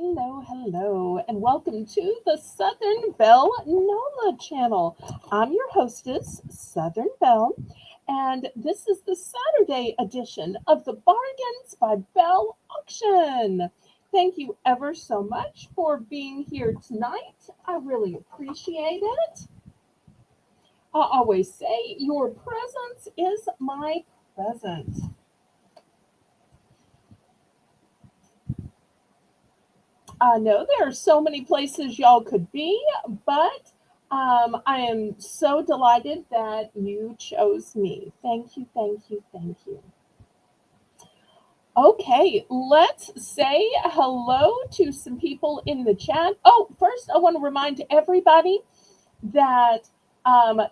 Hello, and welcome to the Southern Belle NOLA channel. I'm your hostess, Southern Belle, and this is the Saturday edition of the Bargains by Belle auction. Thank you ever so much for being here tonight. I really appreciate it. I always say your presence is my present. I know there are so many places y'all could be, but I am so delighted that you chose me. Thank you. Okay, let's say hello to some people in the chat. Oh, first, I want to remind everybody that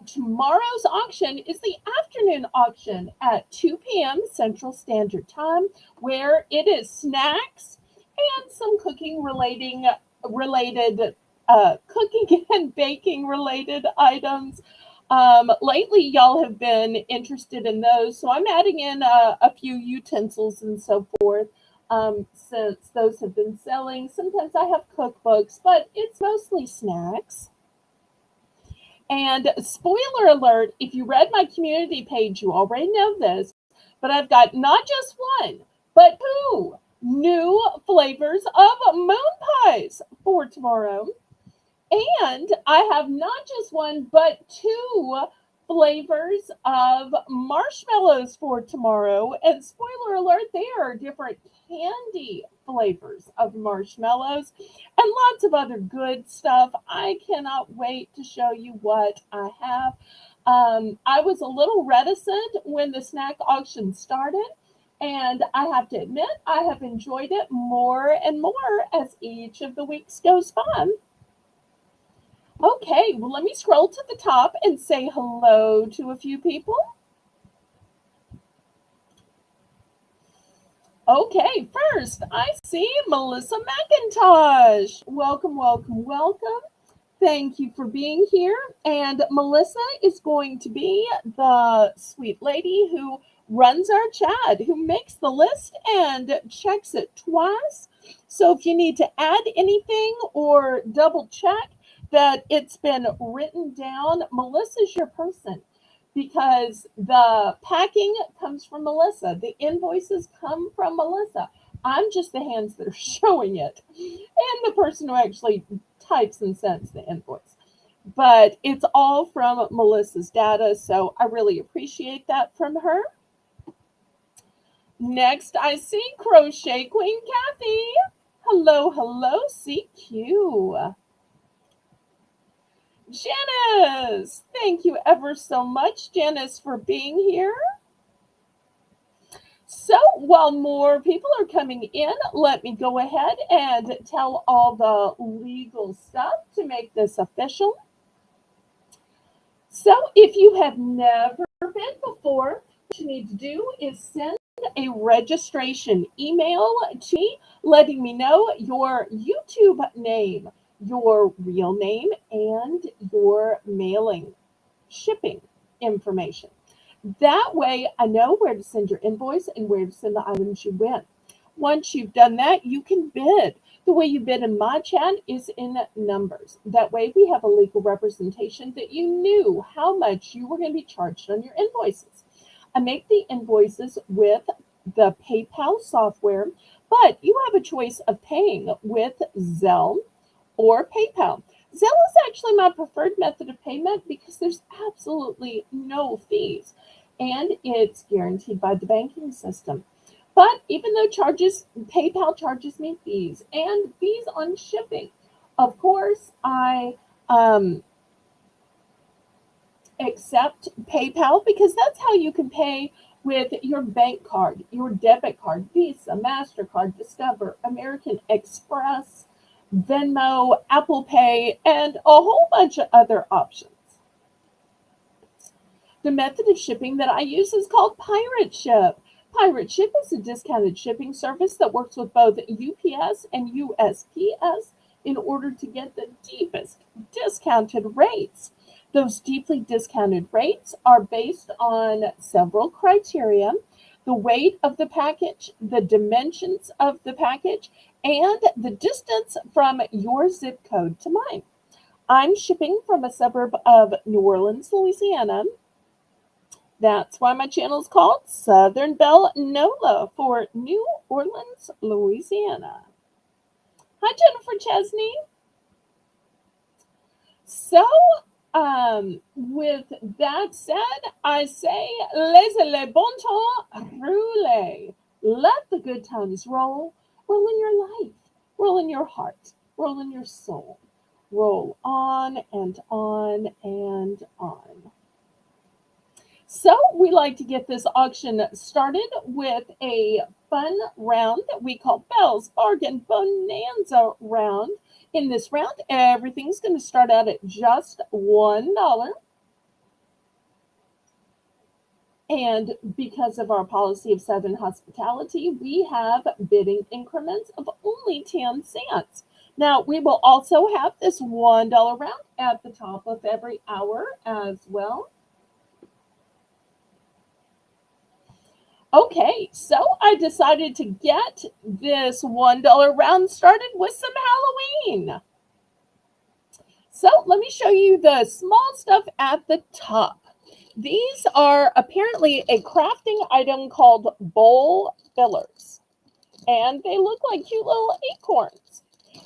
tomorrow's auction is the afternoon auction at 2 p.m. Central Standard Time, where it is snacks and some cooking related cooking and baking related items. Lately, y'all have been interested in those, so I'm adding in a few utensils and so forth. Since those have been selling, sometimes I have cookbooks, but it's mostly snacks. And spoiler alert, if you read my community page, you already know this, but I've got not just one, but two new flavors of moon pies for tomorrow. And I have not just one, but two flavors of marshmallows for tomorrow. And spoiler alert, they are different candy flavors of marshmallows and lots of other good stuff. I cannot wait to show you what I have. I was a little reticent when the snack auction started. And I have to admit, I have enjoyed it more and more as each of the weeks goes by. Okay, well, let me scroll to the top and say hello to a few people. Okay, first, I see Melissa McIntosh. Welcome. Thank you for being here. And Melissa is going to be the sweet lady who runs our chat, who makes the list and checks it twice. So if you need to add anything or double check that it's been written down, Melissa's your person because the packing comes from Melissa, the invoices come from Melissa. I'm just the hands that are showing it and the person who actually types and sends the invoice. But it's all from Melissa's data, so I really appreciate that from her. Next, I see Crochet Queen Kathy. Hello, CQ. Janice, thank you ever so much, Janice, for being here. So while more people are coming in, let me go ahead and tell all the legal stuff to make this official. So if you have never been before, what you need to do is send a registration email to me letting me know your YouTube name, your real name, and your mailing shipping information. That way, I know where to send your invoice and where to send the items you win. Once you've done that, you can bid. The way you bid in my chat is in numbers. That way, we have a legal representation that you knew how much you were going to be charged on your invoices. I make the invoices with the PayPal software, but you have a choice of paying with Zelle or PayPal. Zelle is actually my preferred method of payment because there's absolutely no fees and it's guaranteed by the banking system. But even though PayPal charges me fees and fees on shipping, of course, I accept PayPal because that's how you can pay with your bank card, your debit card, Visa, MasterCard, Discover, American Express, Venmo, Apple Pay, and a whole bunch of other options. The method of shipping that I use is called Pirate Ship. Pirate Ship is a discounted shipping service that works with both UPS and USPS in order to get the deepest discounted rates. Those deeply discounted rates are based on several criteria: the weight of the package, the dimensions of the package, and the distance from your zip code to mine. I'm shipping from a suburb of New Orleans, Louisiana. That's why my channel is called Southern Belle NOLA for New Orleans, Louisiana. Hi, Jennifer Chesney. So, with that said, I say, laissez le bon temps rouler. Let the good times roll. Roll in your life, roll in your heart, roll in your soul. Roll on and on and on. So we like to get this auction started with a fun round that we call Belle's Bargain Bonanza round. In this round, everything's going to start out at just $1. And because of our policy of Southern hospitality, we have bidding increments of only 10 cents. Now, we will also have this $1 round at the top of every hour as well. Okay, so I decided to get this $1 round started with some Halloween. So let me show you the small stuff at the top. These are apparently a crafting item called bowl fillers, and they look like cute little acorns.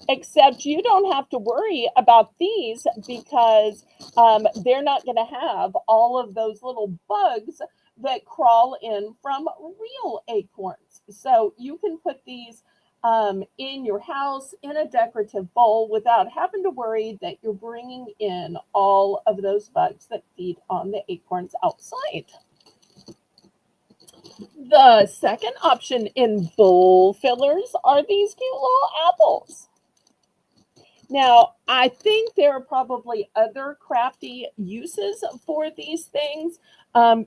Except you don't have to worry about these because they're not going to have all of those little bugs that crawl in from real acorns. So you can put these in your house in a decorative bowl without having to worry that you're bringing in all of those bugs that feed on the acorns outside. The second option in bowl fillers are these cute little apples. Now, I think there are probably other crafty uses for these things.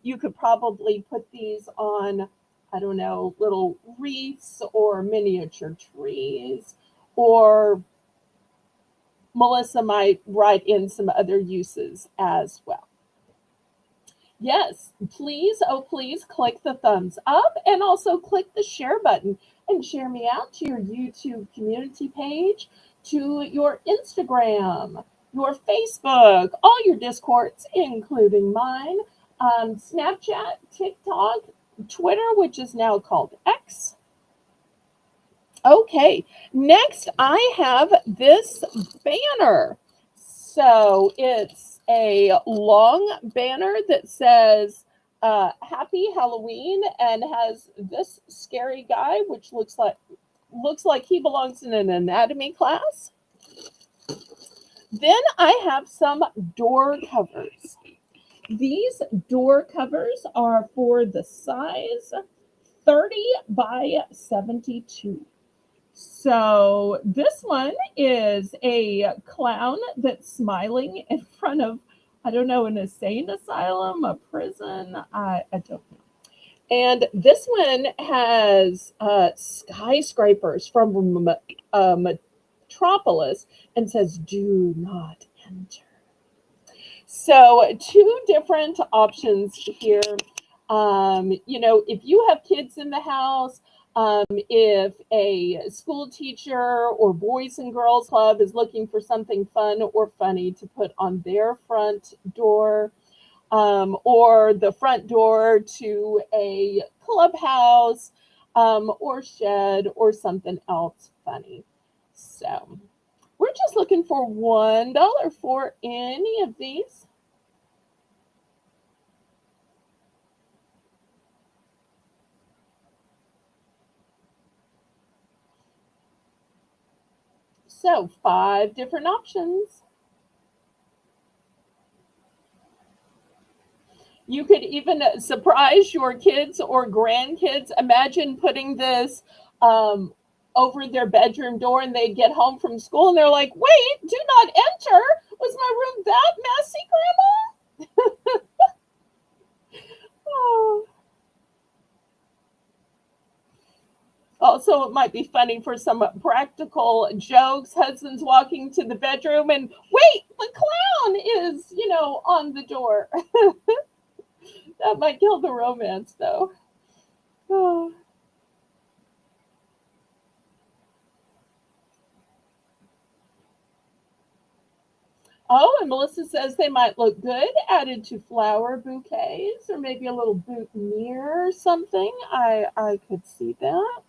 You could probably put these on, I don't know, little wreaths or miniature trees, or Melissa might write in some other uses as well. Yes, please, oh please, click the thumbs up and also click the share button and share me out to your YouTube community page, to your Instagram, your Facebook, all your Discords, including mine, Snapchat, TikTok, Twitter, which is now called X. Okay, next I have this banner. So it's a long banner that says Happy Halloween and has this scary guy, which looks like he belongs in an anatomy class. Then I have some door covers. These door covers are for the size 30 by 72. So this one is a clown that's smiling in front of, I don't know, an insane asylum, a prison, I don't know. And this one has skyscrapers from Metropolis and says, "Do not enter." So two different options here. If you have kids in the house, if a school teacher or Boys and Girls Club is looking for something fun or funny to put on their front door, or the front door to a clubhouse, or shed, or something else funny. So we're just looking for $1 for any of these. So 5 different options. You could even surprise your kids or grandkids. Imagine putting this over their bedroom door and they get home from school and they're like, "Wait, do not enter. Was my room that messy, Grandma?" Oh. Also, it might be funny for some practical jokes. Husband's walking to the bedroom and, "Wait, the clown is, on the door." That might kill the romance, though. Oh. Oh, and Melissa says they might look good added to flower bouquets or maybe a little boutonniere or something. I could see that.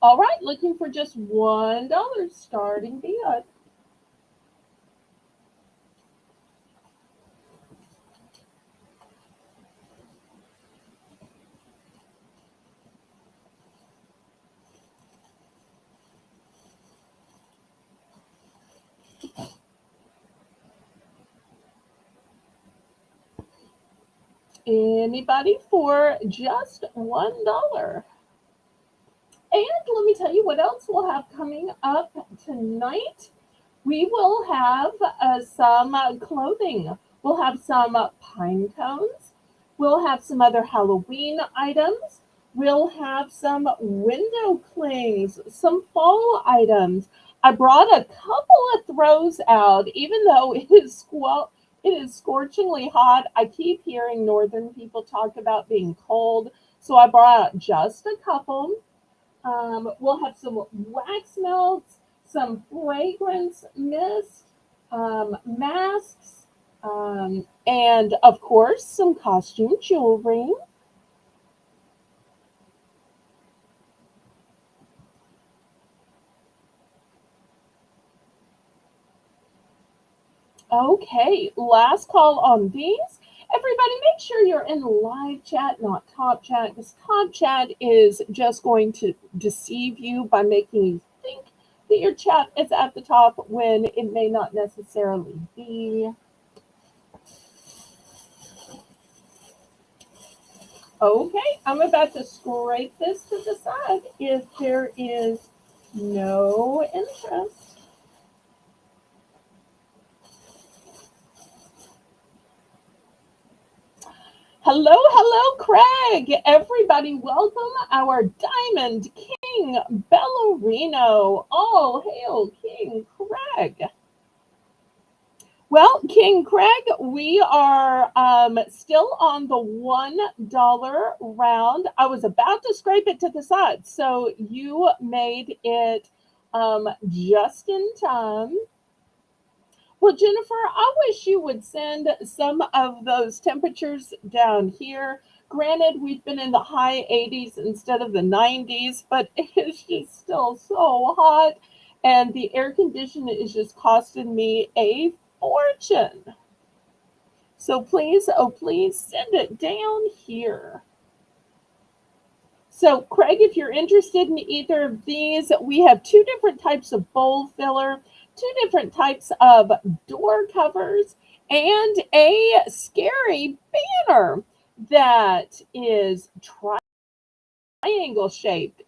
All right, looking for just $1 starting bid. Anybody for just $1? And let me tell you what else we'll have coming up tonight. We will have some clothing. We'll have some pine cones. We'll have some other Halloween items. We'll have some window clings, some fall items. I brought a couple of throws out, even though it is scorchingly hot. I keep hearing northern people talk about being cold, so I brought out just a couple. We'll have some wax melts, some fragrance mist, masks, and of course, some costume jewelry. Okay, last call on these. Everybody, make sure you're in live chat, not top chat, because top chat is just going to deceive you by making you think that your chat is at the top when it may not necessarily be. Okay, I'm about to scrape this to the side if there is no interest. Hello, hello, Craig. Everybody, welcome our Diamond King Ballerino. All hail King Craig. Well, King Craig, we are still on the $1 round. I was about to scrape it to the side, so you made it just in time. Well, Jennifer, I wish you would send some of those temperatures down here. Granted, we've been in the high 80s instead of the 90s, but it's just still so hot. And the air conditioner is just costing me a fortune. So please, oh, please send it down here. So, Craig, if you're interested in either of these, we have two different types of bowl filler, two different types of door covers, and a scary banner that is triangle shaped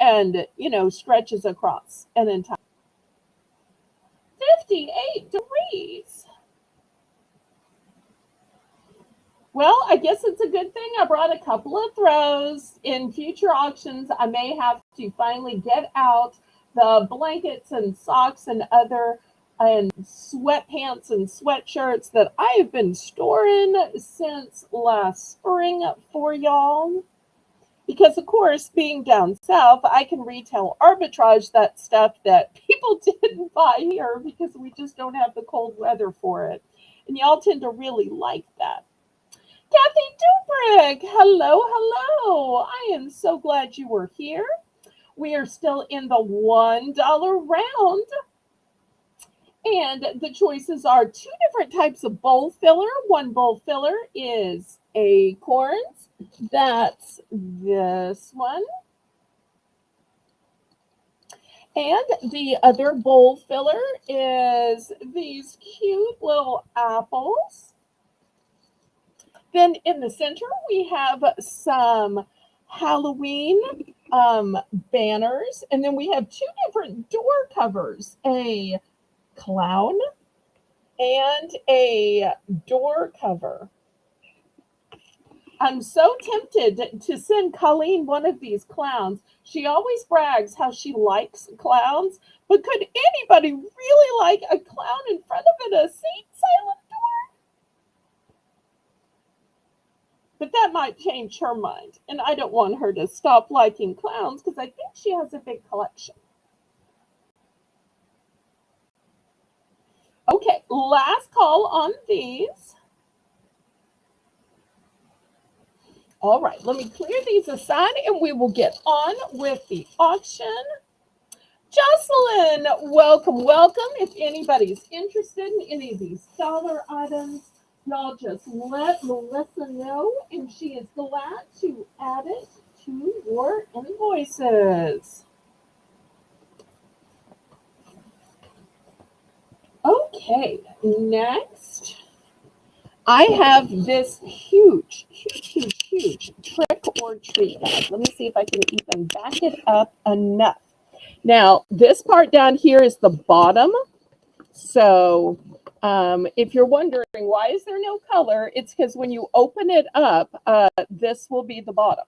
and, stretches across an entire 58 degrees. Well, I guess it's a good thing I brought a couple of throws. In future auctions, I may have to finally get out the blankets and socks and other and sweatpants and sweatshirts that I have been storing since last spring for y'all. Because, of course, being down south, I can retail arbitrage that stuff that people didn't buy here because we just don't have the cold weather for it. And y'all tend to really like that. Kathy Dubrick, hello, hello. I am so glad you were here. We are still in the $1 round. And the choices are two different types of bowl filler. One bowl filler is acorns. That's this one. And the other bowl filler is these cute little apples. Then in the center, we have some Halloween banners. And then we have two different door covers, a clown and a door cover. I'm so tempted to send Colleen one of these clowns. She always brags how she likes clowns, but could anybody really like a clown in front of a seat silent door? But that might change her mind, and I don't want her to stop liking clowns because I think she has a big collection. Okay, last call on these. All right, let me clear these aside and we will get on with the auction. Jocelyn, welcome, welcome. If anybody's interested in any of these dollar items, y'all just let Melissa know and she is glad to add it to your invoices. Okay, next I have this huge trick or treat bag. Let me see if I can even back it up enough. Now, this part down here is the bottom. So if you're wondering why is there no color, it's because when you open it up, this will be the bottom,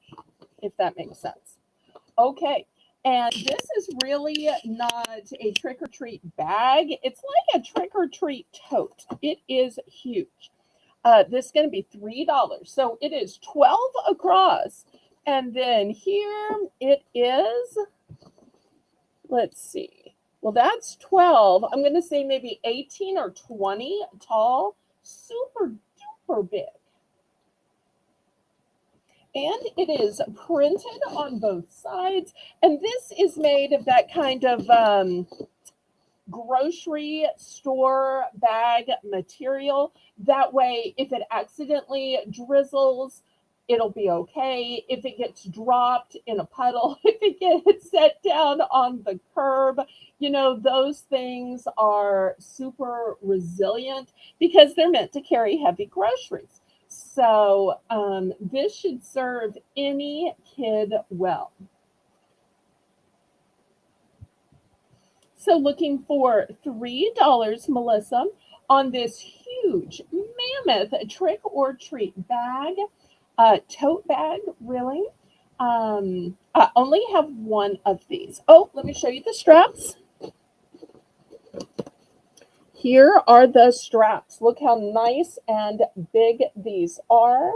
if that makes sense. Okay. And this is really not a trick-or-treat bag. It's like a trick-or-treat tote. It is huge. This is going to be $3. So it is 12 across. And then here it is, let's see. Well, that's 12. I'm going to say maybe 18 or 20 tall. Super duper big. And it is printed on both sides. And this is made of that kind of grocery store bag material. That way, if it accidentally drizzles, it'll be okay. If it gets dropped in a puddle, if it gets set down on the curb, you know, those things are super resilient because they're meant to carry heavy groceries. So this should serve any kid well. So looking for $3, Melissa, on this huge mammoth trick or treat bag, tote bag, really. I only have one of these. Oh, let me show you the straps. Here are the straps. Look how nice and big these are.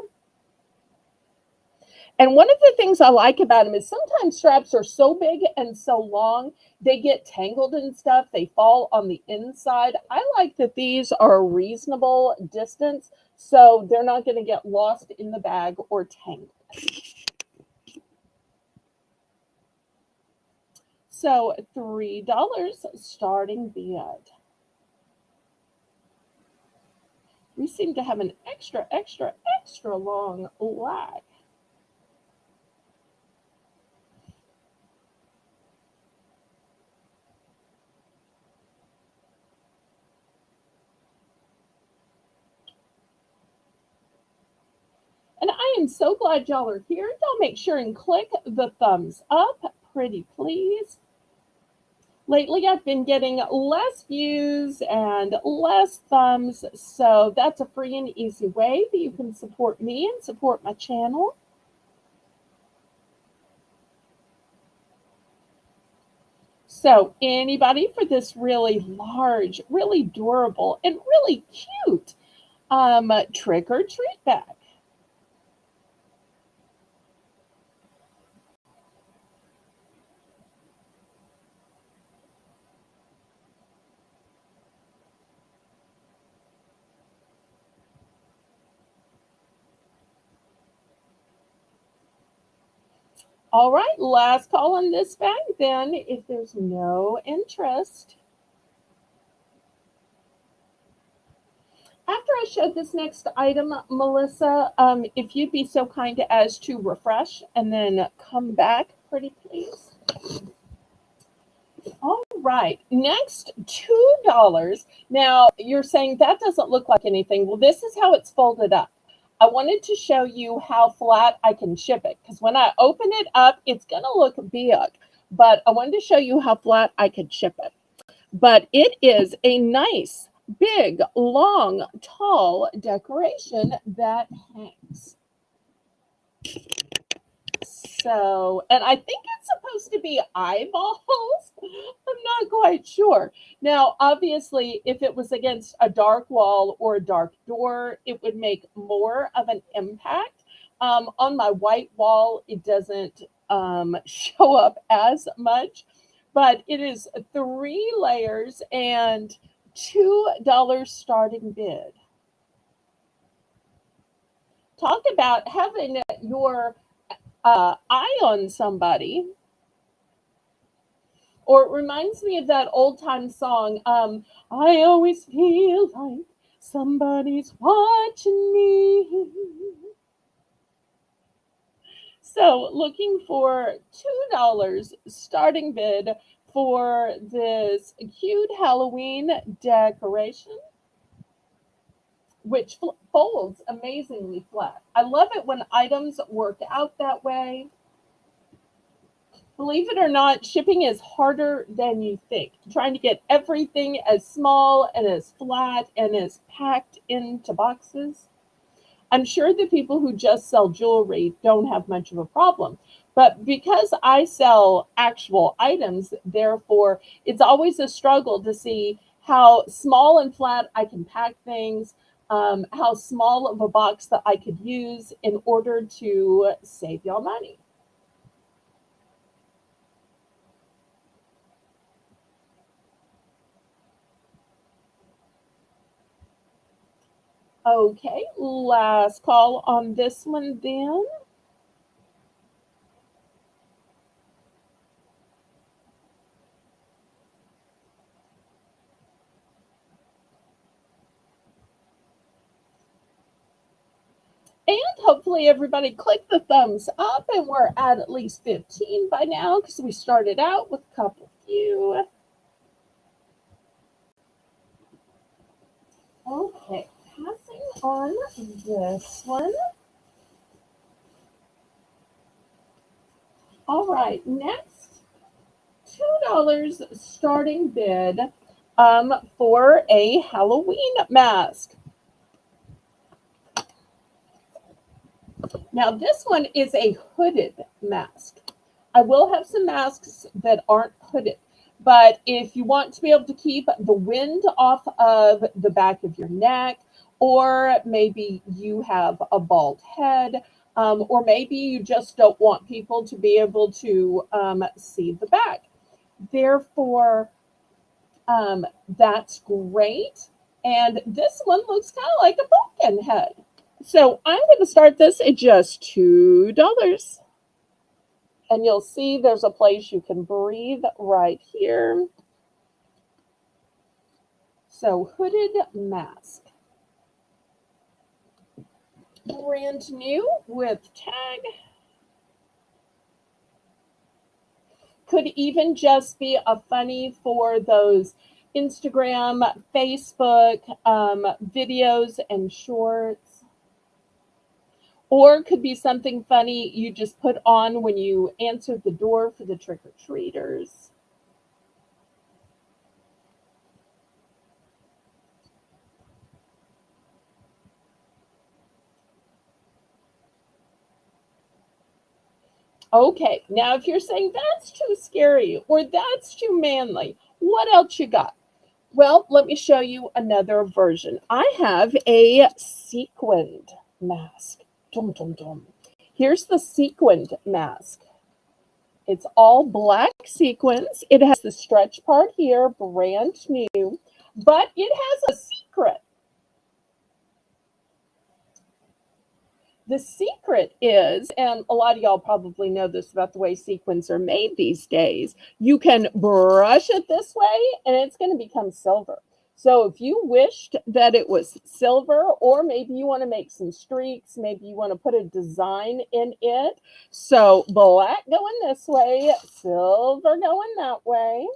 And one of the things I like about them is sometimes straps are so big and so long, they get tangled and stuff. They fall on the inside. I like that these are a reasonable distance, so they're not going to get lost in the bag or tangled. So $3 starting bid. We seem to have an extra long lag. And I am so glad y'all are here. Y'all make sure and click the thumbs up, pretty please. Lately, I've been getting less views and less thumbs, so that's a free and easy way that you can support me and support my channel. So anybody for this really large, really durable, and really cute trick or treat bag? All right, last call on this bag then, if there's no interest. After I show this next item, Melissa, if you'd be so kind as to refresh and then come back, pretty please. All right, next $2. Now, you're saying that doesn't look like anything. Well, this is how it's folded up. I wanted to show you how flat I can ship it because when I open it up, it's going to look big. But I wanted to show you how flat I could ship it. But it is a nice, big, long, tall decoration that hangs. So, and I think it's supposed to be eyeballs. I'm not quite sure. Now, obviously, if it was against a dark wall or a dark door, it would make more of an impact. On my white wall, it doesn't show up as much, but it is 3 layers and $2 starting bid. Talk about having your eye on somebody. Or it reminds me of that old time song, I always feel like somebody's watching me. So looking for $2 starting bid for this cute Halloween decoration, which folds amazingly flat. I love it when items work out that way. Believe it or not, shipping is harder than you think. Trying to get everything as small and as flat and as packed into boxes. I'm sure the people who just sell jewelry don't have much of a problem. But because I sell actual items, therefore, it's always a struggle to see how small and flat I can pack things, how small of a box that I could use in order to save y'all money. Okay, last call on this one then. And hopefully everybody click the thumbs up and we're at least 15 by now because we started out with a couple few. Okay, passing on this one. All right, next, $2 starting bid for a Halloween mask. Now this one is a hooded mask. I will have some masks that aren't hooded, but if you want to be able to keep the wind off of the back of your neck, or maybe you have a bald head, or maybe you just don't want people to be able to see the back. Therefore, that's great. And this one looks kind of like a pumpkin head. So I'm going to start this at just $2. And you'll see there's a place you can breathe right here. So hooded mask. Brand new with tag. Could even just be a funny for those Instagram, Facebook videos and shorts. Or could be something funny you just put on when you answer the door for the trick-or-treaters. Okay, now if you're saying that's too scary or that's too manly, what else you got? Well, let me show you another version. I have a sequined mask. Dum, dum, dum. Here's the sequined mask. It's all black sequins. It has the stretch part here, brand new, but it has a secret. The secret is, and a lot of y'all probably know this about the way sequins are made these days, you can brush it this way and it's going to become silver. So if you wished that it was silver, or maybe you want to make some streaks, maybe you want to put a design in it. So black going this way, silver going that way.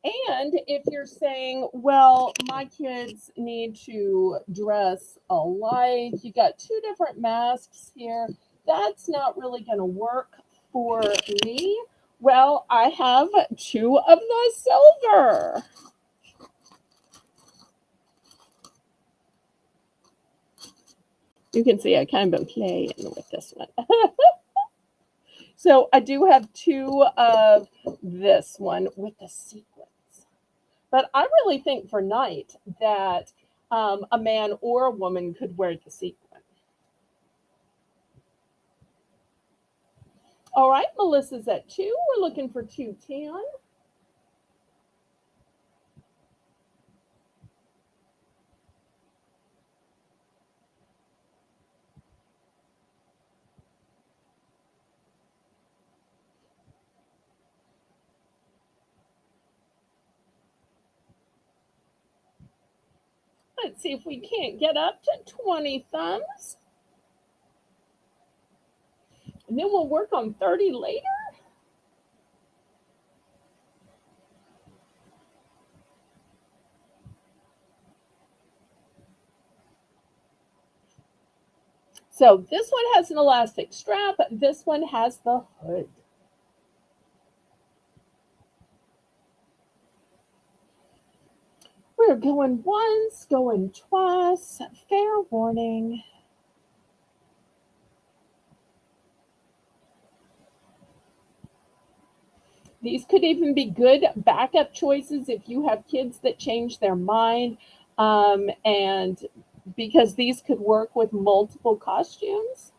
And if you're saying, well, my kids need to dress alike, you got two different masks here, that's not really going to work for me. Well, I have two of the silver. You can see I kind of been playing with this one. So I do have two of this one with the sequins. But I really think for night that a man or a woman could wear the sequin. All right, Melissa's at 2. We're looking for 210. Let's see if we can't get up to 20 thumbs. And then we'll work on 30 later. So this one has an elastic strap. This one has the hood. We're going once, going twice. Fair warning. These could even be good backup choices if you have kids that change their mind. And because these could work with multiple costumes.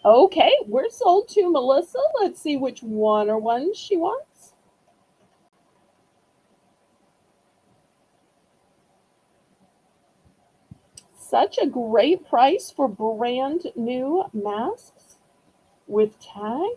Okay, we're sold to Melissa. Let's see which one or ones she wants. Such a great price for brand new masks with tag.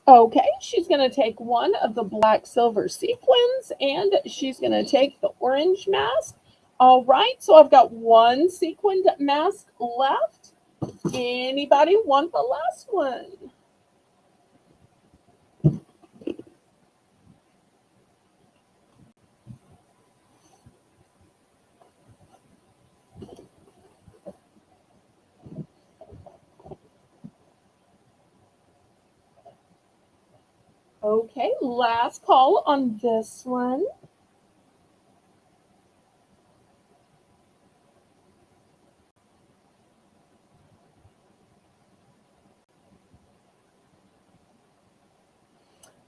Okay, she's going to take one of the black silver sequins and she's going to take the orange mask. All right, so I've got one sequined mask left. Anybody want the last one? Okay, last call on this one.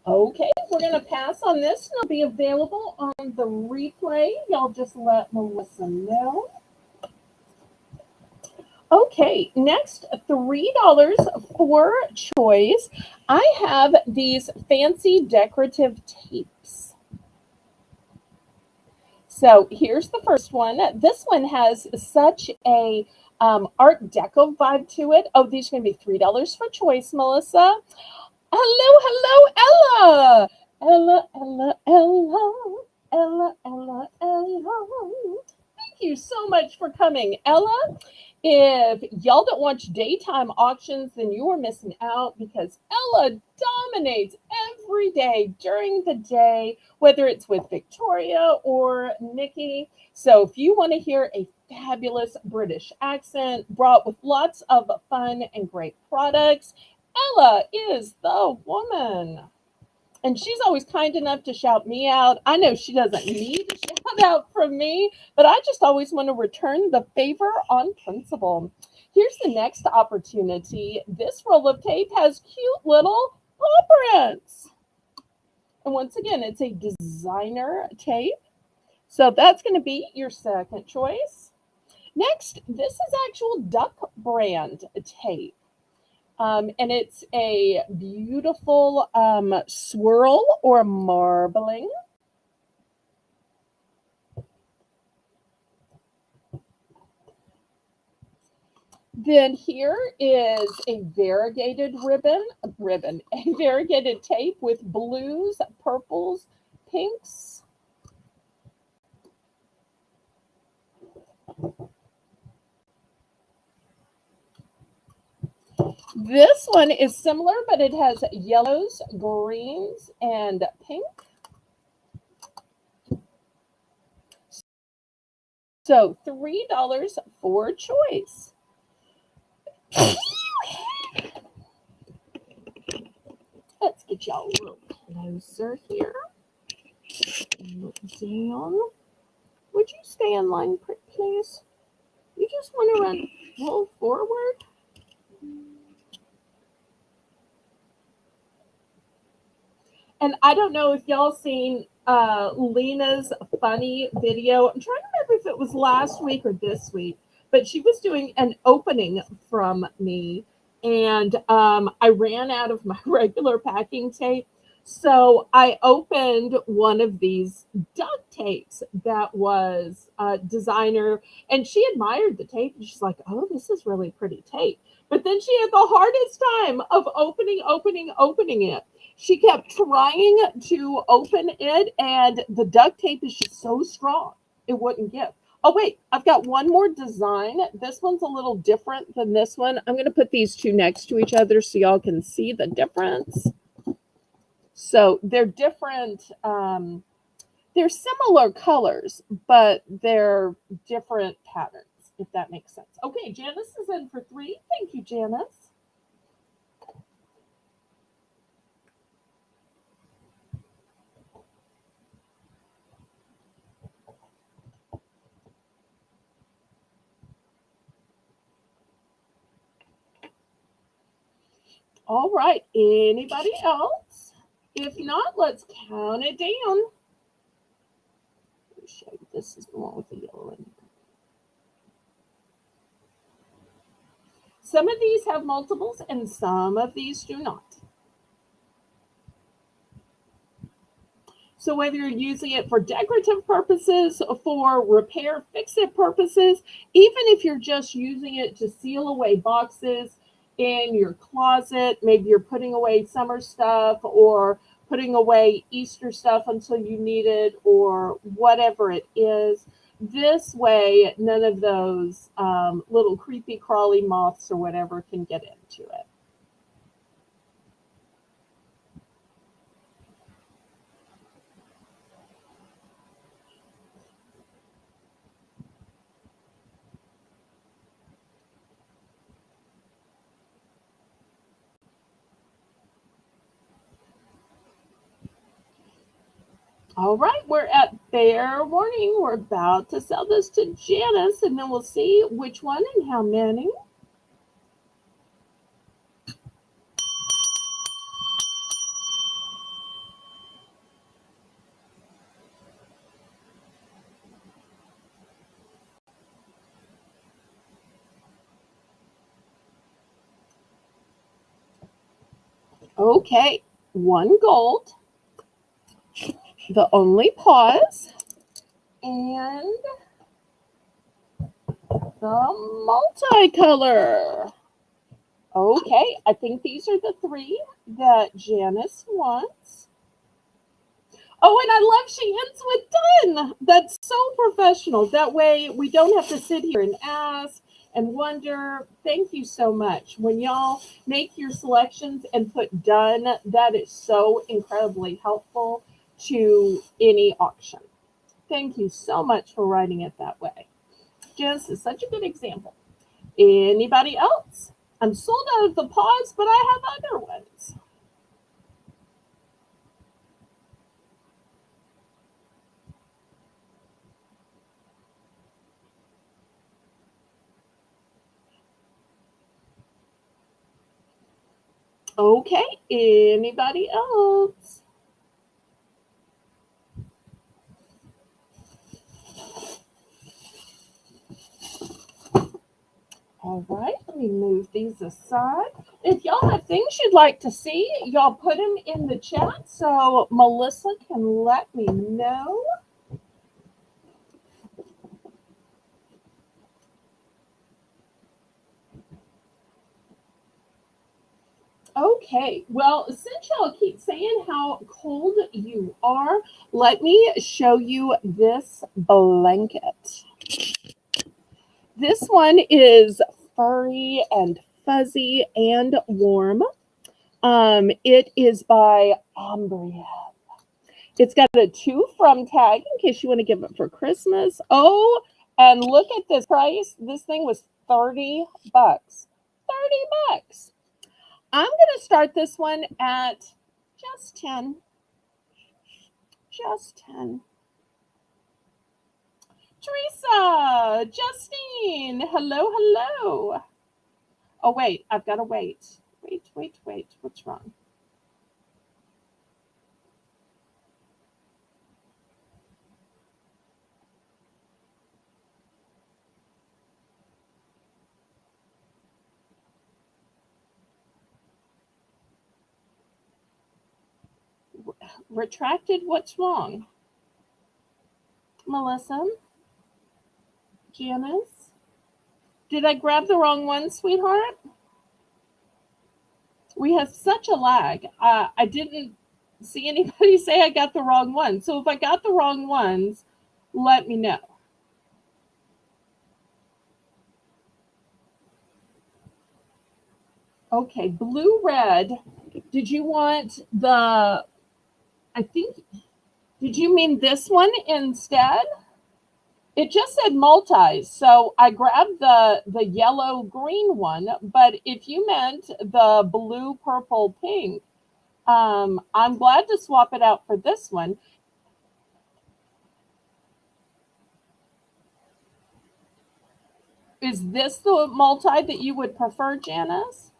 Okay, we're going to pass on this. It'll be available on the replay. Y'all just let Melissa know. Okay, next, $3 for choice. I have these fancy decorative tapes. So here's the first one. This one has such a Art Deco vibe to it. Oh, these are going to be $3 for choice, Melissa. Hello, Ella. Ella. Thank you so much for coming, Ella. If y'all don't watch daytime auctions, then you are missing out because Ella dominates every day during the day, whether it's with Victoria or Nikki. So if you want to hear a fabulous British accent brought with lots of fun and great products, Ella is the woman. And she's always kind enough to shout me out. I know she doesn't need a shout out from me, but I just always want to return the favor on principle. Here's the next opportunity. This roll of tape has cute little paw prints. And once again, it's a designer tape. So that's going to be your second choice. Next, this is actual Duck brand tape. And it's a beautiful swirl or marbling. Then here is a variegated a variegated tape with blues, purples, pinks. This one is similar, but it has yellows, greens, and pink. So $3 for choice. Let's get y'all a little closer here. Look down. Would you stay in line, please? You just want to run roll forward. And I don't know if y'all seen Lena's funny video. I'm trying to remember if it was last week or this week, but she was doing an opening from me, and I ran out of my regular packing tape. So I opened one of these duct tapes that was a designer, and she admired the tape, and she's like, "Oh, this is really pretty tape." But then she had the hardest time of opening it. She kept trying to open it, and the duct tape is just so strong, it wouldn't give. Oh, wait, I've got one more design. This one's a little different than this one. I'm going to put these two next to each other so y'all can see the difference. So they're different. They're similar colors, but they're different patterns, if that makes sense. Okay, Janice is in for 3. Thank you, Janice. All right, anybody else? If not, let's count it down. Let me show you. This is the one with the yellow in it. Some of these have multiples and some of these do not. So whether you're using it for decorative purposes, for repair, fix-it purposes, even if you're just using it to seal away boxes in your closet, maybe you're putting away summer stuff or putting away Easter stuff until you need it or whatever it is. This way, none of those little creepy crawly moths or whatever can get into it. All right, we're at fair warning. We're about to sell this to Janice, and then we'll see which one and how many. Okay, one gold, the only pause, and the multicolor. Okay, I think these are the 3 that Janice wants. Oh, and I love she ends with done. That's so professional. That way we don't have to sit here and ask and wonder. Thank you so much. When y'all make your selections and put done, that is so incredibly helpful to any auction. Thank you so much for writing it that way. Janice is such a good example. Anybody else? I'm sold out of the pause, but I have other ones. Okay, anybody else? All right, let me move these aside. If y'all have things you'd like to see, y'all put them in the chat so Melissa can let me know. Okay, well, since y'all keep saying how cold you are, let me show you this blanket. This one is furry and fuzzy and warm. It is by Ombre. It's got a to from tag in case you want to give it for Christmas. Oh, and look at this price. This thing was 30 bucks. 30 bucks. I'm going to start this one at just 10. Just 10. Teresa, Justine, hello, hello. Oh, wait, I've got to wait. Wait. What's wrong? Retracted, what's wrong? Melissa? Janice? Did I grab the wrong one, sweetheart? We have such a lag. I didn't see anybody say I got the wrong one. So if I got the wrong ones, let me know. Okay, blue red. Did you want the, I think, did you mean this one instead? It just said multis, so I grabbed the yellow green one. But if you meant the blue, purple, pink, I'm glad to swap it out for this one. Is this the multi that you would prefer, Janice?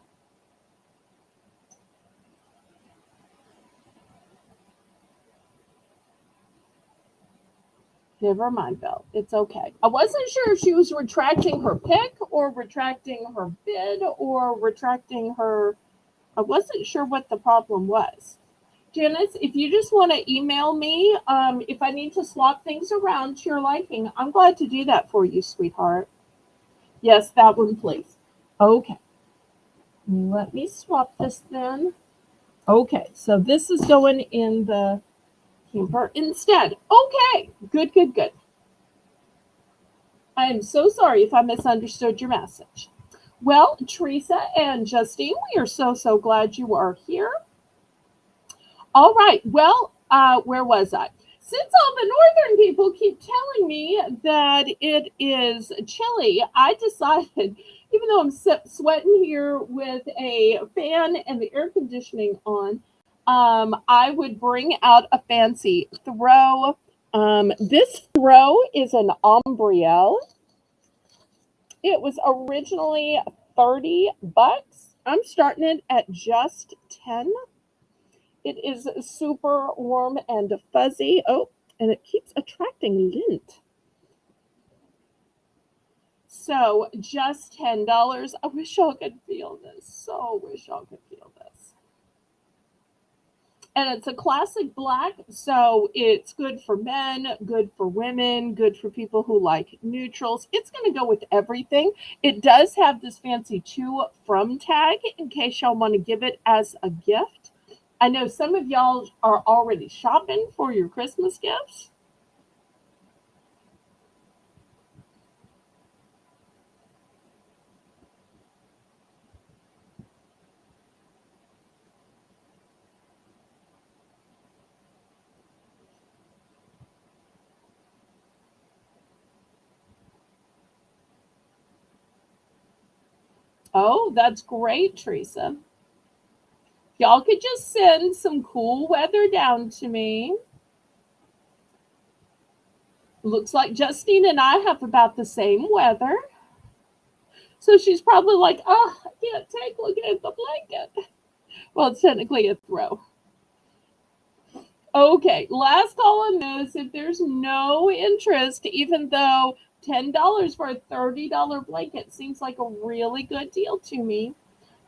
Never mind, Belle. It's okay. I wasn't sure if she was retracting her pick or retracting her bid or retracting her. I wasn't sure what the problem was. Janice, if you just want to email me, if I need to swap things around to your liking, I'm glad to do that for you, sweetheart. Yes, that one, please. Okay. Let me swap this then. Okay, so this is going in the camper instead. Okay, good, good, good. I am so sorry if I misunderstood your message. Well, Teresa and Justine, we are so, so glad you are here. All right, well, where was I? Since all the northern people keep telling me that it is chilly, I decided, even though I'm sweating here with a fan and the air conditioning on, I would bring out a fancy throw. This throw is an ombrielle. It was originally $30. I'm starting it at just 10. It is super warm and fuzzy. Oh, and it keeps attracting lint. So just $10. I wish y'all could feel this. So wish y'all could feel this. And it's a classic black, so it's good for men, good for women, good for people who like neutrals. It's going to go with everything. It does have this fancy to from tag in case y'all want to give it as a gift. I know some of y'all are already shopping for your Christmas gifts. Oh, that's great, Teresa. Y'all could just send some cool weather down to me. Looks like Justine and I have about the same weather. So she's probably like, oh, I can't take looking at the blanket. Well, it's technically a throw. Okay, last call on this. If there's no interest, even though $10 for a $30 blanket seems like a really good deal to me,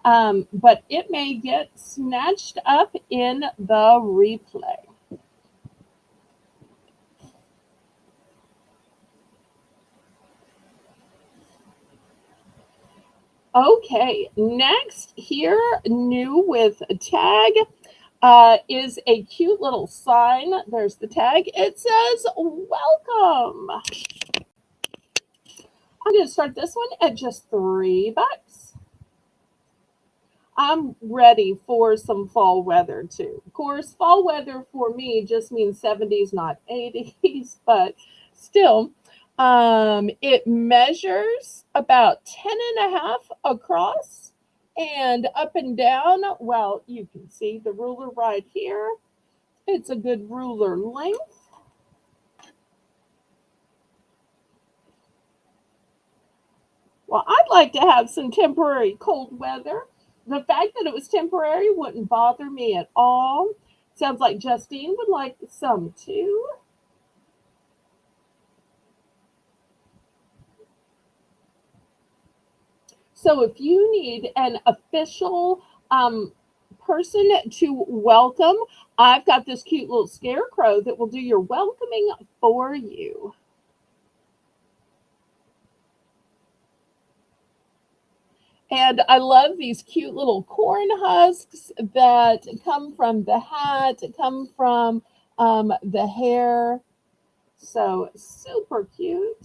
but it may get snatched up in the replay. Okay, next here, new with a tag, is a cute little sign. There's the tag. It says, welcome. I'm going to start this one at just $3. I'm ready for some fall weather too. Of course, fall weather for me just means 70s, not 80s, but still, it measures about 10 and a half across and up and down. Well, you can see the ruler right here. It's a good ruler length. Well, I'd like to have some temporary cold weather. The fact that it was temporary wouldn't bother me at all. Sounds like Justine would like some too. So if you need an official person to welcome. I've got this cute little scarecrow that will do your welcoming for you. And I love these cute little corn husks that come from the hat, come from the hair. So super cute.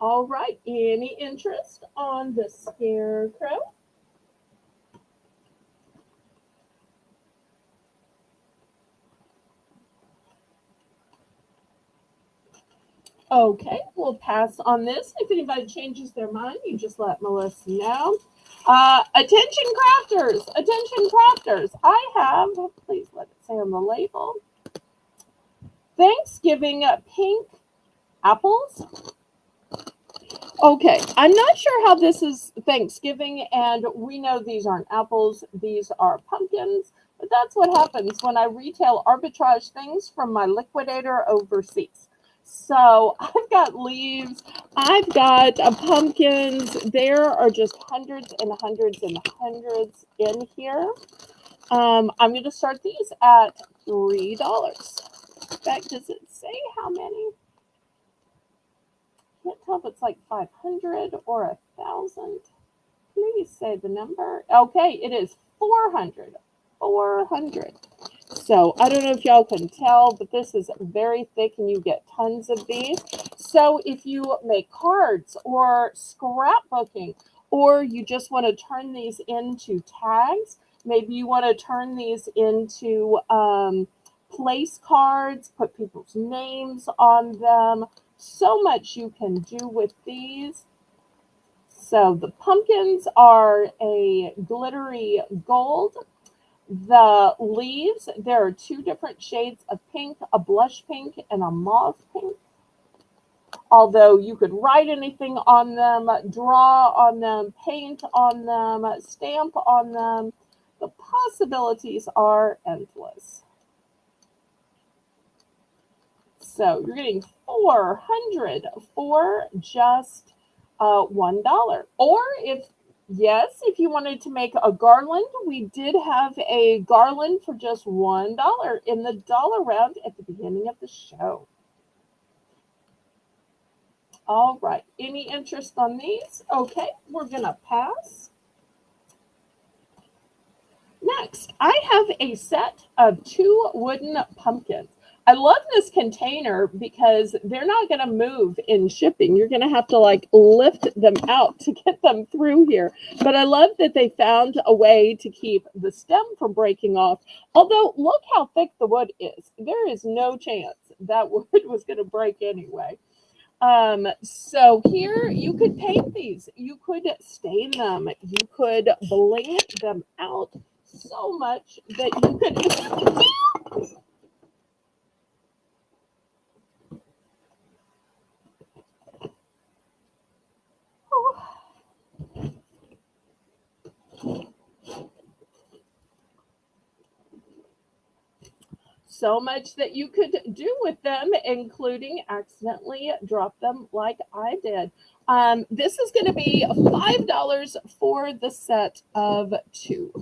All right, any interest on the scarecrow? Okay, we'll pass on this. If anybody changes their mind, you just let Melissa know. Attention crafters. I have, please let it say on the label, Thanksgiving pink apples. Okay, I'm not sure how this is Thanksgiving, and we know these aren't apples, these are pumpkins, but that's what happens when I retail arbitrage things from my liquidator overseas. So I've got leaves, I've got pumpkins, there are just hundreds and hundreds and hundreds in here. I'm going to start these at $3. In fact, does it say how many? Can't tell if it's like 500 or 1,000. Maybe say the number. Okay, it is 400. 400. So I don't know if y'all can tell, but this is very thick and you get tons of these. So if you make cards or scrapbooking, or you just want to turn these into tags, maybe you want to turn these into place cards, put people's names on them. So much you can do with these. So the pumpkins are a glittery gold. The leaves, there are two different shades of pink, a blush pink and a mauve pink. Although you could write anything on them, draw on them, paint on them, stamp on them. The possibilities are endless. So you're getting 400 for just $1. Or if you wanted to make a garland, we did have a garland for just $1 in the dollar round at the beginning of the show. All right, any interest on these? Okay, we're gonna pass. Next, I have a set of 2 wooden pumpkins. I love this container because they're not going to move in shipping. You're going to have to like lift them out to get them through here. But I love that they found a way to keep the stem from breaking off. Although look how thick the wood is. There is no chance that wood was going to break anyway. So here you could paint these. You could stain them. You could bling them out so much that you could... So much that you could do with them, including accidentally drop them like I did. This is going to be $5 for the set of 2.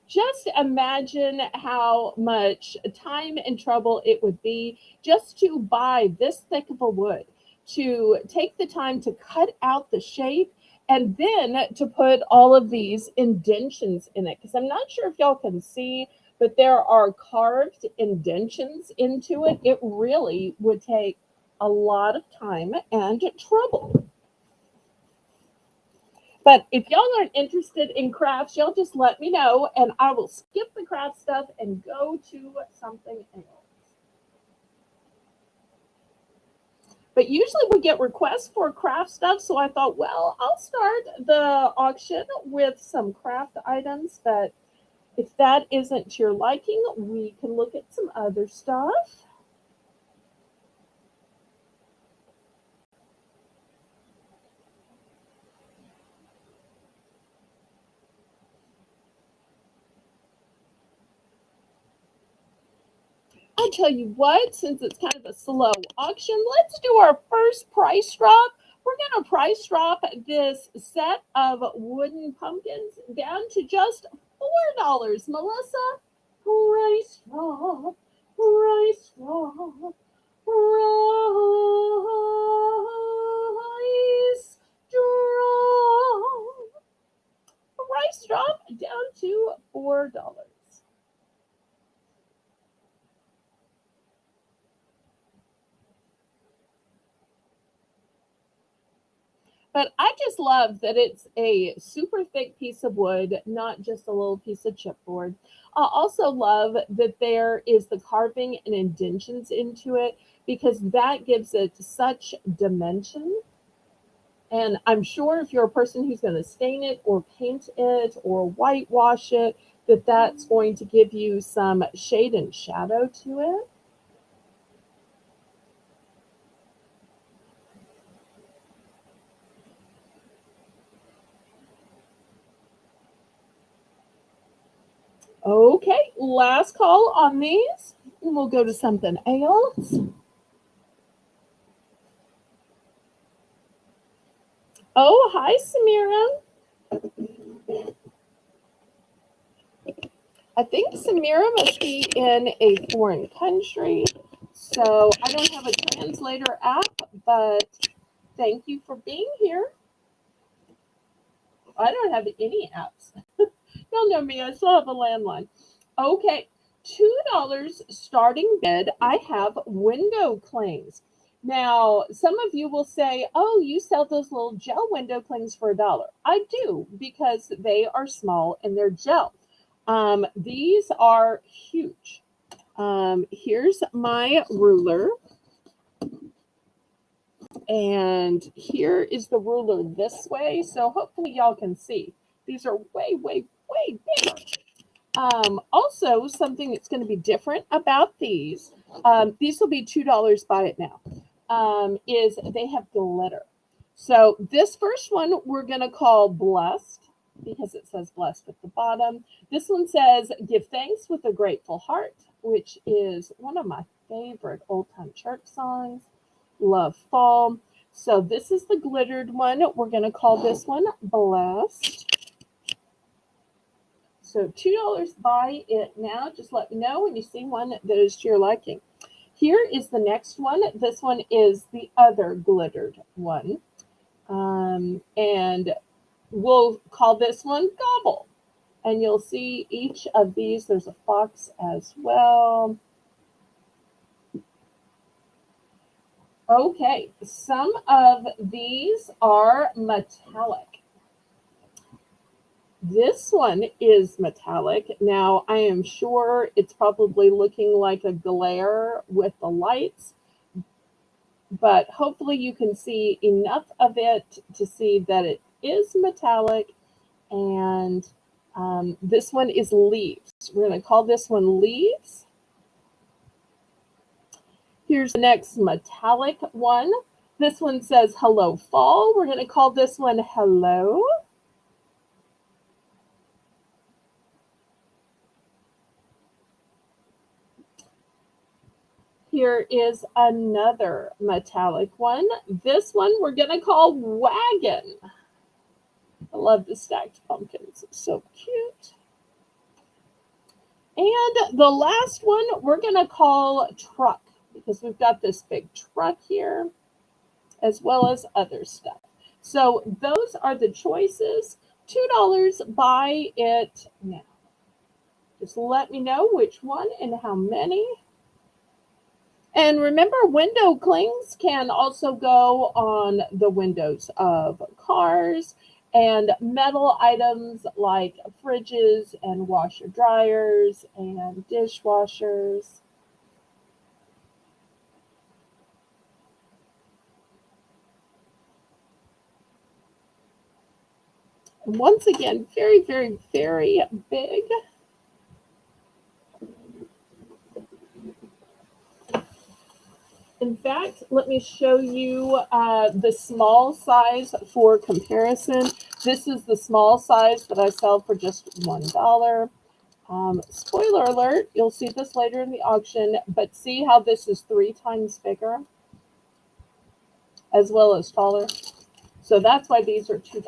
Just imagine how much time and trouble it would be just to buy this thick of a wood, to take the time to cut out the shape, and then to put all of these indentions in it. Because I'm not sure if y'all can see, but there are carved indentions into it. It really would take a lot of time and trouble. But if y'all aren't interested in crafts, y'all just let me know and I will skip the craft stuff and go to something else. But usually we get requests for craft stuff, so I thought, well, I'll start the auction with some craft items. But if that isn't to your liking, we can look at some other stuff. I'll tell you what, since it's kind of a slow auction, let's do our first price drop. We're going to price drop this set of wooden pumpkins down to just $4. Melissa, price drop, price drop, price drop, price drop down to $4. But I just love that it's a super thick piece of wood, not just a little piece of chipboard. I also love that there is the carving and indentions into it because that gives it such dimension. And I'm sure if you're a person who's going to stain it or paint it or whitewash it, that that's going to give you some shade and shadow to it. Okay, last call on these. And we'll go to something else. Oh, hi, Samira. I think Samira must be in a foreign country, so I don't have a translator app, but thank you for being here. I don't have any apps. Y'all know me, I still have a landline. Okay, $2 starting bid. I have window clings. Now, some of you will say, oh, you sell those little gel window clings for $1. I do because they are small and they're gel. These are huge. Here's my ruler. And here is the ruler this way. So hopefully y'all can see. These are way, way, way bigger. Also, something that's going to be different about these will be $2, buy it now, is they have glitter. So this first one we're going to call Blessed because it says blessed at the bottom. This one says give thanks with a grateful heart, which is one of my favorite old time church songs. Love fall. So this is the glittered one. We're going to call this one Blessed. So $2, buy it now. Just let me know when you see one that is to your liking. Here is the next one. This one is the other glittered one. And we'll call this one Gobble. And you'll see each of these. There's a fox as well. Okay, some of these are metallic. This one is metallic. Now, I am sure it's probably looking like a glare with the lights, but hopefully you can see enough of it to see that it is metallic. And this one is Leaves. We're going to call this one Leaves. Here's the next metallic one. This one says Hello Fall. We're going to call this one Hello. Here is another metallic one. This one we're going to call Wagon. I love the stacked pumpkins. It's so cute. And the last one we're going to call Truck because we've got this big truck here as well as other stuff. So those are the choices. $2, buy it now. Just let me know which one and how many. And remember, window clings can also go on the windows of cars and metal items like fridges and washer dryers and dishwashers. Once again, very, very, very big. In fact, let me show you the small size for comparison. This is the small size that I sell for just $1. Spoiler alert, you'll see this later in the auction, but see how this is 3 times bigger as well as taller? So that's why these are $2.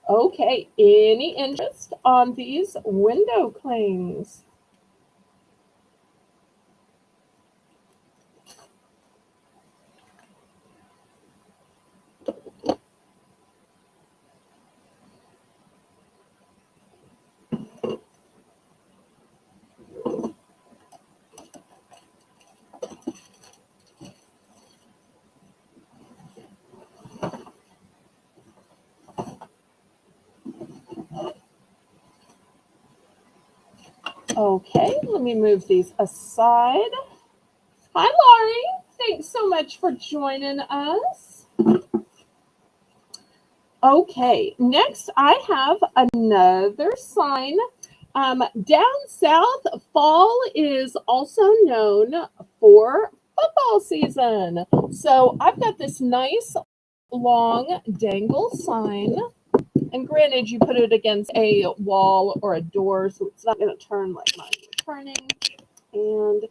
Okay, any interest on these window clings? Okay, let me move these aside. Hi, Laurie. Thanks so much for joining us. Okay, next I have another sign. Down south, fall is also known for football season. So I've got this nice long dangle sign. And granted, you put it against a wall or a door, so it's not going to turn like mine is turning. And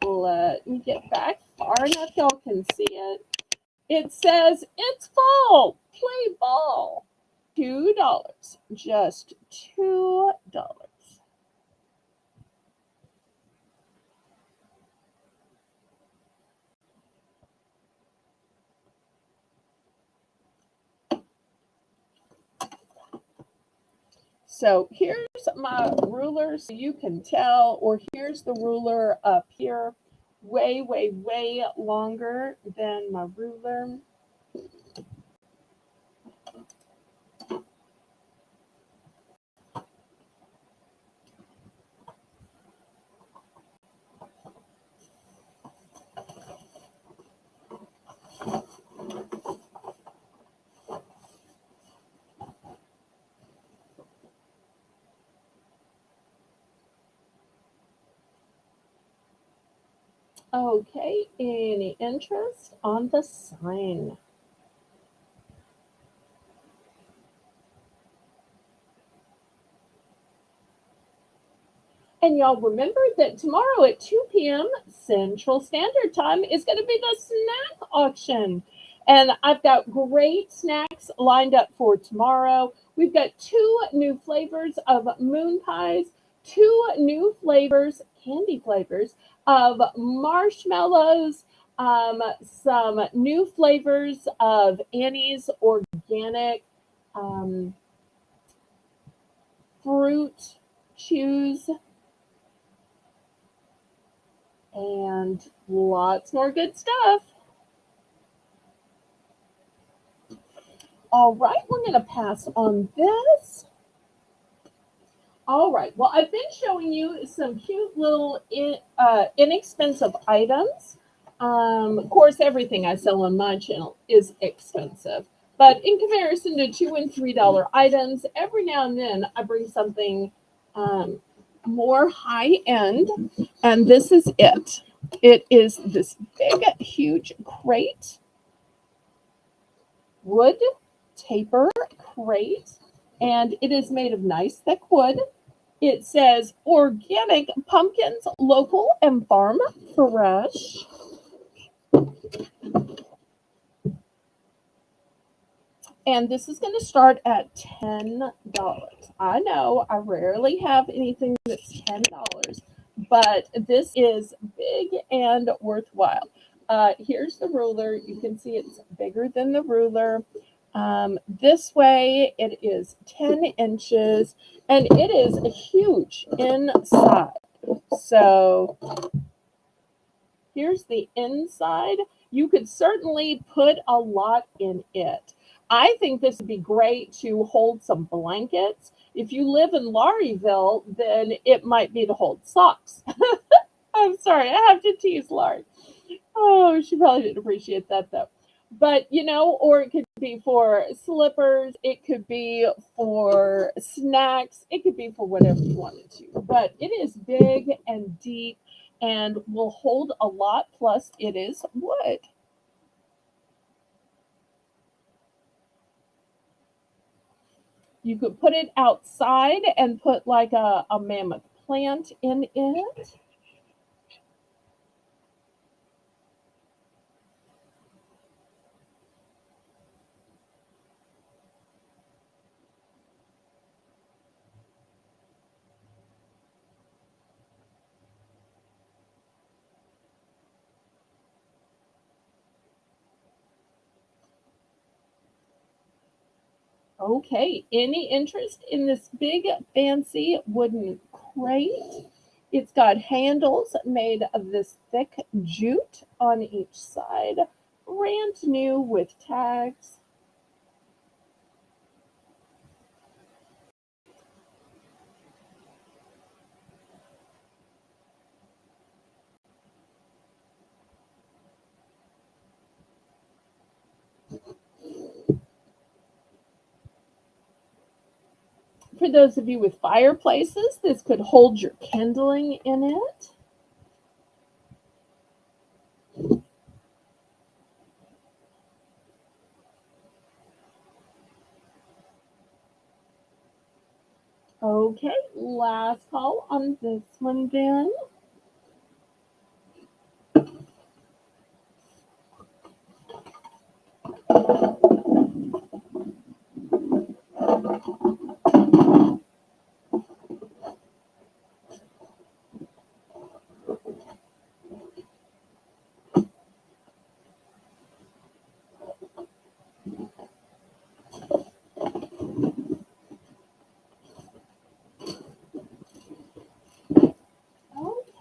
let me get back far enough y'all can see it. It says, it's fall, play ball. $2, just $2. So here's my ruler so you can tell, or here's the ruler up here, way, way, way longer than my ruler. Okay, any interest on the sign? And y'all remember that tomorrow at 2 p.m. Central Standard Time is going to be the snack auction. And I've got great snacks lined up for tomorrow. We've got 2 new flavors of moon pies, 2 new flavors, candy flavors of marshmallows, some new flavors of Annie's organic fruit chews, and lots more good stuff. All right, we're going to pass on this. All right, well, I've been showing you some cute little inexpensive items. Of course, everything I sell on my channel is expensive. But in comparison to $2 and $3 items, every now and then I bring something more high end. And this is it. It is this big, huge crate, wood taper crate, and it is made of nice thick wood. It says organic pumpkins, local and farm fresh. And this is going to start at $10. I know I rarely have anything that's $10, but this is big and worthwhile. Here's the ruler. You can see it's bigger than the ruler. This way, it is 10 inches, and it is huge inside. So here's the inside. You could certainly put a lot in it. I think this would be great to hold some blankets. If you live in Laurieville, then it might be to hold socks. I'm sorry, I have to tease Laurie. Oh, she probably didn't appreciate that though. But or it could be for slippers, it could be for snacks, it could be for whatever you wanted to. But it is big and deep and will hold a lot. Plus, it is wood. You could put it outside and put like a mammoth plant in it. Okay, any interest in this big fancy wooden crate? It's got handles made of this thick jute on each side, brand new with tags. For those of you with fireplaces, this could hold your kindling in it. Okay, last call on this one then.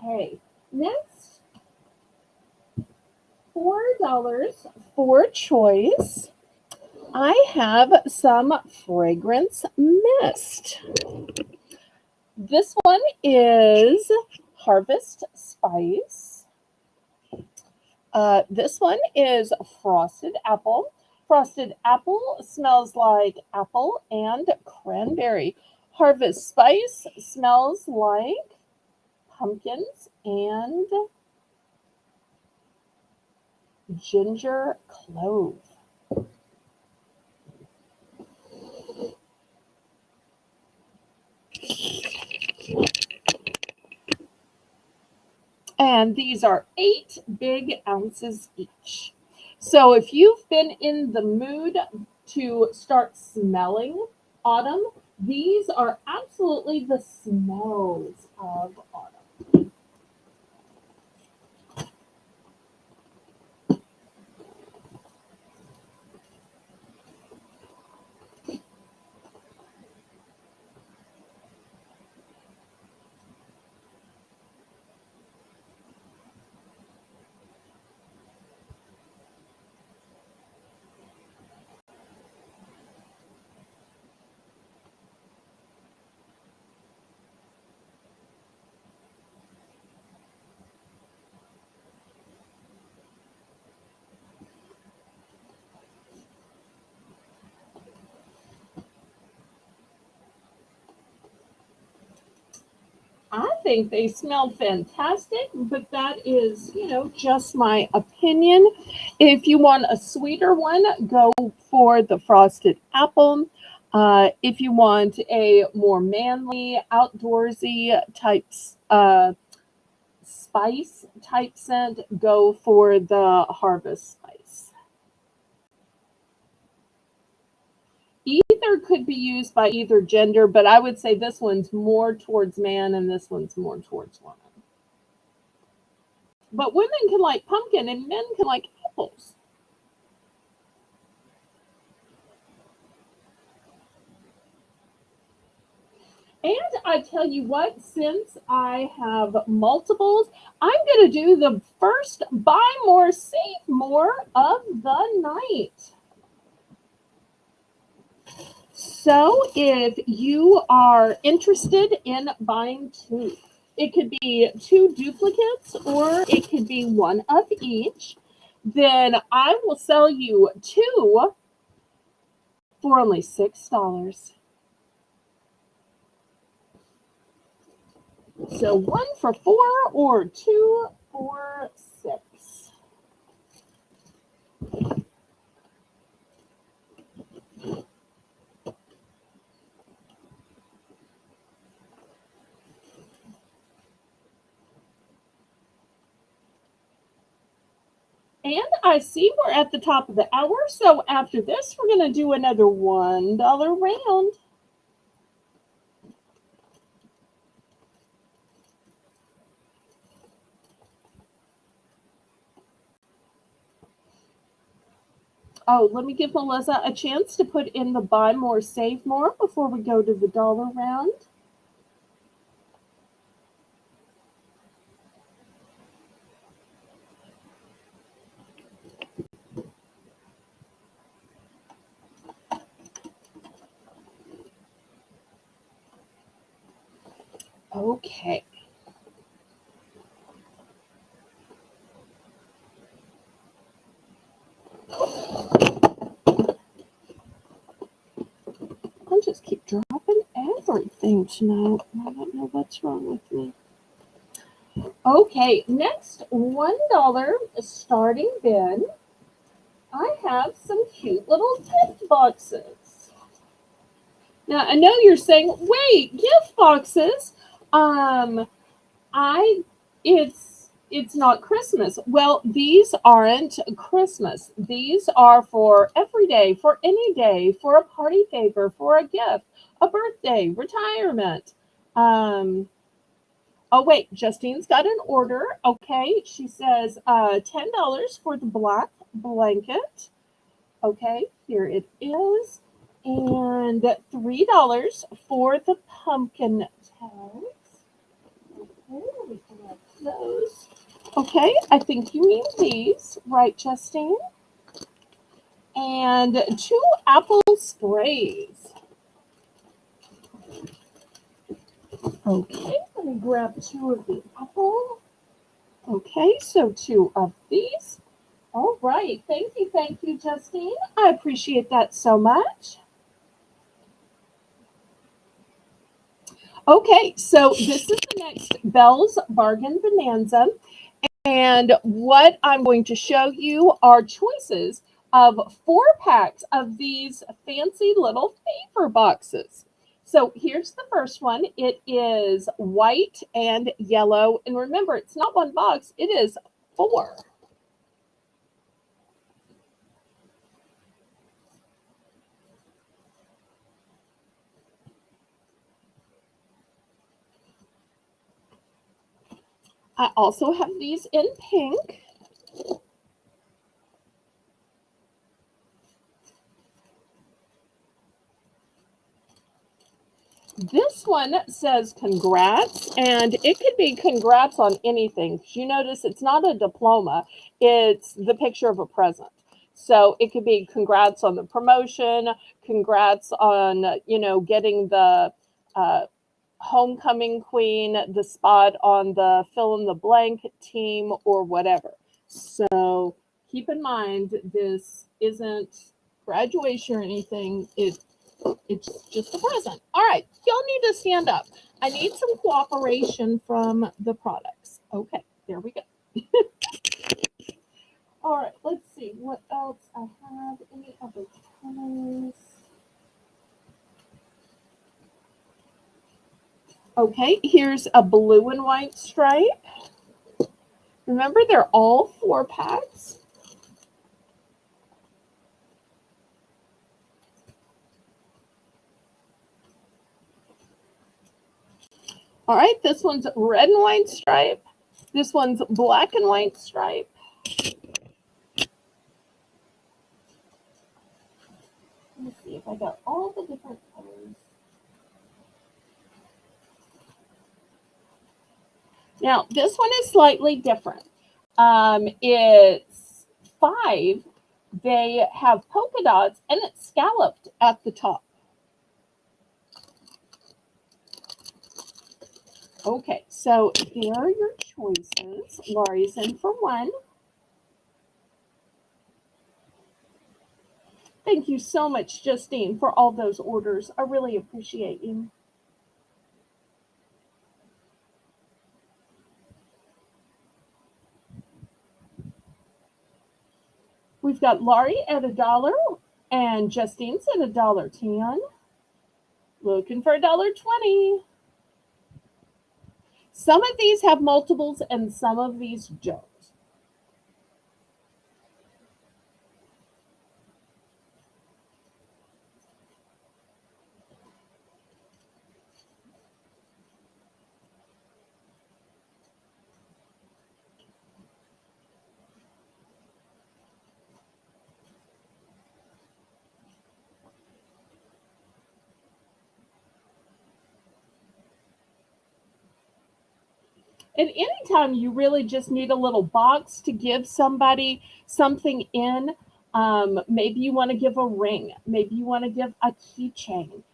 Okay, next $4 for choice. I have some fragrance mist. This one is Harvest Spice. This one is Frosted Apple. Frosted Apple smells like apple and cranberry. Harvest Spice smells like pumpkins and ginger clove. And these are 8 big ounces each. So if you've been in the mood to start smelling autumn, these are absolutely the smells of autumn. I think they smell fantastic, but that is, just my opinion. If you want a sweeter one, go for the frosted apple. If you want a more manly, outdoorsy types spice type scent, go for the harvest spice. Either could be used by either gender, but I would say this one's more towards man and this one's more towards woman. But women can like pumpkin and men can like apples. And I tell you what, since I have multiples, I'm going to do the first buy more, save more of the night. So if you are interested in buying two, it could be 2 duplicates or it could be one of each. Then I will sell you 2 for only $6. So 1 for 4 or 2 for 6. And I see we're at the top of the hour, so after this, we're going to do another $1 round. Oh, let me give Melissa a chance to put in the buy more, save more before we go to the dollar round. Okay. I just keep dropping everything tonight. I don't know what's wrong with me. Okay, next $1 starting bid. I have some cute little gift boxes. Now I know you're saying, wait, gift boxes? I it's not Christmas. Well, these aren't Christmas. These are for every day, for any day, for a party favor, for a gift, a birthday, retirement. Oh wait, Justine's got an order. Okay, she says $10 for the black blanket. Okay, here it is. And $3 for the pumpkin tags. Okay, let me collect those. Okay, I think you mean these, right, Justine? And 2 apple sprays. Okay, let me grab 2 of the apple. Okay, so 2 of these. All right, thank you, Justine. I appreciate that so much. Okay, so this is the next Belle's Bargain Bonanza. And what I'm going to show you are choices of 4 packs of these fancy little favor boxes. So here's the first one. It is white and yellow. And remember, it's not 1 box, it is 4. I also have these in pink. This one says congrats, and it could be congrats on anything. You notice it's not a diploma, it's the picture of a present. So it could be congrats on the promotion, congrats on, getting the homecoming queen, the spot on the fill in the blank team, or whatever. So keep in mind, this isn't graduation or anything. It's just a present. All right, y'all need to stand up. I need some cooperation from the products. Okay, there we go. All right, let's see what else I have. Any other colors? Okay, here's a blue and white stripe. Remember, they're all 4 packs. All right, this one's red and white stripe. This one's black and white stripe. Let me see if I got all the different colors. Now, this one is slightly different. It's 5. They have polka dots, and it's scalloped at the top. Okay, so there are your choices. Laurie's in for one. Thank you so much, Justine, for all those orders. I really appreciate you. We've got Laurie at $1 and Justine's at $1.10. Looking for $1.20. Some of these have multiples and some of these don't. And anytime you really just need a little box to give somebody something in, maybe you want to give a ring, maybe you want to give a keychain.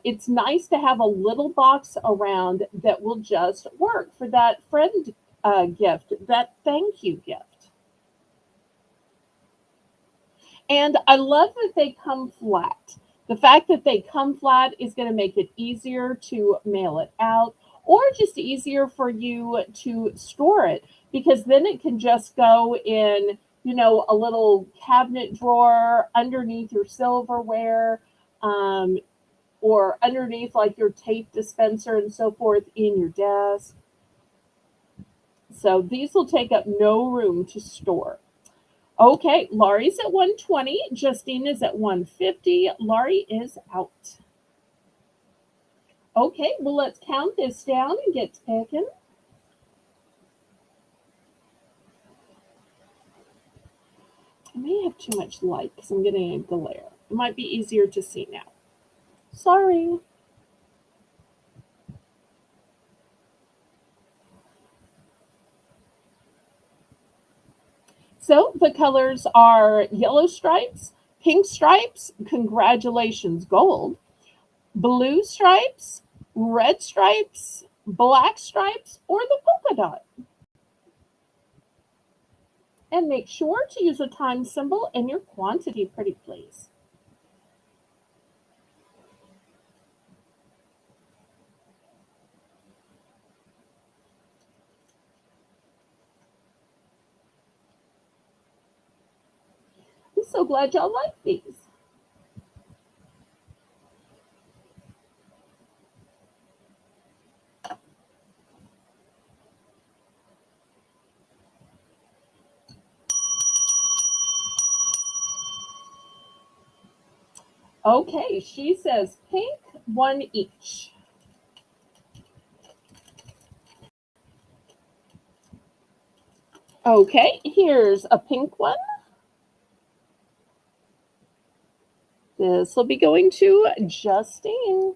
It's nice to have a little box around that will just work for that friend gift, that thank you gift. And I love that they come flat. The fact that they come flat is going to make it easier to mail it out or just easier for you to store it because then it can just go in, a little cabinet drawer underneath your silverware, um, or underneath like your tape dispenser and so forth in your desk. So these will take up no room to store. Okay, Laurie's at 120. Justine is at 150. Laurie is out. Okay, well, let's count this down and get to picking. I may have too much light because I'm getting a glare. It might be easier to see now. Sorry. So the colors are yellow stripes, pink stripes, congratulations, gold, blue stripes, red stripes, black stripes, or the polka dot. And make sure to use a time symbol and your quantity, pretty please. I'm so glad y'all like these. Okay, she says pink, one each. Okay, here's a pink one. This will be going to Justine.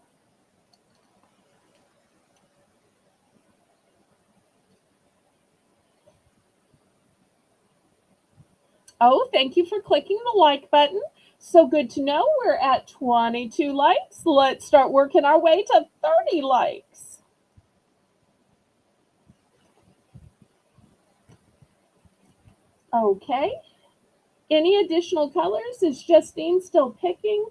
Oh, thank you for clicking the like button. So good to know we're at 22 likes. Let's start working our way to 30 likes. Okay. Any additional colors? Is Justine still picking?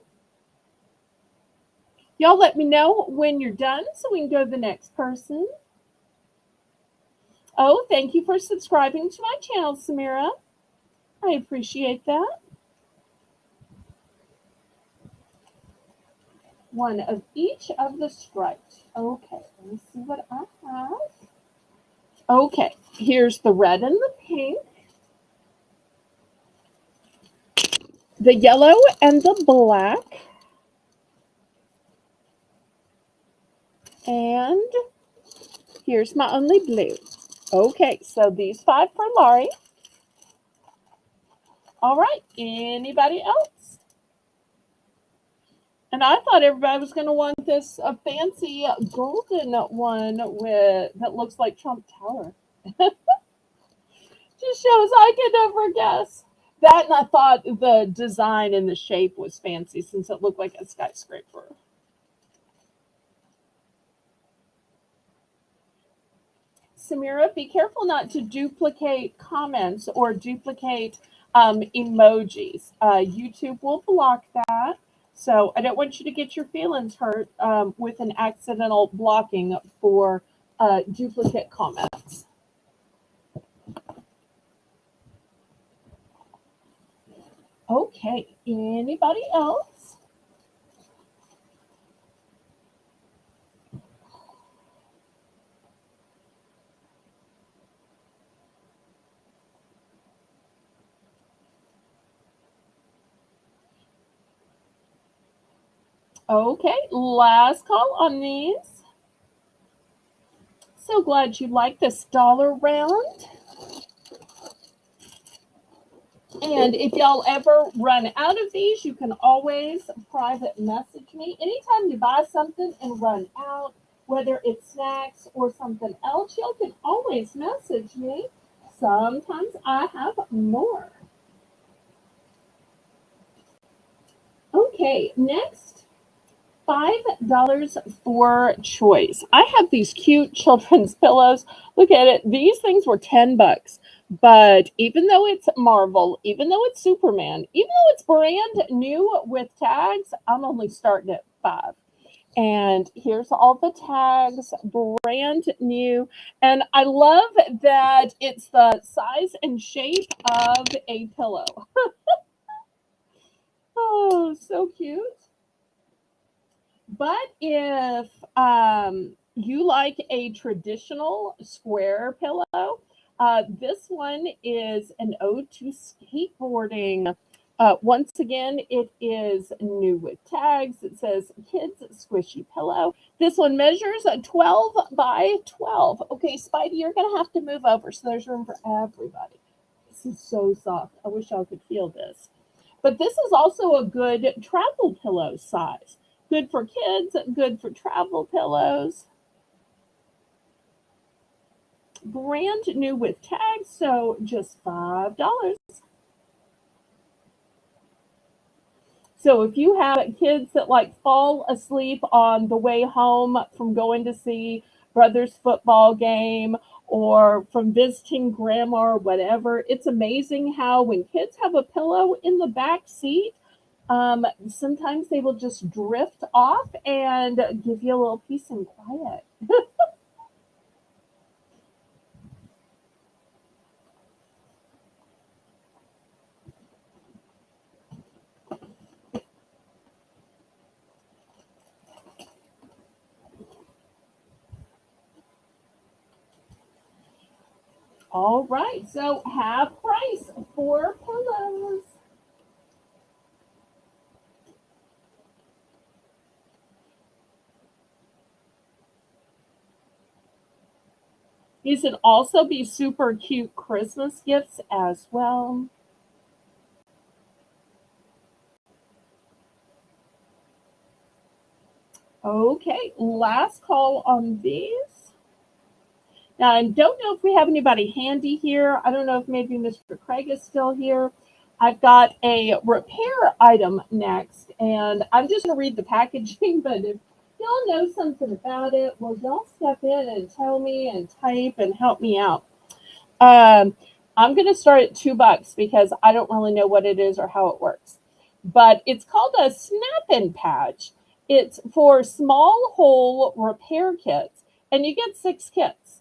Y'all let me know when you're done so we can go to the next person. Oh, thank you for subscribing to my channel, Samira. I appreciate that. One of each of the stripes. Okay, let me see what I have. Okay, here's the red and the pink, the yellow and the black, and here's my only blue. Okay, so these 5 for Laurie. All right, anybody else? And I thought everybody was going to want this fancy golden one that looks like Trump Tower. Just shows I could never guess. That, and I thought the design and the shape was fancy since it looked like a skyscraper. Samira, be careful not to duplicate comments or duplicate emojis. YouTube will block that. So I don't want you to get your feelings hurt with an accidental blocking for duplicate comments. Okay, anybody else? Okay, last call on these. So glad you like this dollar round. And if y'all ever run out of these, you can always private message me. Anytime you buy something and run out, whether it's snacks or something else, y'all can always message me. Sometimes I have more. Okay, next, $5 for choice. I have these cute children's pillows. Look at it. These things were $10. But even though it's Marvel, even though it's Superman, even though it's brand new with tags, I'm only starting at 5. And here's all the tags, brand new. And I love that it's the size and shape of a pillow. Oh, so cute. But if you like a traditional square pillow, this one is an ode to skateboarding. Once again, it is new with tags. It says kids squishy pillow. This one measures 12 by 12. Okay, Spidey, you're going to have to move over so there's room for everybody. This is so soft. I wish y'all could feel this. But this is also a good travel pillow size. Good for kids, good for travel pillows. Brand new with tags, so just $5. So if you have kids that like fall asleep on the way home from going to see brother's football game or from visiting grandma or whatever, it's amazing how when kids have a pillow in the back seat, sometimes they will just drift off and give you a little peace and quiet. All right, so half price for pillows. These would also be super cute Christmas gifts as well. Okay, last call on these. Now, I don't know if we have anybody handy here. I don't know if maybe Mr. Craig is still here. I've got a repair item next, and I'm just going to read the packaging, but if y'all know something about it, well, y'all step in and tell me and type and help me out. Um, I'm going to start at $2 because I don't really know what it is or how it works. But it's called a snap-in patch. It's for small hole repair kits, and you get 6 kits.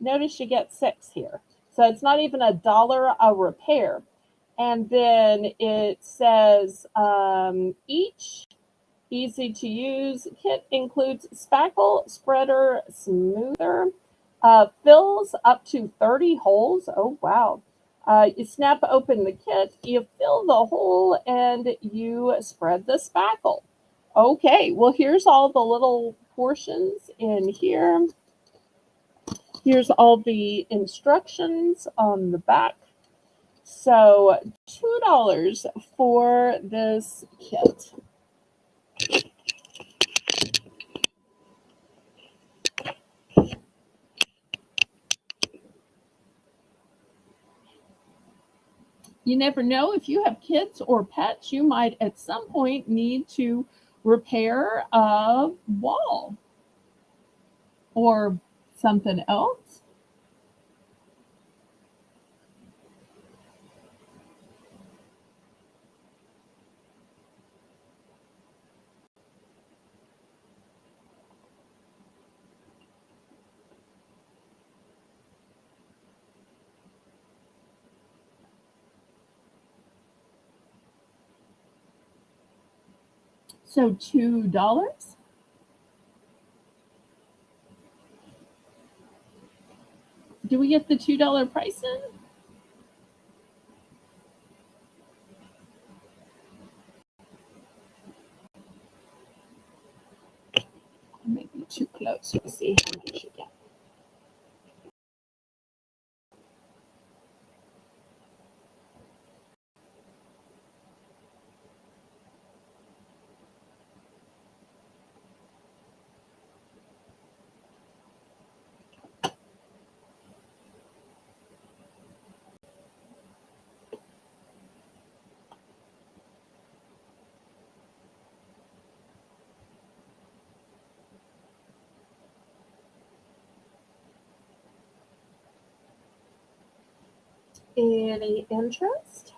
Notice you get 6 here. So it's not even $1 a repair. And then it says each easy to use kit includes spackle, spreader, smoother, fills up to 30 holes. Oh, wow. You snap open the kit, you fill the hole, and you spread the spackle. Okay, well, here's all the little portions in here. Here's all the instructions on the back. So $2 for this kit. You never know if you have kids or pets, you might at some point need to repair a wall or something else. So $2. Do we get the $2 price in? Maybe too close. We'll see how much you get. Any interest?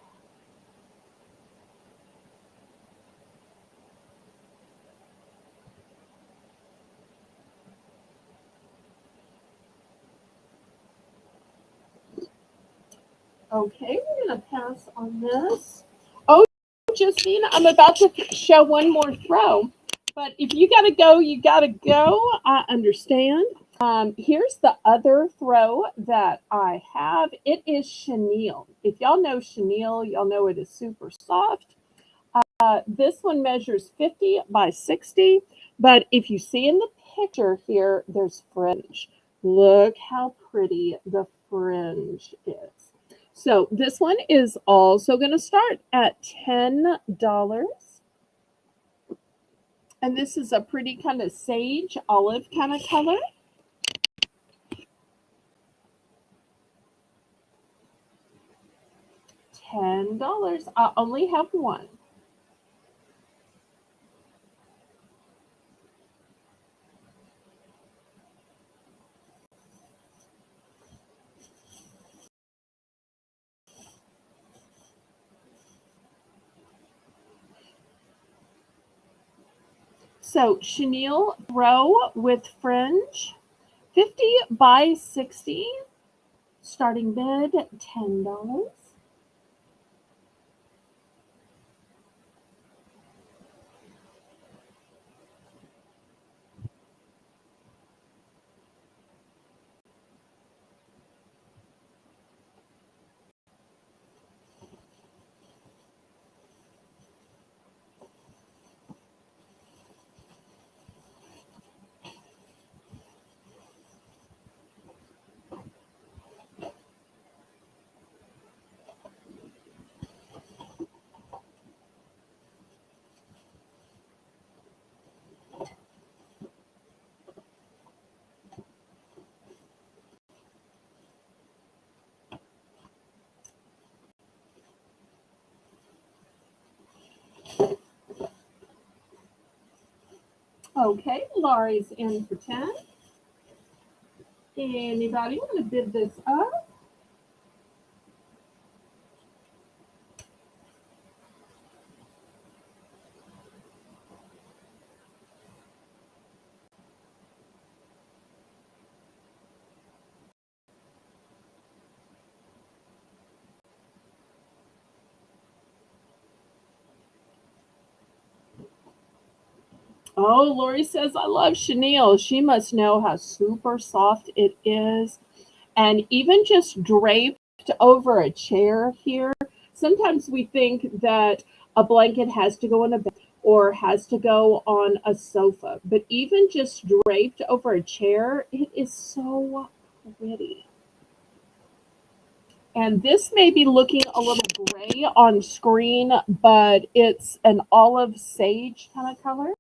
Okay, we're going to pass on this. Oh, Justine, I'm about to show one more throw. But if you got to go, you got to go. I understand. Here's the other throw that I have. It is chenille. If y'all know chenille, y'all know it is super soft. This one measures 50 by 60. But if you see in the picture here, there's fringe. Look how pretty the fringe is. So this one is also going to start at $10. And this is a pretty kind of sage olive kind of color. $10. I only have one. So chenille throw with fringe, 50 by 60, starting bid $10. Okay, Laurie's in for 10. Anybody want to bid this up? Oh, Lori says, I love chenille. She must know how super soft it is. And even just draped over a chair here, sometimes we think that a blanket has to go on a bed or has to go on a sofa. But even just draped over a chair, it is so pretty. And this may be looking a little gray on screen, but it's an olive sage kind of color.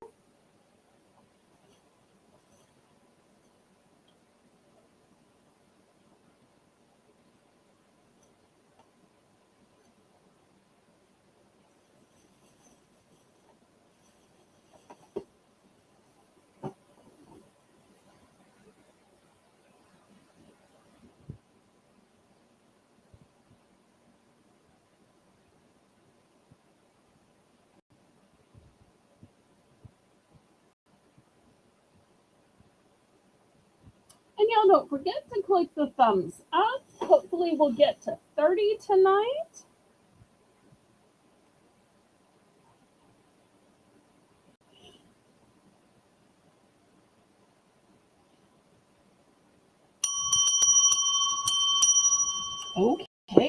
And y'all don't forget to click the thumbs up. Hopefully we'll get to 30 tonight.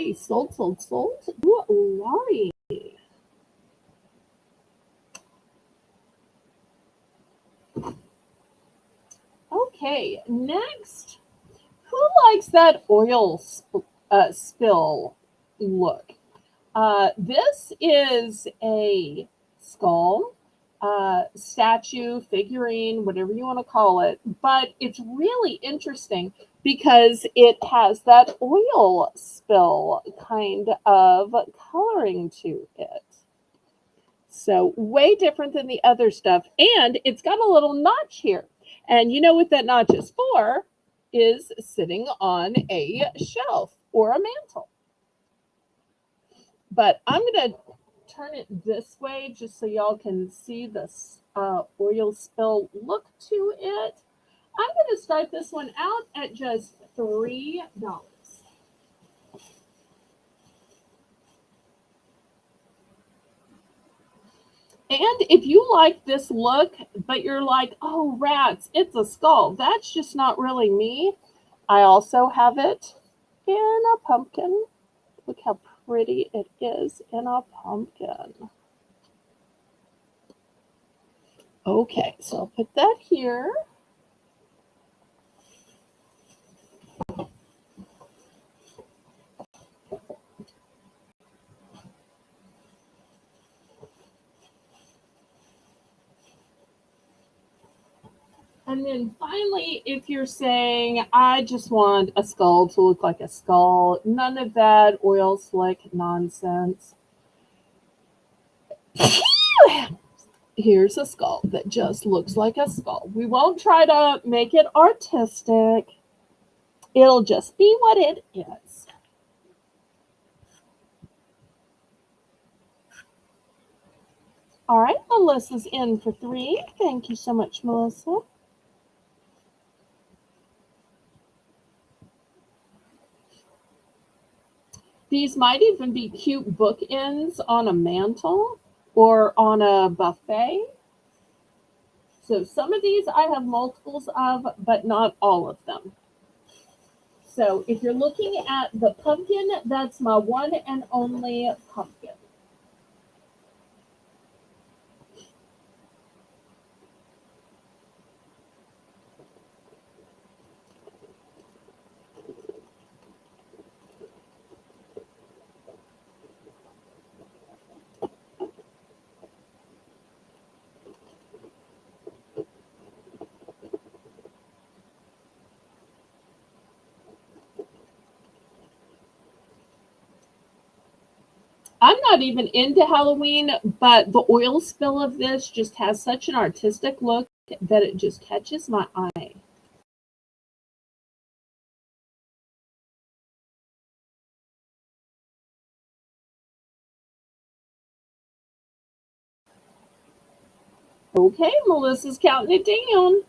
Okay, sold, sold, sold. Ooh, Laurie. Okay, next. Who likes that spill look? This is a skull, statue, figurine, whatever you want to call it, but it's really interesting because it has that oil spill kind of coloring to it. So, way different than the other stuff. And it's got a little notch here. And you know what that notch is for? Is sitting on a shelf or a mantle. But I'm going to turn it this way just so y'all can see this oil spill look to it. I'm going to start this one out at just $3. And if you like this look, but you're like, oh, rats, it's a skull. That's just not really me. I also have it in a pumpkin. Look how pretty it is in a pumpkin. Okay, so I'll put that here. And then finally, if you're saying, I just want a skull to look like a skull, none of that oil slick nonsense. Here's a skull that just looks like a skull. We won't try to make it artistic. It'll just be what it is. All right, Melissa's in for 3. Thank you so much, Melissa. These might even be cute bookends on a mantle or on a buffet. So some of these I have multiples of, but not all of them. So if you're looking at the pumpkin, that's my one and only pumpkin. I'm not even into Halloween, but the oil spill of this just has such an artistic look that it just catches my eye. Okay, Melissa's counting it down.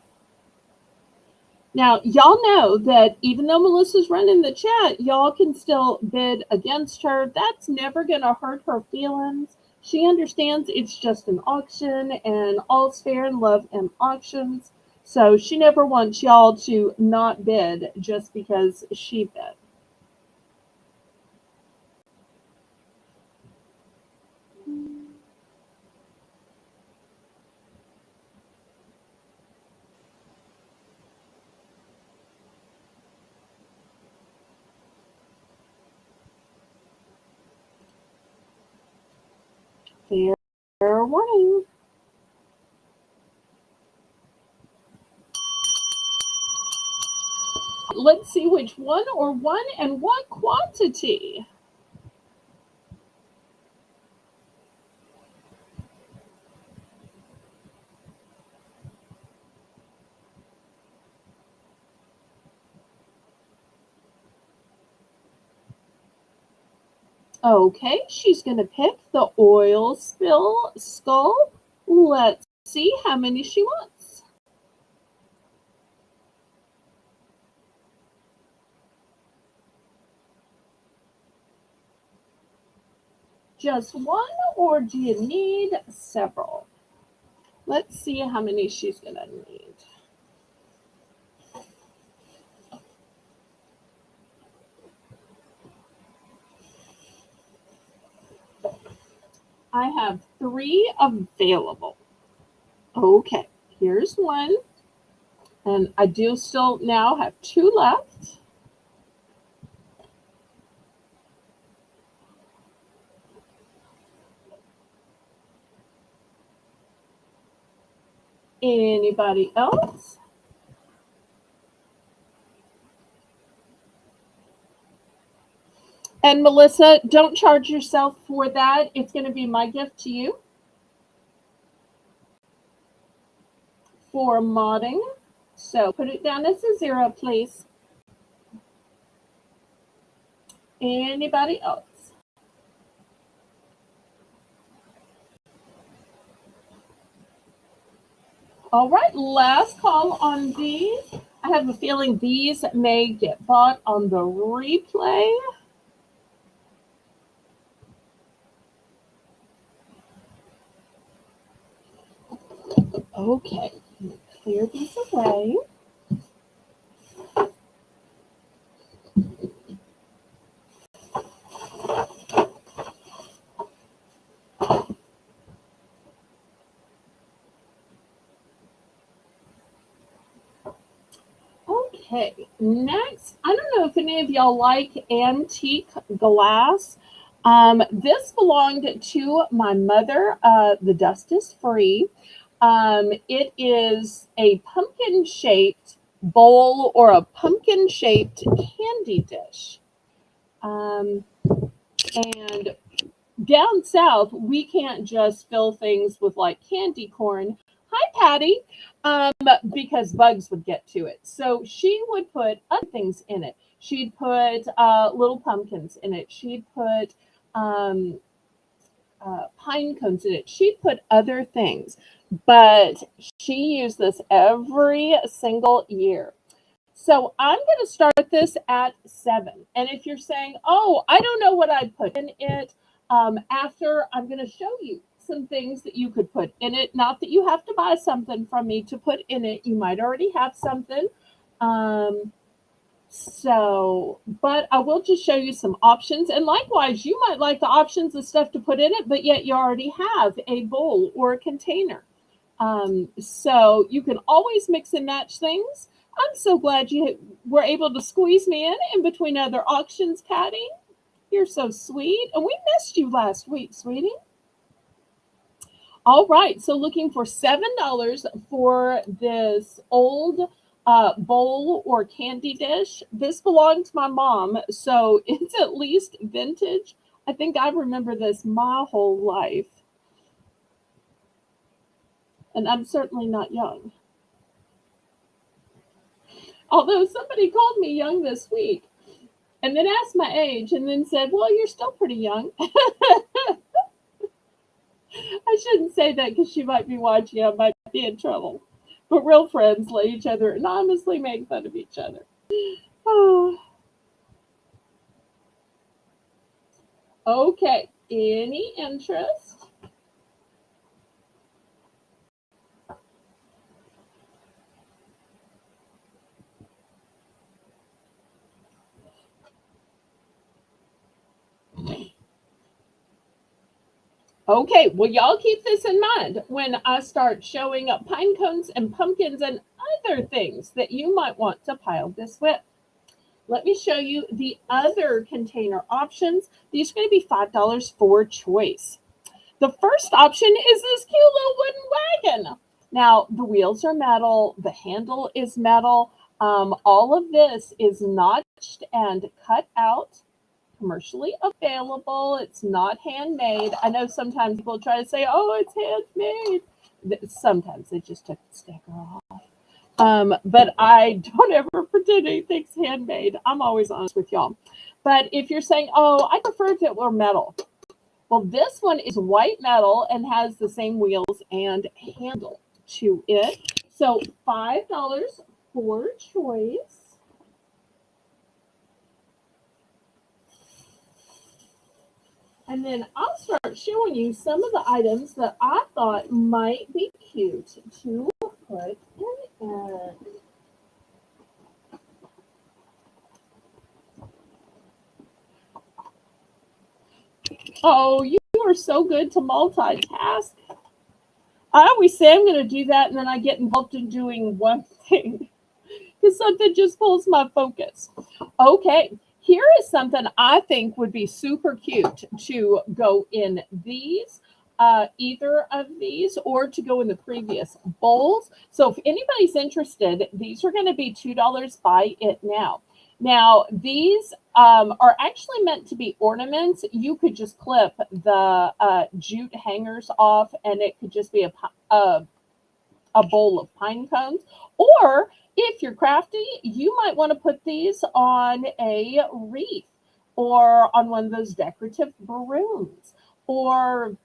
Now, y'all know that even though Melissa's running the chat, y'all can still bid against her. That's never going to hurt her feelings. She understands it's just an auction and all's fair in love and auctions. So she never wants y'all to not bid just because she bid. Fair warning. Let's see which one or one and what quantity. Okay, she's going to pick the oil spill skull. Let's see how many she wants. Just one, or do you need several? Let's see how many she's going to need. I have 3 available. Okay, here's one. And I do still now have 2 left. Anybody else? And Melissa, don't charge yourself for that. It's going to be my gift to you for modding. So put it down as a 0, please. Anybody else? All right, last call on these. I have a feeling these may get bought on the replay. Okay, clear these away. Okay, next, I don't know if any of y'all like antique glass. This belonged to my mother. The dust is free. It is a pumpkin-shaped bowl or a pumpkin-shaped candy dish. And down south, we can't just fill things with like candy corn. Hi, Patty. Because bugs would get to it. So she would put other things in it. She'd put little pumpkins in it. She'd put pine cones in it. She'd put other things, but she used this every single year. So I'm going to start this at 7. And if you're saying, oh, I don't know what I'd put in it, after I'm going to show you some things that you could put in it. Not that you have to buy something from me to put in it. You might already have something. But I will just show you some options. And likewise, you might like the options of stuff to put in it, but yet you already have a bowl or a container. So you can always mix and match things. I'm so glad you were able to squeeze me in between other auctions, Patty. You're so sweet. And we missed you last week, sweetie. All right, so looking for $7 for this old bowl or candy dish. This belonged to my mom, so it's at least vintage. I think I remember this my whole life. And I'm certainly not young. Although somebody called me young this week and then asked my age and then said, well, you're still pretty young. I shouldn't say that because she might be watching. I might be in trouble. But real friends let each other anonymously make fun of each other. Oh. Okay. Any interest? Okay, well, y'all keep this in mind when I start showing up pine cones and pumpkins and other things that you might want to pile this with. Let me show you the other container options. These are going to be $5 for choice. The first option is this cute little wooden wagon. Now, the wheels are metal, the handle is metal. All of this is notched and cut out, commercially available. It's not handmade. I know sometimes people try to say, oh, it's handmade. Sometimes they just took the sticker off. But I don't ever pretend anything's handmade. I'm always honest with y'all. But if you're saying, oh, I prefer if it were metal. Well, this one is white metal and has the same wheels and handle to it. So $5 for choice. And then I'll start showing you some of the items that I thought might be cute to put in it. Oh, you are so good to multitask. I always say I'm going to do that, and then I get involved in doing one thing because something just pulls my focus. Okay, here is something I think would be super cute to go in these, either of these, or to go in the previous bowls. So if anybody's interested, these are going to be $2. Buy it now. Now, these are actually meant to be ornaments. You could just clip the jute hangers off, and it could just be a bowl of pine cones. Or if you're crafty, you might want to put these on a wreath or on one of those decorative balloons, or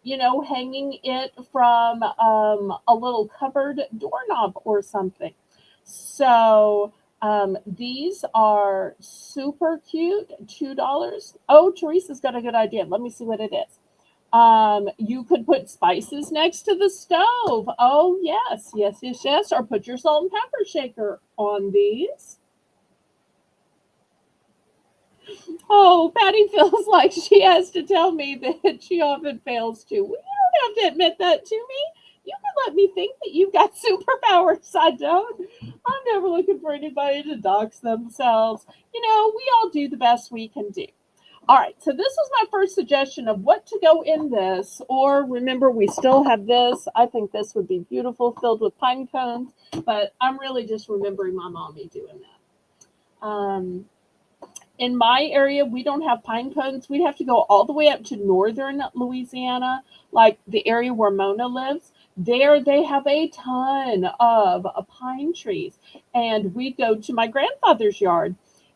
hanging it from a little covered doorknob or something. So these are super cute, $2. Oh, Teresa's got a good idea. Let me see what it is. You could put spices next to the stove. Oh, yes, yes, yes, yes. Or put your salt and pepper shaker on these. Oh, Patty feels like she has to tell me that she often fails to. Well, you don't have to admit that to me. You can let me think that you've got superpowers. I don't. I'm never looking for anybody to dox themselves. We all do the best we can do. All right, so this was my first suggestion of what to go in this. Or remember, we still have this. I think this would be beautiful, filled with pine cones. But I'm really just remembering my mommy doing that. In my area, we don't have pine cones. We'd have to go all the way up to northern Louisiana, like the area where Mona lives. There, they have a ton of pine trees. And we'd go to my grandfather's yard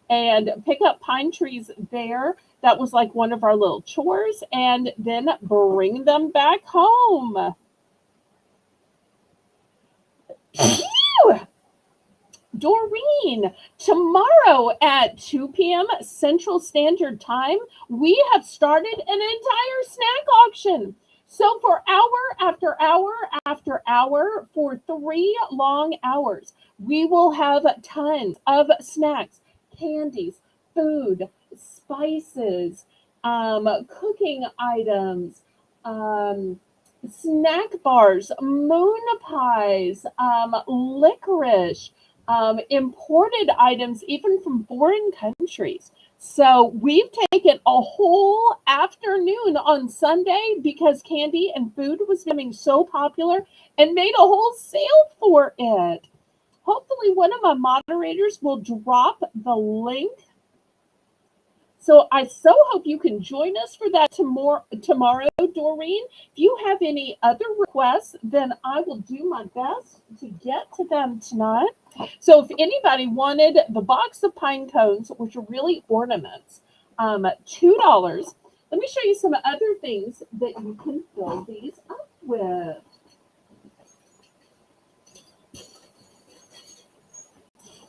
and pick up pine trees there. That was like one of our little chores, and then bring them back home. Phew! Doreen, tomorrow at 2 p.m. Central Standard Time, we have started an entire snack auction. So for hour after hour after hour, for 3 long hours, we will have tons of snacks, candies, food, spices, cooking items, snack bars, moon pies, licorice, imported items, even from foreign countries. So we've taken a whole afternoon on Sunday because candy and food was becoming so popular, and made a whole sale for it. Hopefully one of my moderators will drop the link. So I so hope you can join us for that tomorrow, Doreen. If you have any other requests, then I will do my best to get to them tonight. So if anybody wanted the box of pine cones, which are really ornaments, $2. Let me show you some other things that you can fill these up with.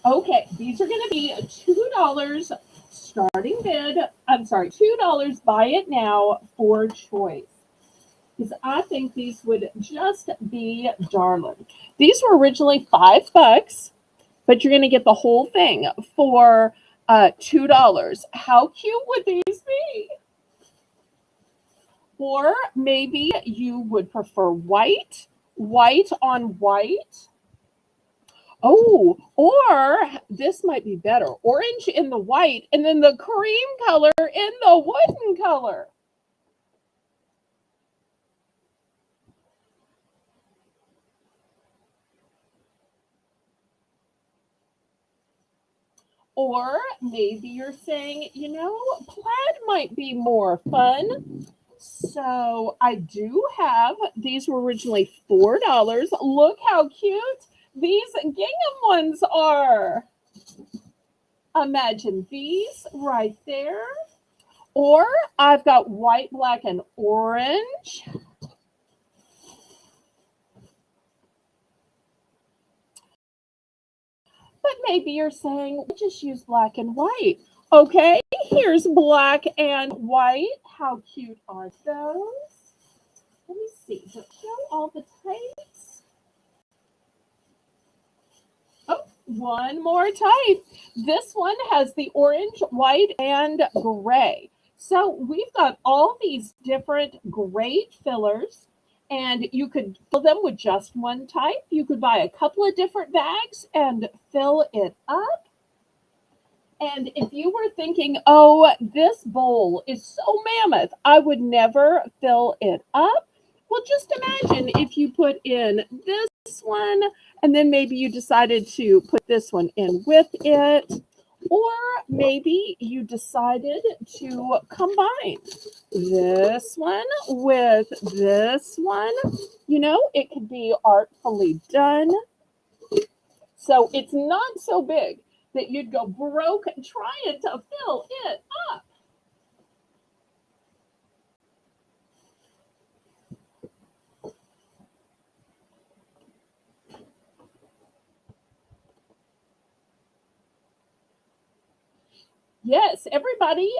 Okay, these are going to be $2 starting bid. I'm sorry, $2. Buy it now for choice. Because I think these would just be darling. These were originally $5, but you're going to get the whole thing for $2. How cute would these be? Or maybe you would prefer white on white. Oh, or this might be better. Orange in the white, and then the cream color in the wooden color. Or maybe you're saying, plaid might be more fun. So I do have, these were originally $4. Look how cute these gingham ones are. Imagine these right there. Or I've got white, black, and orange. But maybe you're saying, we'll just use black and white. Okay, here's black and white. How cute are those? Let me see. Does it show all the types? Oh, one more type. This one has the orange, white, and gray. So we've got all these different great fillers, and you could fill them with just one type. You could buy a couple of different bags and fill it up. And if you were thinking, oh, this bowl is so mammoth, I would never fill it up. Well, just imagine if you put in this one, and then maybe you decided to put this one in with it, or maybe you decided to combine this one with this one. You know, it could be artfully done. So it's not so big that you'd go broke trying to fill it up. Yes, everybody,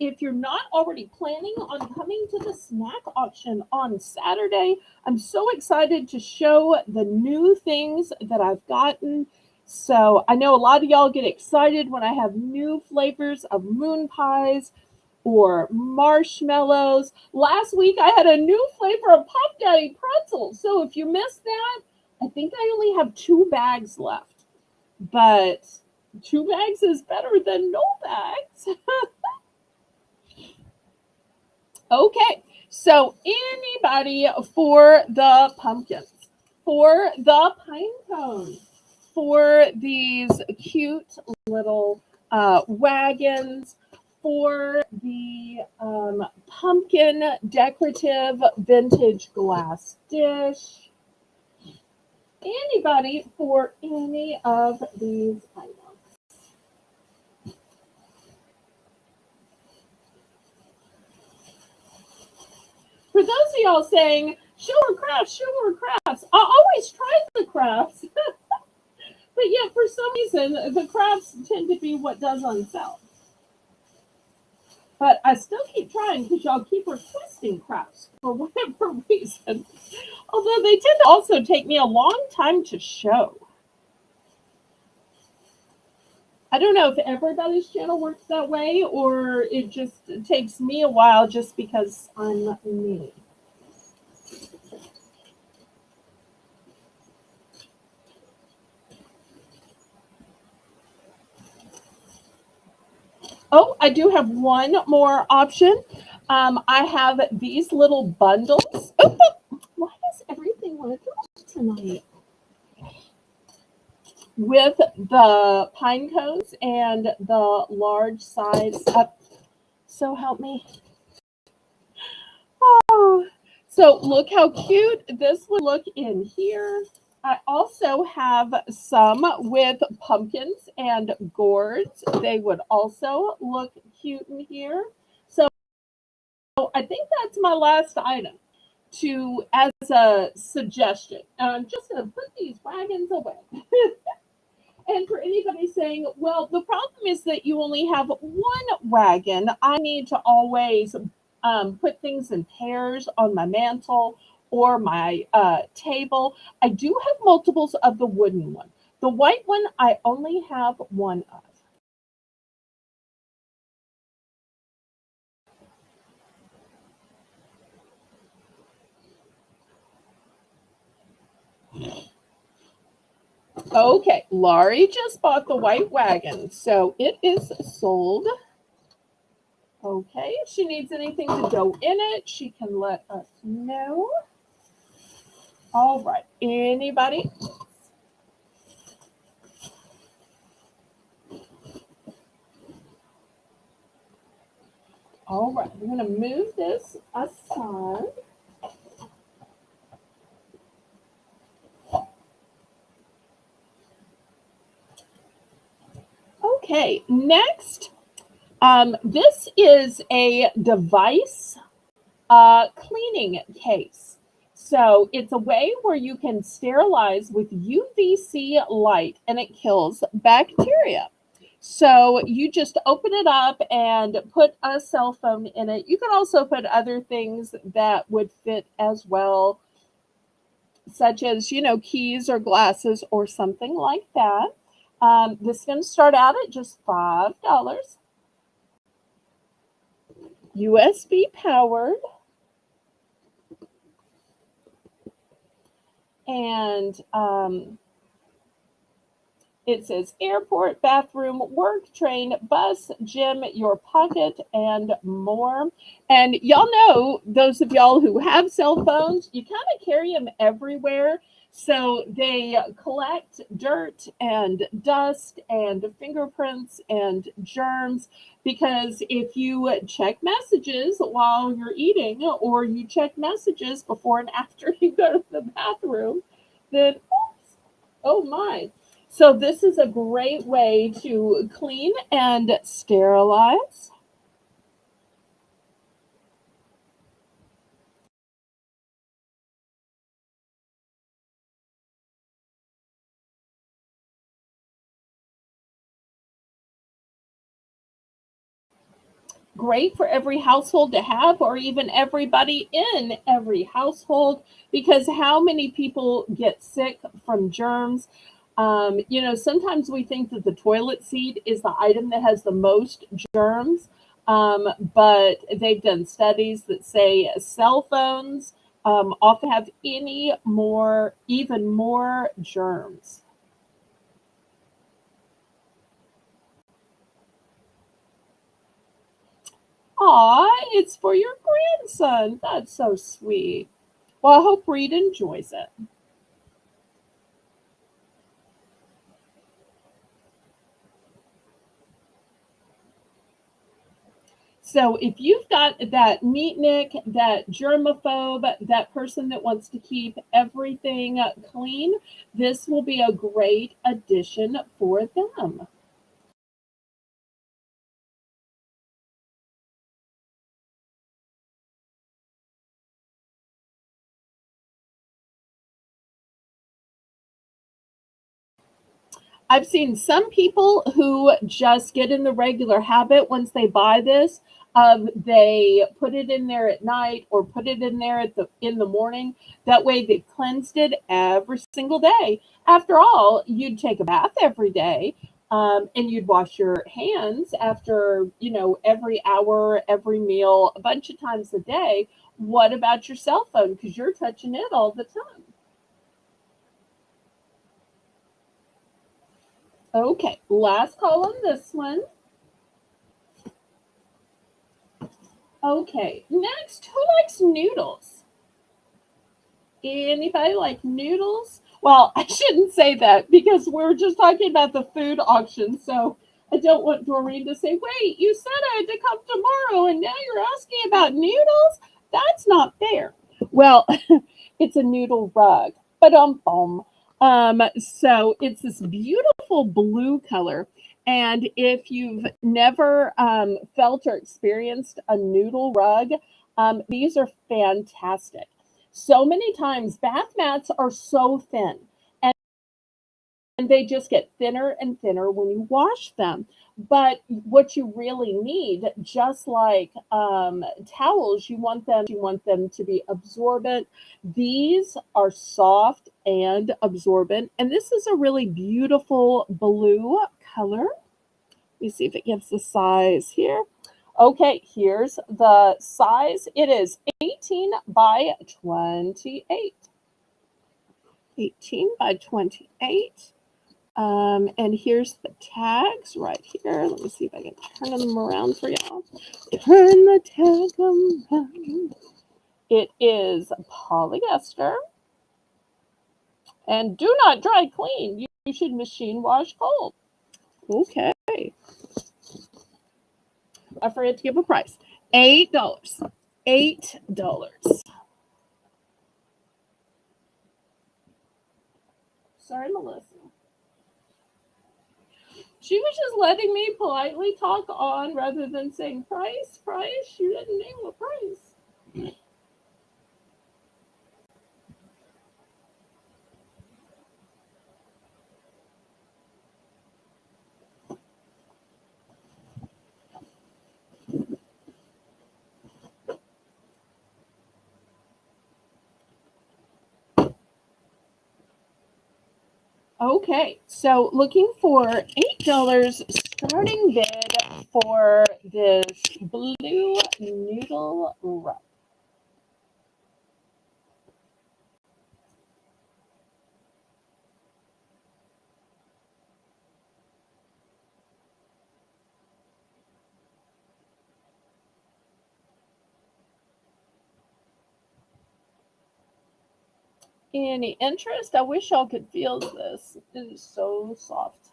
if you're not already planning on coming to the snack auction on Saturday, I'm so excited to show the new things that I've gotten. So I know a lot of y'all get excited when I have new flavors of moon pies or marshmallows. Last week I had a new flavor of Pop Daddy pretzels. So if you missed that, I think I only have 2 bags left. But 2 bags is better than no bags. Okay, so anybody for the pumpkins, for the pine cones, for these cute little wagons, for the pumpkin decorative vintage glass dish, anybody for any of these items. For those of y'all saying, show her crafts, show her crafts, I always try the crafts. But yet, for some reason, the crafts tend to be what does on sale. But I still keep trying because y'all keep requesting crafts for whatever reason. Although they tend to also take me a long time to show. I don't know if everybody's channel works that way or it just takes me a while just because I'm me. Oh, I do have one more option. I have these little bundles. Oh, why does everything want to drop tonight? With the pine cones and the large size up. So help me. Oh, so look how cute this would look in here. I also have some with pumpkins and gourds. They would also look cute in here. So I think that's my last item to as a suggestion. I'm just going to put these wagons away. And for anybody saying, well, the problem is that you only have one wagon, I need to always put things in pairs on my mantle or my table. I do have multiples of the wooden one. The white one, I only have one of. Okay, Laurie just bought the white wagon, so it is sold. Okay, if she needs anything to go in it, she can let us know. All right, anybody? All right, we're going to move this aside. Okay, next, this is a device cleaning case. So it's a way where you can sterilize with UVC light and it kills bacteria. So you just open it up and put a cell phone in it. You can also put other things that would fit as well, such as, you know, keys or glasses or something like that. This is going to start out at just $5. USB powered, and it says airport, bathroom, work, train, bus, gym, your pocket, and more. And y'all know, those of y'all who have cell phones, you kind of carry them everywhere. So they collect dirt and dust and fingerprints and germs. Because if you check messages while you're eating, or you check messages before and after you go to the bathroom, then, oops, oh my. So this is a great way to clean and sterilize. Great for every household to have, or even everybody in every household, because how many people get sick from germs? Sometimes we think that the toilet seat is the item that has the most germs, but they've done studies that say cell phones often have even more germs. Aw, it's for your grandson. That's so sweet. Well, I hope Reed enjoys it. So if you've got that neatnik, that germaphobe, that person that wants to keep everything clean, this will be a great addition for them. I've seen some people who just get in the regular habit once they buy this of they put it in there at night or put it in there in the morning. That way they've cleansed it every single day. After all, you'd take a bath every day, and you'd wash your hands after, every hour, every meal, a bunch of times a day. What about your cell phone? Because you're touching it all the time. Okay, last call on this one. Okay, next, who likes noodles? Anybody like noodles? Well, I shouldn't say that because we're just talking about the food auction. So I don't want Doreen to say, wait, you said I had to come tomorrow and now you're asking about noodles? That's not fair. Well, it's a noodle rug. But so it's this beautiful blue color. And if you've never felt or experienced a noodle rug, these are fantastic. So many times bath mats are so thin, and they just get thinner and thinner when you wash them. But what you really need, just like towels, you want them to be absorbent. These are soft and absorbent, and this is a really beautiful blue color. Let me see if it gives the size here. Okay, here's the size. It is 18 by 28. 18 by 28. And here's the tags right here. Let me see if I can turn them around for y'all. Turn the tag around. It is polyester. And do not dry clean. You should machine wash cold. Okay. I forgot to give a price. $8. $8. Sorry, Melissa. She was just letting me politely talk on rather than saying price, price. She didn't name a price. Okay, so looking for $8 starting bid for this blue noodle rub. Any interest? I wish y'all could feel this. It is so soft.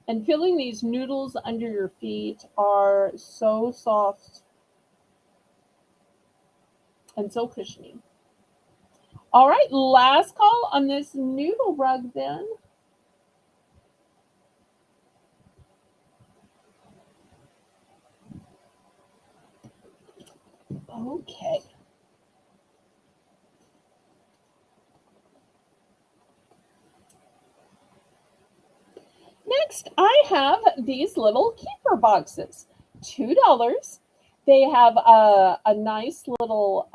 And feeling these noodles under your feet are so soft and so cushiony. All right, last call on this noodle rug then. Okay. Next, I have these little keeper boxes. $2. They have a nice little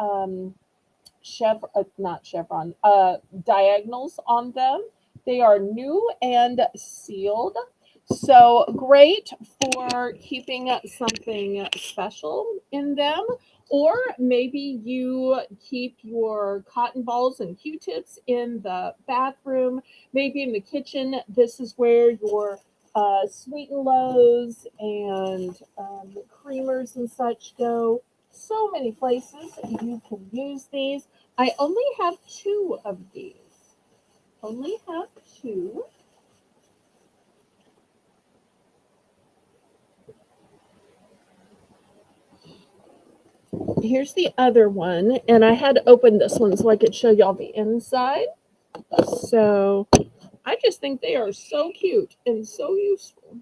not chevron, diagonals on them. They are new and sealed. So great for keeping something special in them. Or maybe you keep your cotton balls and Q-tips in the bathroom, maybe in the kitchen. This is where your sweet and lows and creamers and such go. So many places you can use these. I only have two of these. Only have two. Here's the other one, and I had to open this one so I could show y'all the inside. So I just think they are so cute and so useful.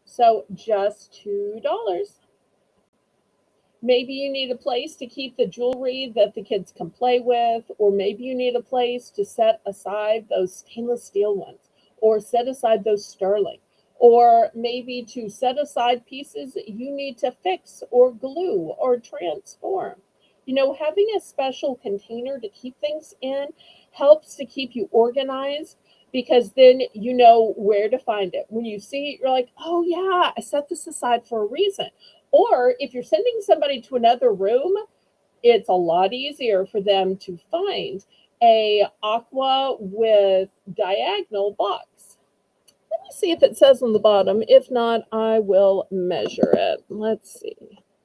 So just $2. Maybe you need a place to keep the jewelry that the kids can play with, or maybe you need a place to set aside those stainless steel ones, or set aside those sterling, or maybe to set aside pieces that you need to fix or glue or transform. You know, having a special container to keep things in helps to keep you organized because then you know where to find it. When you see it, you're like, oh, yeah, I set this aside for a reason. Or if you're sending somebody to another room, it's a lot easier for them to find a aqua with diagonal box. Let me see if it says on the bottom. If not, I will measure it. Let's see.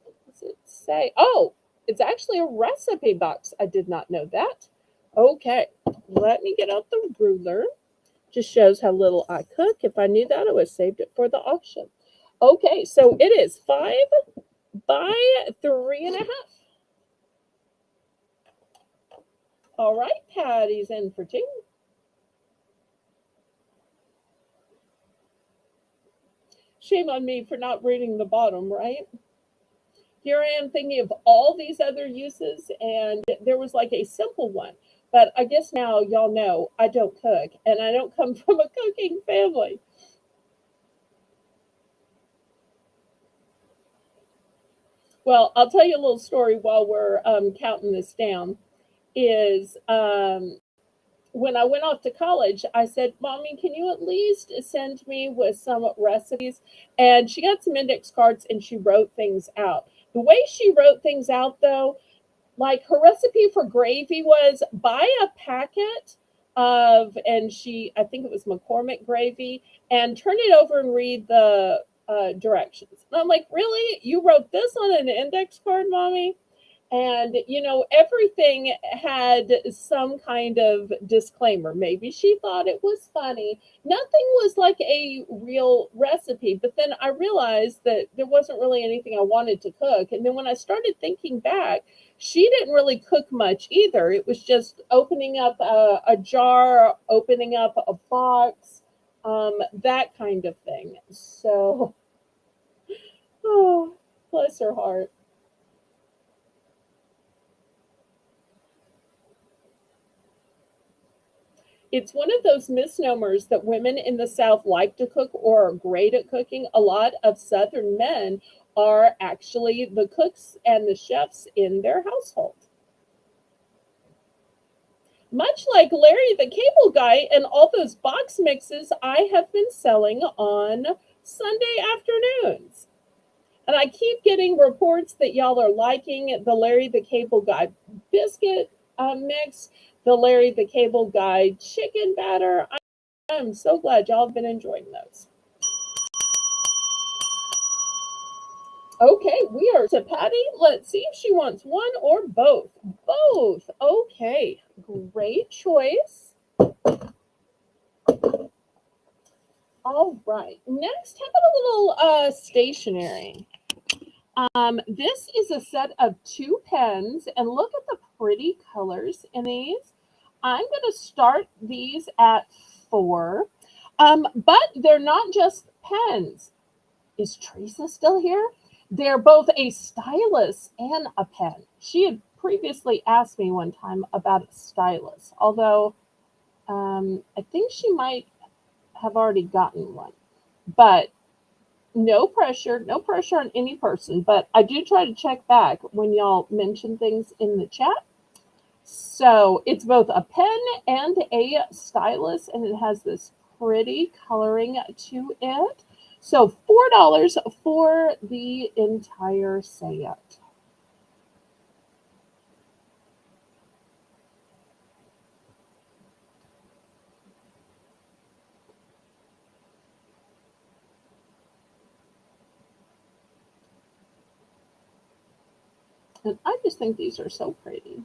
What does it say? Oh, it's actually a recipe box. I did not know that. Okay, let me get out the ruler. Just shows how little I cook. If I knew that, I would have saved it for the auction. Okay, so it is 5 by 3.5. All right, Patty's in for 2. Shame on me for not reading the bottom, right? Here I am thinking of all these other uses, and there was like a simple one. But I guess now y'all know I don't cook, and I don't come from a cooking family. Well, I'll tell you a little story while we're counting this down. Is when I went off to college, I said, Mommy, can you at least send me with some recipes? And she got some index cards and she wrote things out. The way she wrote things out, though, like her recipe for gravy was buy a packet of, and I think it was McCormick gravy, and turn it over and read the directions. And I'm like, really? You wrote this on an index card, Mommy? And, you know, everything had some kind of disclaimer. Maybe she thought it was funny. Nothing was like a real recipe. But then I realized that there wasn't really anything I wanted to cook. And then when I started thinking back, she didn't really cook much either. It was just opening up a jar, opening up a box, that kind of thing. So, oh, bless her heart. It's one of those misnomers that women in the South like to cook or are great at cooking. A lot of Southern men are actually the cooks and the chefs in their household. Much like Larry the Cable Guy and all those box mixes I have been selling on Sunday afternoons. And I keep getting reports that y'all are liking the Larry the Cable Guy biscuit mix, the Larry the Cable Guy chicken batter. I'm so glad y'all have been enjoying those. Okay, we are to Patty. Let's see if she wants one or both. Both. Okay, great choice. All right. Next, how about a little stationery? This is a set of 2 pens, and look at the pretty colors in these. I'm going to start these at 4, but they're not just pens. Is Teresa still here? They're both a stylus and a pen. She had previously asked me one time about a stylus, although I think she might have already gotten one. But no pressure, no pressure on any person. But I do try to check back when y'all mention things in the chat. So it's both a pen and a stylus, and it has this pretty coloring to it. So $4 for the entire set. And I just think these are so pretty.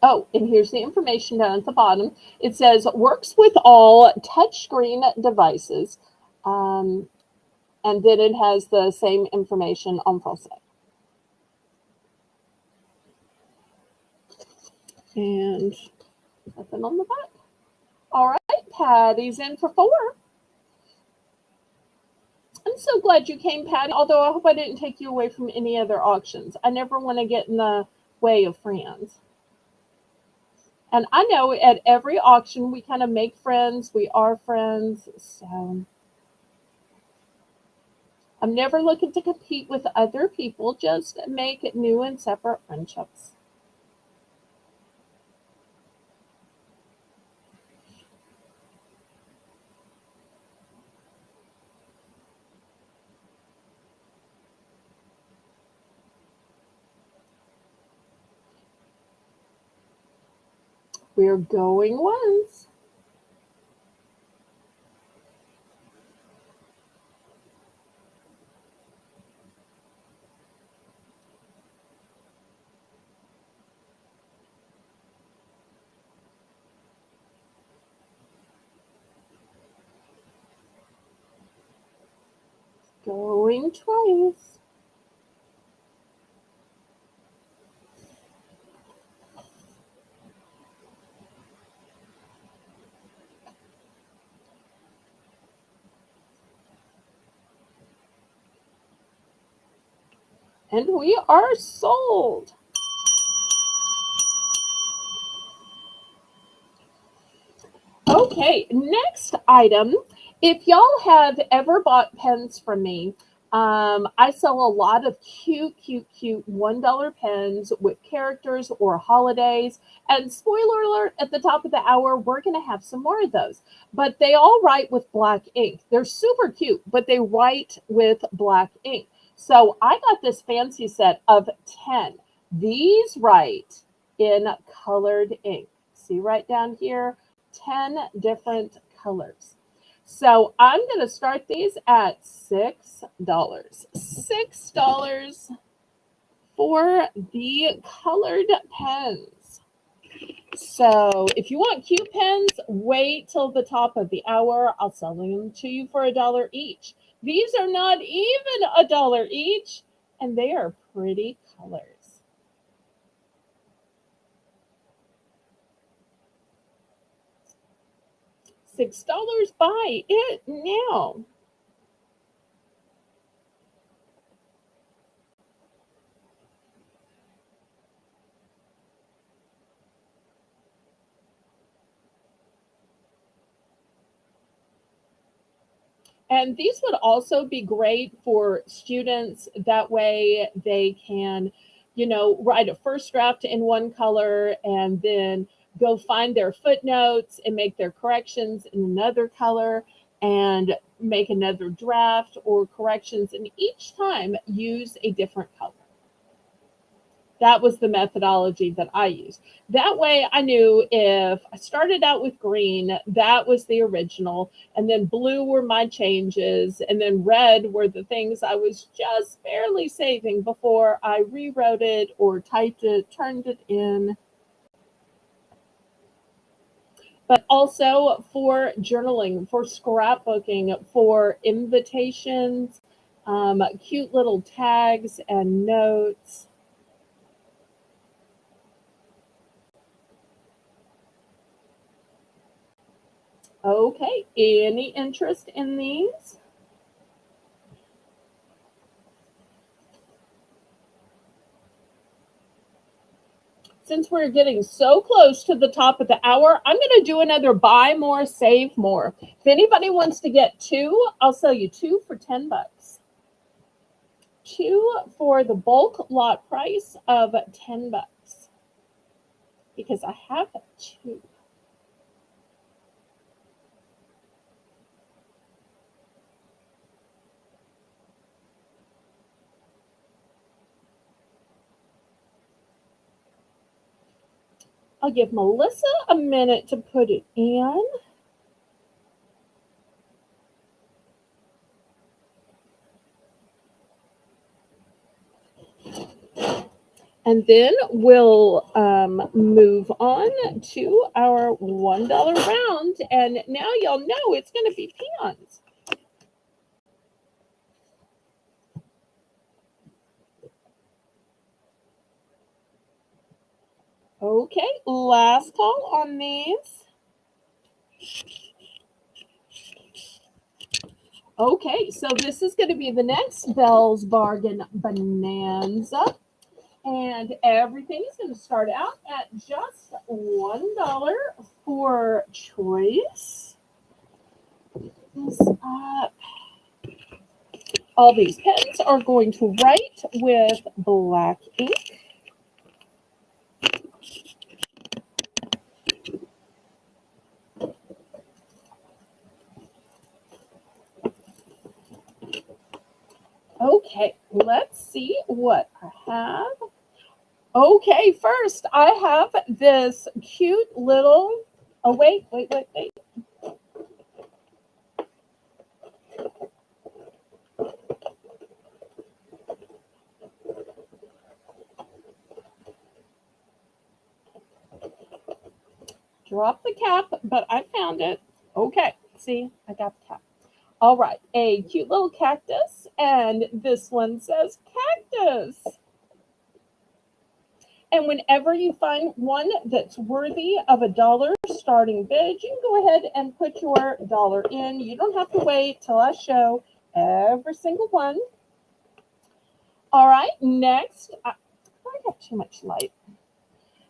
Oh, and here's the information down at the bottom. It says works with all touchscreen devices. Um, and then it has the same information on full set. And nothing on the back. All right, Patty's in for 4. I'm so glad you came, Patty, although I hope I didn't take you away from any other auctions. I never want to get in the way of friends. And I know at every auction we kind of make friends, we are friends, so I'm never looking to compete with other people, just make new and separate friendships. We're going once. Going twice. And we are sold. Okay, next item. If y'all have ever bought pens from me, I sell a lot of cute, cute, cute $1 pens with characters or holidays. And spoiler alert, at the top of the hour, we're going to have some more of those. But they all write with black ink. They're super cute, but they write with black ink. So I got this fancy set of 10. These write in colored ink. See right down here? 10 different colors. So I'm going to start these at $6. $6 for the colored pens. So if you want cute pens, wait till the top of the hour. I'll sell them to you for $1 each. These are not even $1 each, and they are pretty colors. $6, buy it now. And these would also be great for students. That way they can write a first draft in one color and then go find their footnotes and make their corrections in another color and make another draft or corrections, and each time use a different color. That was the methodology that I used. That way I knew if I started out with green, that was the original, and then blue were my changes, and then red were the things I was just barely saving before I rewrote it or typed it, turned it in. But also for journaling, for scrapbooking, for invitations, cute little tags and notes. Okay, any interest in these? Since we're getting so close to the top of the hour, I'm going to do another buy more, save more. If anybody wants to get two, I'll sell you two for $10. Two for the bulk lot price of $10 because I have two. I'll give Melissa a minute to put it in. And then we'll move on to our $1 round. And now y'all know it's going to be peons. Okay, last call on these. Okay, so this is going to be the next Belle's Bargain Bonanza. And everything is going to start out at just $1 for choice. All these pens are going to write with black ink. Okay, let's see what I have. Okay, first I have this cute little, oh, wait. Drop the cap, but I found it. Okay, see, I got the cap. All right, a cute little cactus, and this one says cactus. And whenever you find one that's worthy of $1 starting bid, you can go ahead and put your dollar in. You don't have to wait till I show every single one. All right, next, I got too much light.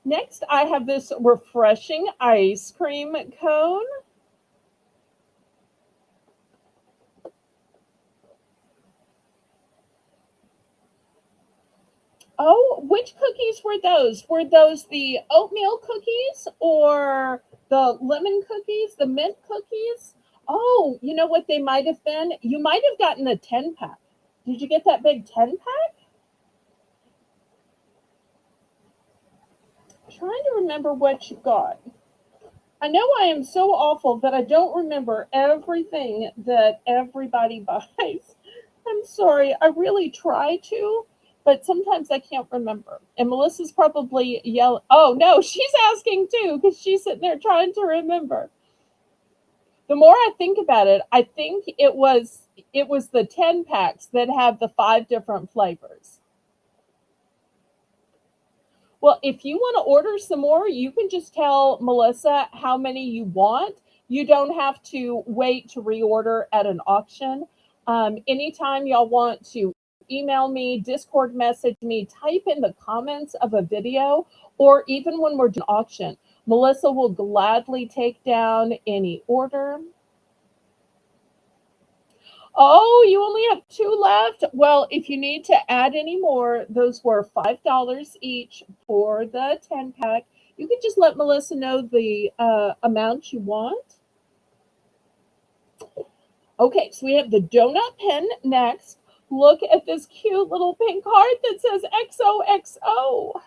Next, I have this refreshing ice cream cone. Oh, which cookies were those? Were those the oatmeal cookies or the lemon cookies, the mint cookies? Oh, you know what they might have been? You might have gotten a 10-pack. Did you get that big 10-pack? Trying to remember what you got. I know I am so awful that I don't remember everything that everybody buys. I'm sorry. I really try to, but sometimes I can't remember. And Melissa's probably yelling. Oh, no, she's asking too because she's sitting there trying to remember. The more I think about it, I think it was the 10 packs that have the 5 different flavors. Well, if you want to order some more, you can just tell Melissa how many you want. You don't have to wait to reorder at an auction. Anytime y'all want to email me, Discord message me, type in the comments of a video, or even when we're doing auction, Melissa will gladly take down any order. Oh, you only have two left? Well, if you need to add any more, those were $5 each for the 10 pack. You can just let Melissa know the amount you want. Okay, so we have the donut pen next. Look at this cute little pink heart that says XOXO.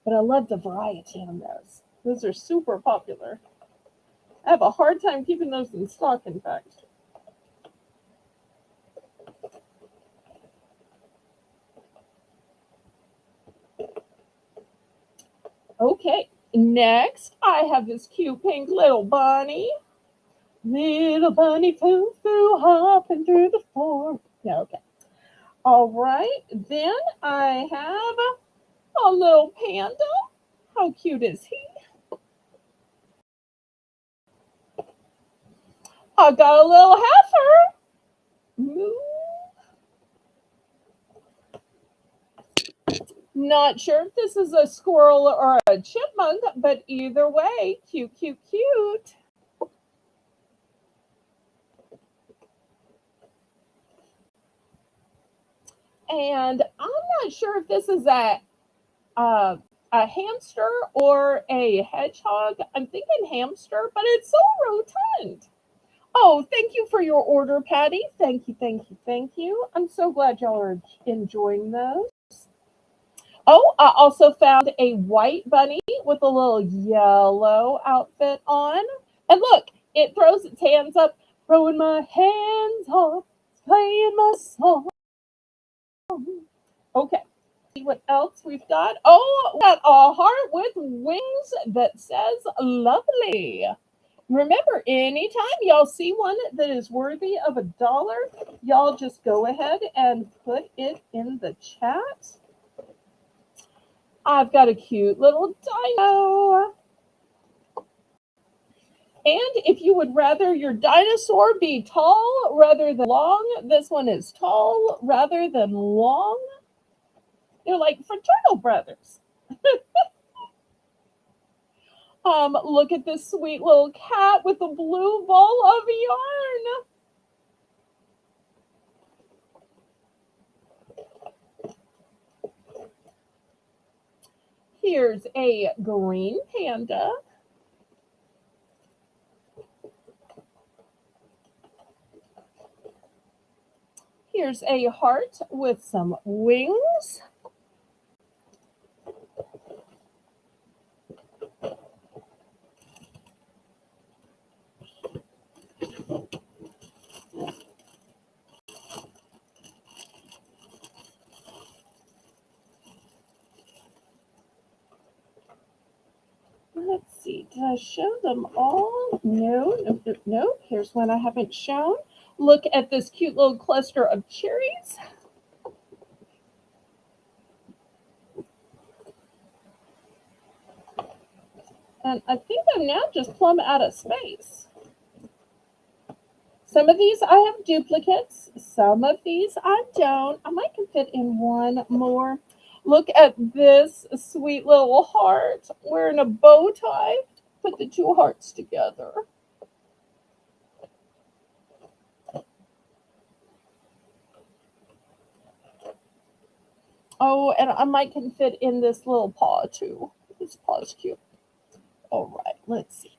But I love the variety on those. Those are super popular. I have a hard time keeping those in stock, in fact. Okay, next I have this cute pink little bunny. Little bunny foo foo hopping through the floor. Yeah, okay. All right, then I have a little panda. How cute is he? I got a little heifer. Moo. Not sure if this is a squirrel or a chipmunk, but either way, cute, cute, cute. And I'm not sure if this is uh, a hamster or a hedgehog. I'm thinking hamster, but it's so rotund. Oh, thank you for your order, Patty. Thank you, thank you, thank you. I'm so glad y'all are enjoying those. Oh, I also found a white bunny with a little yellow outfit on. And look, it throws its hands up, throwing my hands up, playing my song. Okay, see what else we've got. Oh, we got a heart with wings that says lovely. Remember, anytime y'all see one that is worthy of $1, y'all just go ahead and put it in the chat. I've got a cute little dino. And if you would rather your dinosaur be tall rather than long, this one is tall rather than long. They're like fraternal brothers. Look at this sweet little cat with a blue ball of yarn. Here's a green panda. Here's a heart with some wings. Let's see, did I show them all? No, no, no, no. Here's one I haven't shown. Look at this cute little cluster of cherries. And I think I'm now just plumb out of space. Some of these I have duplicates. Some of these I don't. I might can fit in one more. Look at this sweet little heart wearing a bow tie. Put the two hearts together. Oh, and I might can fit in this little paw too. This paw's cute. All right, let's see.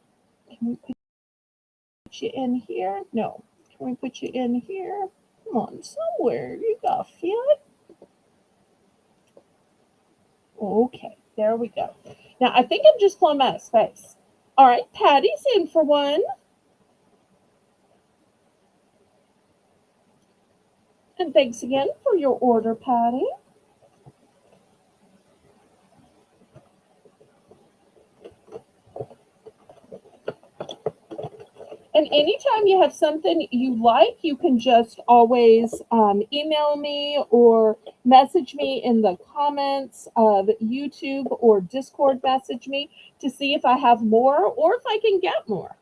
Can we put you in here? No. Can we put you in here? Come on, somewhere. You gotta feel it. Okay, there we go. Now, I think I'm just plumb out of space. All right, Patty's in for one. And thanks again for your order, Patty. And anytime you have something you like, you can just always email me or message me in the comments of YouTube or Discord message me to see if I have more or if I can get more.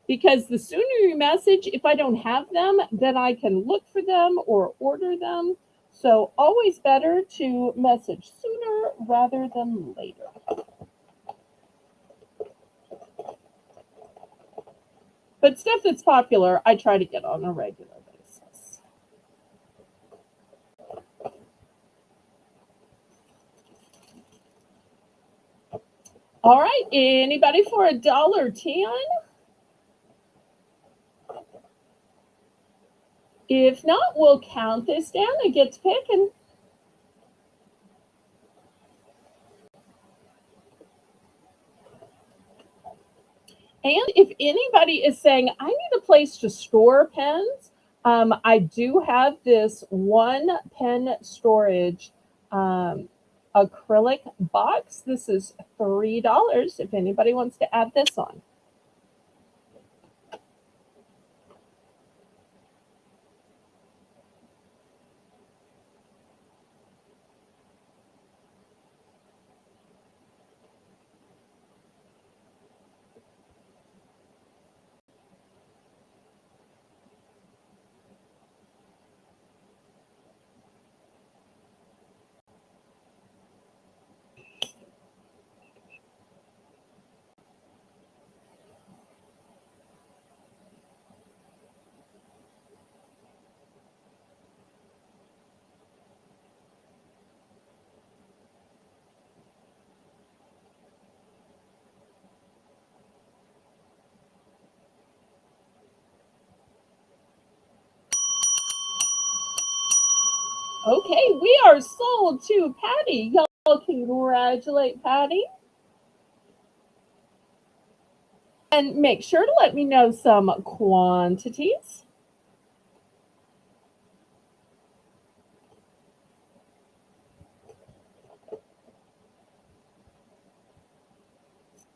Because the sooner you message, if I don't have them, then I can look for them or order them. So always better to message sooner rather than later. But stuff that's popular, I try to get on a regular basis. All right, anybody for $1.10? If not, we'll count this down and get to picking. And if anybody is saying, I need a place to store pens, I do have this one pen storage acrylic box. This is $3 if anybody wants to add this on. Okay, we are sold to Patty. Y'all congratulate Patty. And make sure to let me know some quantities.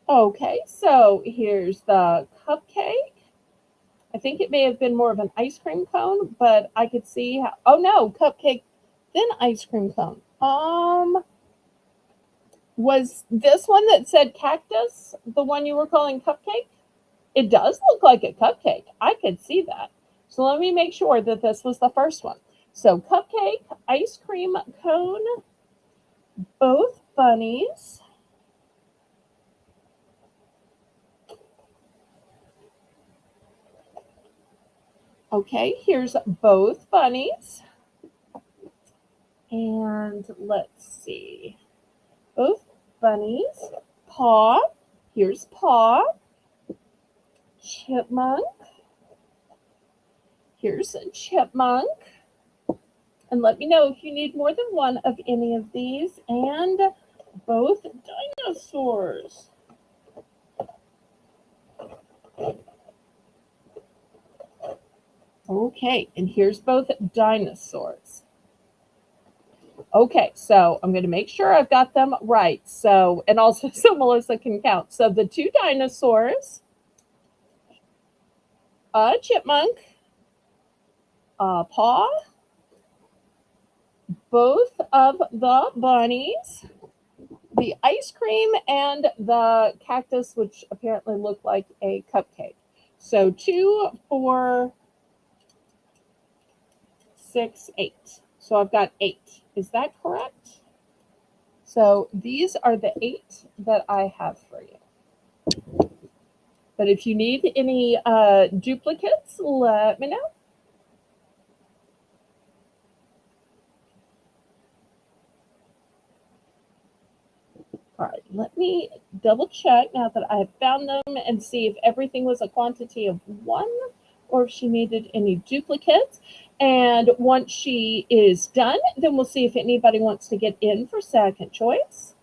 Okay, so here's the cupcake. I think it may have been more of an ice cream cone, but I could see how, oh no, cupcake, then ice cream cone. Was this one that said cactus the one you were calling cupcake? It does look like a cupcake. I could see that. So let me make sure that this was the first one. So cupcake, ice cream cone, both bunnies. Okay, here's both bunnies. And let's see. Both bunnies. Paw. Here's Paw. Chipmunk. Here's a chipmunk. And let me know if you need more than one of any of these. And both dinosaurs. Okay, and here's both dinosaurs. Okay, so I'm going to make sure I've got them right. So, and also so Melissa can count. So the two dinosaurs, a chipmunk, a paw, both of the bunnies, the ice cream, and the cactus, which apparently looked like a cupcake. So 2, 4, 6, 8. So I've got 8. Is that correct? So these are the 8 that I have for you. But if you need any duplicates, let me know. All right, let me double check now that I have found them and see if everything was a quantity of 1 or if she needed any duplicates. And once she is done, then we'll see if anybody wants to get in for second choice.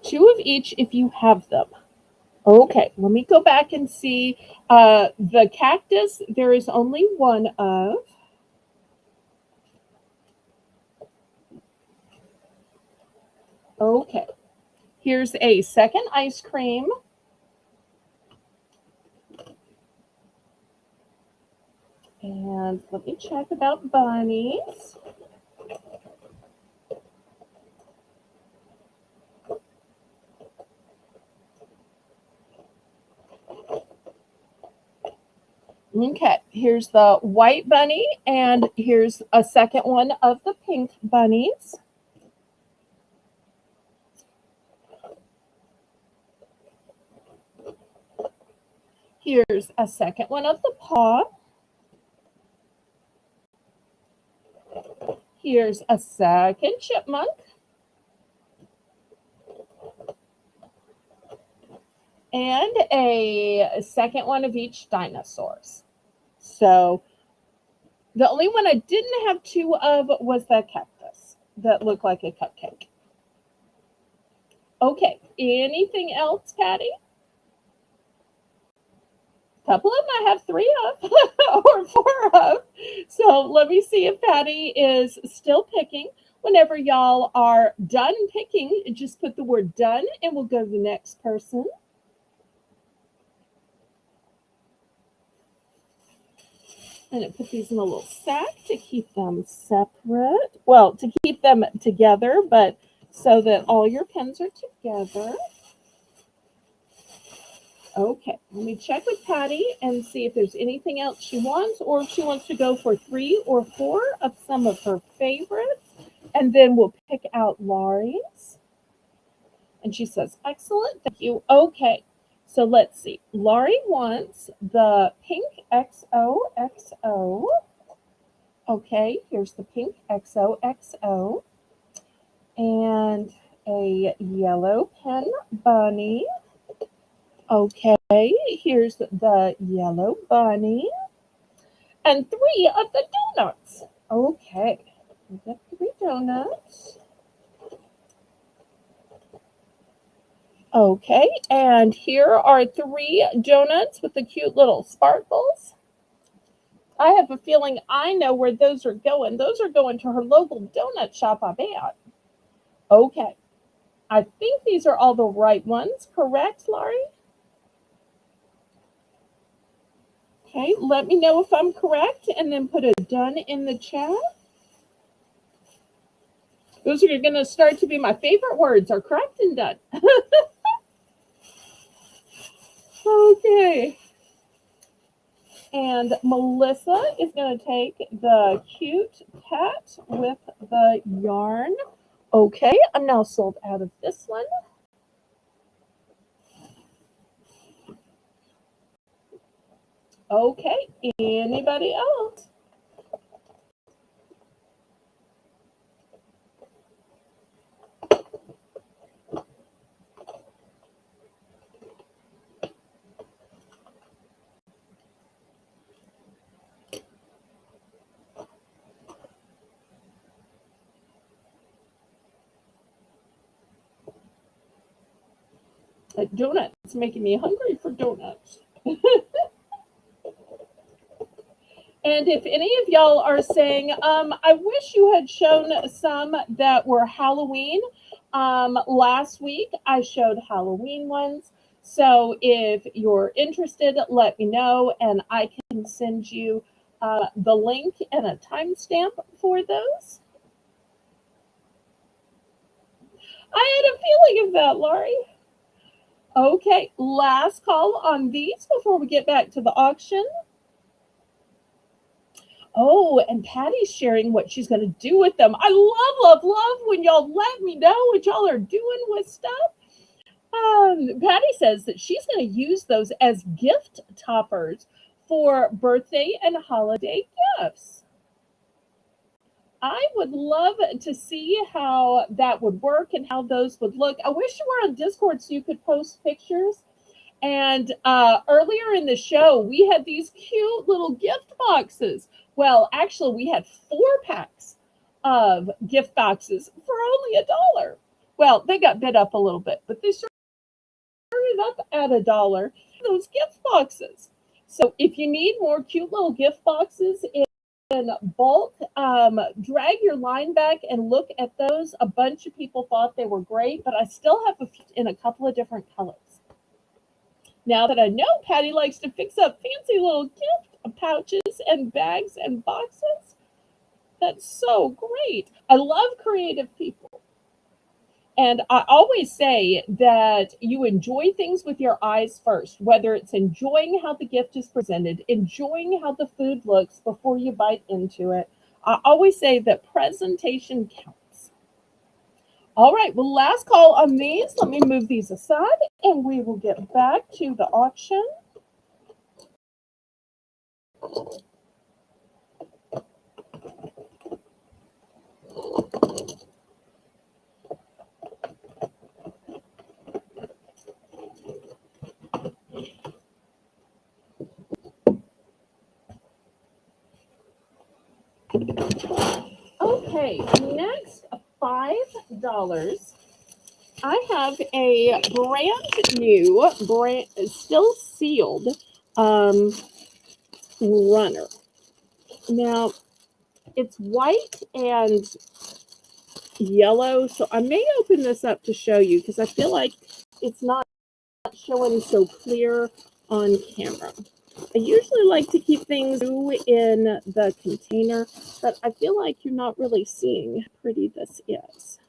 Two of each if you have them. Okay, let me go back and see. The cactus, there is only 1 of. Okay, here's a second ice cream. And let me check about bunnies. Okay, here's the white bunny, and here's a second one of the pink bunnies. Here's a second one of the paw. Here's a second chipmunk. And a second one of each dinosaurs. So the only one I didn't have two of was the cactus that looked like a cupcake. Okay, anything else, Patty? A couple of them I have three of or four of. So let me see if Patty is still picking. Whenever y'all are done picking, just put the word done and we'll go to the next person. And I put these in a little sack to keep them separate. Well, to keep them together, but so that all your pens are together. Okay, let me check with Patty and see if there's anything else she wants, or if she wants to go for 3 or 4 of some of her favorites. And then we'll pick out Laurie's. And she says, excellent, thank you. Okay, so let's see. Laurie wants the pink XOXO. Okay, here's the pink XOXO. And a yellow pen bunny. Okay, here's the yellow bunny. And 3 of the donuts. Okay, we got 3 donuts. Okay, and here are 3 donuts with the cute little sparkles. I have a feeling I know where those are going. Those are going to her local donut shop, I bet. Okay, I think these are all the right ones, correct, Laurie? Okay, let me know if I'm correct, and then put a done in the chat. Those are going to start to be my favorite words, are correct and done. Okay. And Melissa is going to take the cute cat with the yarn. Okay, I'm now sold out of this one. Okay, anybody else? Donuts. It's making me hungry for donuts. And if any of y'all are saying, I wish you had shown some that were Halloween. Last week, I showed Halloween ones. So if you're interested, let me know, and I can send you the link and a timestamp for those. I had a feeling of that, Laurie. Okay, last call on these before we get back to the auction. Oh, and Patty's sharing what she's going to do with them. I love when y'all let me know what y'all are doing with stuff. Patty says that she's going to use those as gift toppers for birthday and holiday gifts. I would love to see how that would work and how those would look. I wish you were on Discord so you could post pictures. And earlier in the show, we had these cute little gift boxes. Well, actually, we had 4 packs of gift boxes for only $1. Well, they got bid up a little bit, but they started up at $1. Those gift boxes. So if you need more cute little gift boxes in bulk, drag your line back and look at those. A bunch of people thought they were great, but I still have in a couple of different colors. Now that I know Patty likes to fix up fancy little gift pouches and bags and boxes, that's so great. I love creative people. And I always say that you enjoy things with your eyes first, whether it's enjoying how the gift is presented, enjoying how the food looks before you bite into it. I always say that presentation counts. All right, well, last call on these. Let me move these aside and we will get back to the auction. Okay, next $5. I have a brand new, still sealed runner. Now, it's white and yellow, so I may open this up to show you because I feel like it's not showing so clear on camera. I usually like to keep things in the container, but I feel like you're not really seeing how pretty this is.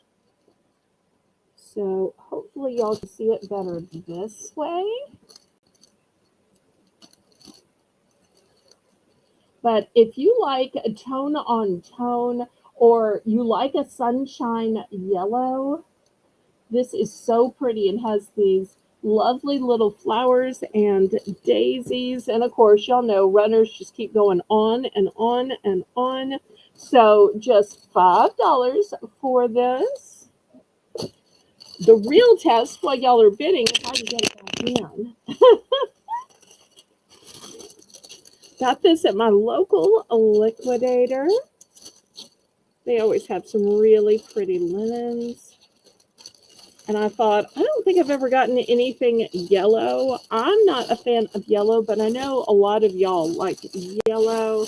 So hopefully y'all can see it better this way. But if you like a tone on tone or you like a sunshine yellow, this is so pretty and has these lovely little flowers and daisies. And of course, y'all know runners just keep going on and on and on. So just $5 for this. The real test while y'all are bidding is how to get it back in. Got this at my local liquidator. They always have some really pretty linens. And I thought, I don't think I've ever gotten anything yellow. I'm not a fan of yellow, but I know a lot of y'all like yellow.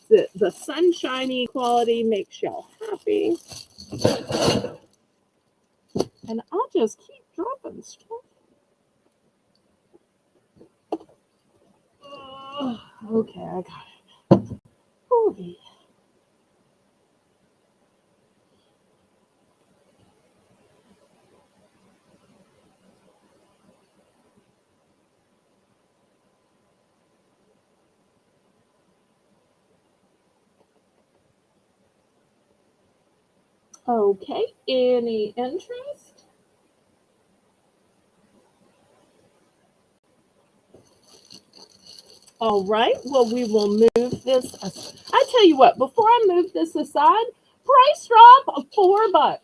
The sunshiny quality makes y'all happy. And I'll just keep dropping stuff. Okay, I got it. Okay. Okay, any interest? All right, well, we will move this. I tell you what, before I move this aside, price drop of $4.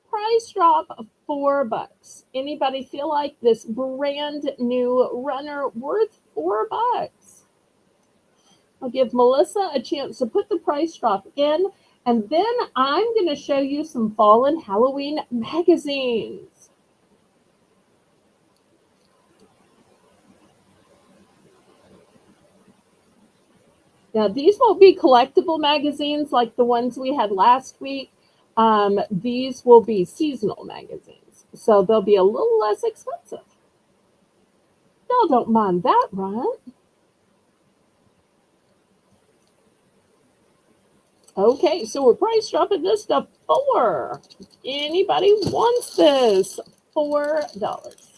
Price drop of $4. Anybody feel like this brand new runner worth $4? I'll give Melissa a chance to put the price drop in, and then I'm going to show you some fall and Halloween magazines. Now, these won't be collectible magazines like the ones we had last week. These will be seasonal magazines, so they'll be a little less expensive. Y'all don't mind that, right? Okay, so we're price dropping this to $4. Anybody wants this? $4.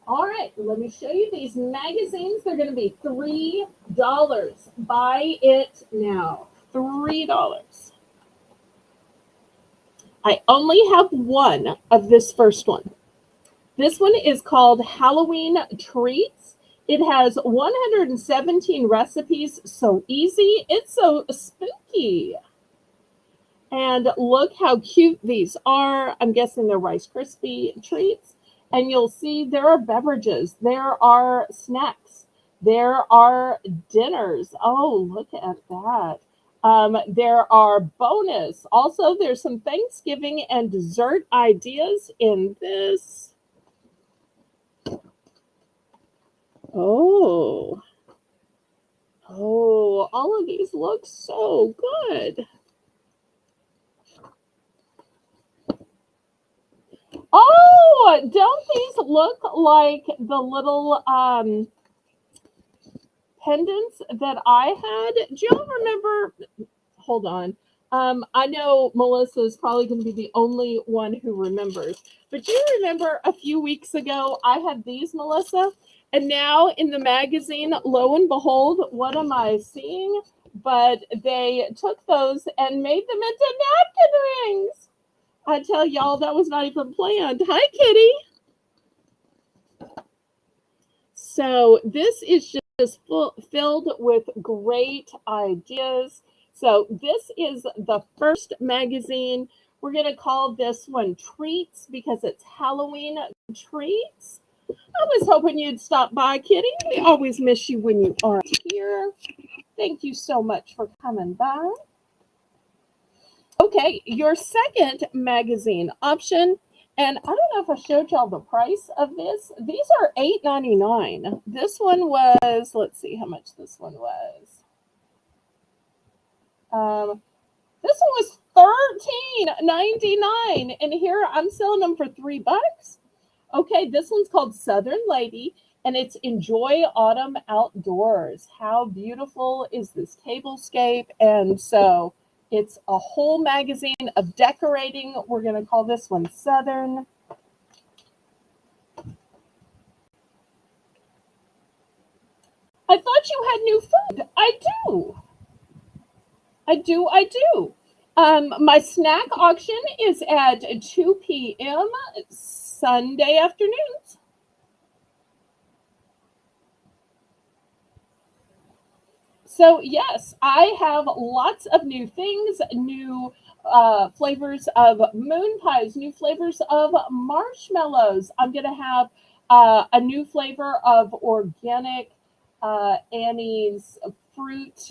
All right, let me show you these magazines. They're going to be $3. Buy it now. $3. I only have one of this first one. This one is called Halloween Treats. It has 117 recipes. So easy. It's so spooky. And look how cute these are. I'm guessing they're Rice Krispie treats. And you'll see there are beverages. There are snacks. There are dinners. Oh, look at that. There are bonus. Also, there's some Thanksgiving and dessert ideas in this. Oh, all of these look so good. Oh, don't these look like the little pendants that I had? Do y'all remember? Hold on. I know Melissa is probably going to be the only one who remembers. But do you remember a few weeks ago I had these, Melissa? And now in the magazine, lo and behold, what am I seeing? But they took those and made them into napkin rings. I tell y'all, that was not even planned. Hi, Kitty. So this is just filled with great ideas. So this is the first magazine. We're going to call this one Treats because it's Halloween treats. I was hoping you'd stop by, Kitty. We always miss you when you aren't here. Thank you so much for coming by. Okay, your second magazine option, and I don't know if I showed y'all the price of this. These are $8.99. This one was, let's see how much this one was. This one was $13.99, and here I'm selling them for $3. Okay, this one's called Southern Lady, and it's Enjoy Autumn Outdoors. How beautiful is this tablescape? And so it's a whole magazine of decorating. We're going to call this one Southern. I thought you had new food. I do. I do. My snack auction is at 2 p.m. Sunday afternoons. So yes, I have lots of new things, new flavors of moon pies, new flavors of marshmallows. I'm going to have a new flavor of organic Annie's fruit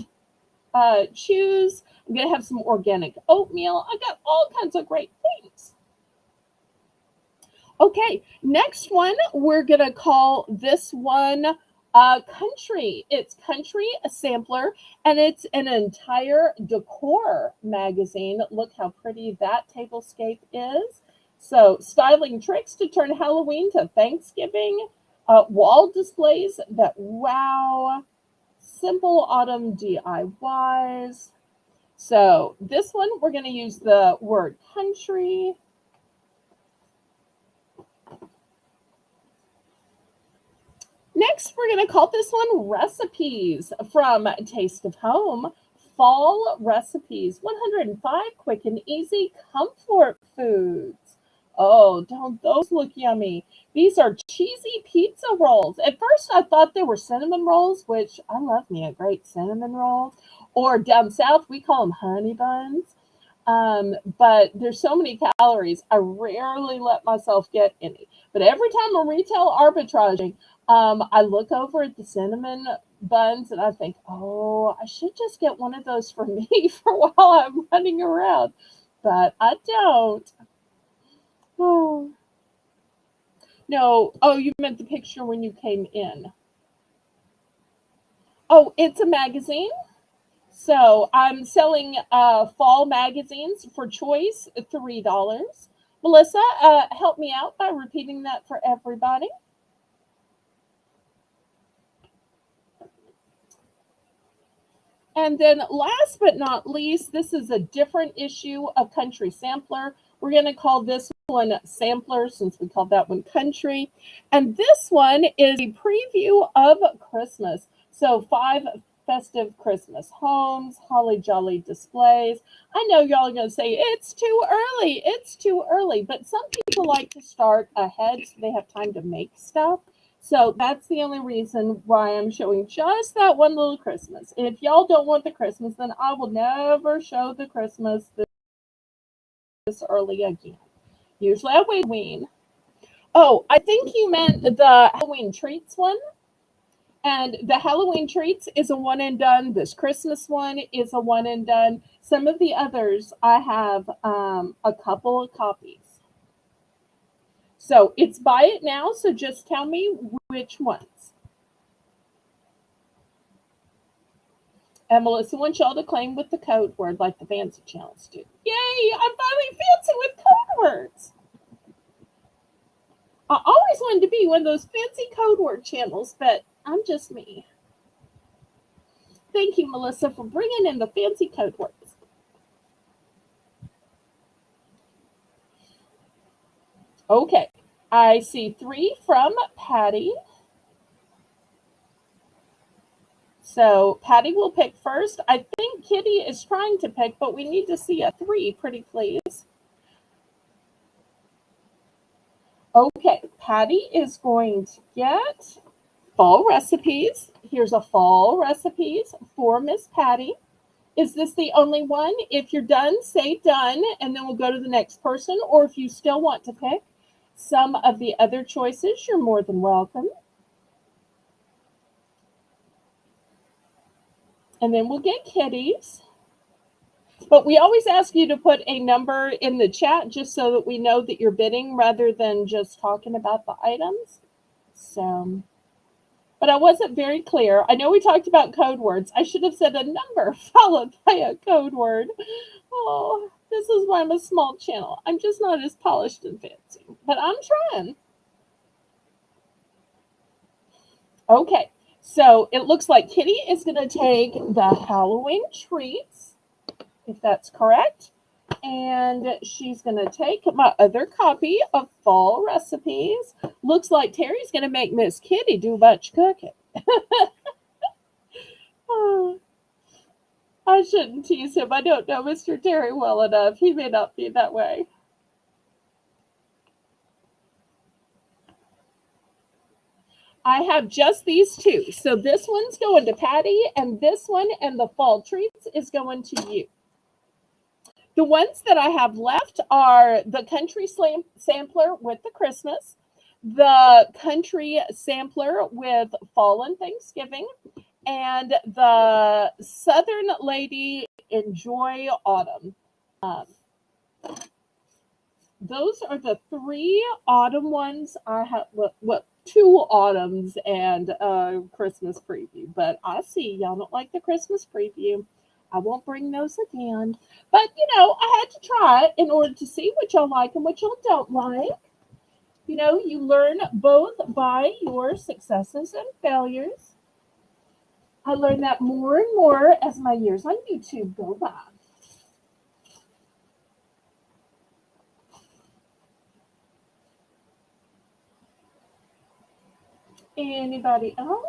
chews. I'm going to have some organic oatmeal. I got all kinds of great things. Okay, next one, we're going to call this one Country. It's Country, a sampler, and it's an entire decor magazine. Look how pretty that tablescape is. So, styling tricks to turn Halloween to Thanksgiving, wall displays that wow, simple autumn DIYs. So, this one, we're going to use the word country. Next, we're going to call this one Recipes from Taste of Home. Fall recipes, 105 quick and easy comfort foods. Oh, don't those look yummy? These are cheesy pizza rolls. At first, I thought they were cinnamon rolls, which I love me a great cinnamon roll. Or down south, we call them honey buns. But there's so many calories, I rarely let myself get any. But every time I'm retail arbitraging, I look over at the cinnamon buns and I think, oh, I should just get one of those for me for while I'm running around. But I don't. Oh. No. Oh, you meant the picture when you came in. Oh, it's a magazine. So I'm selling fall magazines for choice, $3. Melissa, help me out by repeating that for everybody. And then last but not least, this is a different issue of Country Sampler. We're going to call this one Sampler since we called that one Country. And this one is a preview of Christmas. So 5 festive Christmas homes, holly jolly displays. I know y'all are going to say, it's too early, it's too early. But some people like to start ahead so they have time to make stuff. So that's the only reason why I'm showing just that one little Christmas. And if y'all don't want the Christmas, then I will never show the Christmas this early again. Usually I wait. Oh, I think you meant the Halloween treats one. And the Halloween treats is a one and done. This Christmas one is a one and done. Some of the others, I have a couple of copies. So it's buy it now. So just tell me which ones. And Melissa wants y'all to claim with the code word like the fancy channels do. Yay! I'm finally fancy with code words. I always wanted to be one of those fancy code word channels, but I'm just me. Thank you, Melissa, for bringing in the fancy code words. Okay, I see 3 from Patty. So Patty will pick first. I think Kitty is trying to pick, but we need to see a 3, pretty please. Okay, Patty is going to get Fall recipes. Here's a fall recipes for Miss Patty. Is this the only one? If you're done, say done, and then we'll go to the next person. Or if you still want to pick some of the other choices, you're more than welcome. And then we'll get kitties. But we always ask you to put a number in the chat just so that we know that you're bidding rather than just talking about the items. So, but I wasn't very clear. I know we talked about code words. I should have said a number followed by a code word. Oh, this is why I'm a small channel. I'm just not as polished and fancy, but I'm trying. Okay, so it looks like Kitty is going to take the Halloween treats, if that's correct. And she's going to take my other copy of Fall Recipes. Looks like Terry's going to make Miss Kitty do much cooking. Oh, I shouldn't tease him. I don't know Mr. Terry well enough. He may not be that way. I have just these two. So this one's going to Patty, and this one and the Fall Treats is going to you. The ones that I have left are the Country Sampler with the Christmas, the Country Sampler with Fall and Thanksgiving, and the Southern Lady Enjoy Autumn. Those are the 3 autumn ones. I have what 2 autumns and a Christmas preview. But I see y'all don't like the Christmas preview. I won't bring those again. But, I had to try it in order to see what y'all like and what y'all don't like. You learn both by your successes and failures. I learn that more and more as my years on YouTube go by. Anybody else?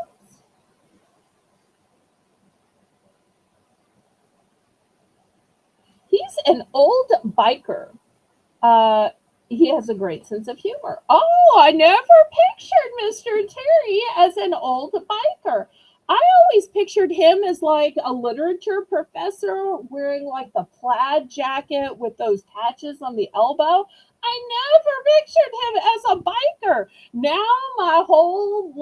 He's an old biker. He has a great sense of humor. Oh, I never pictured Mr. Terry as an old biker. I always pictured him as like a literature professor wearing like the plaid jacket with those patches on the elbow. I never pictured him as a biker. Now my whole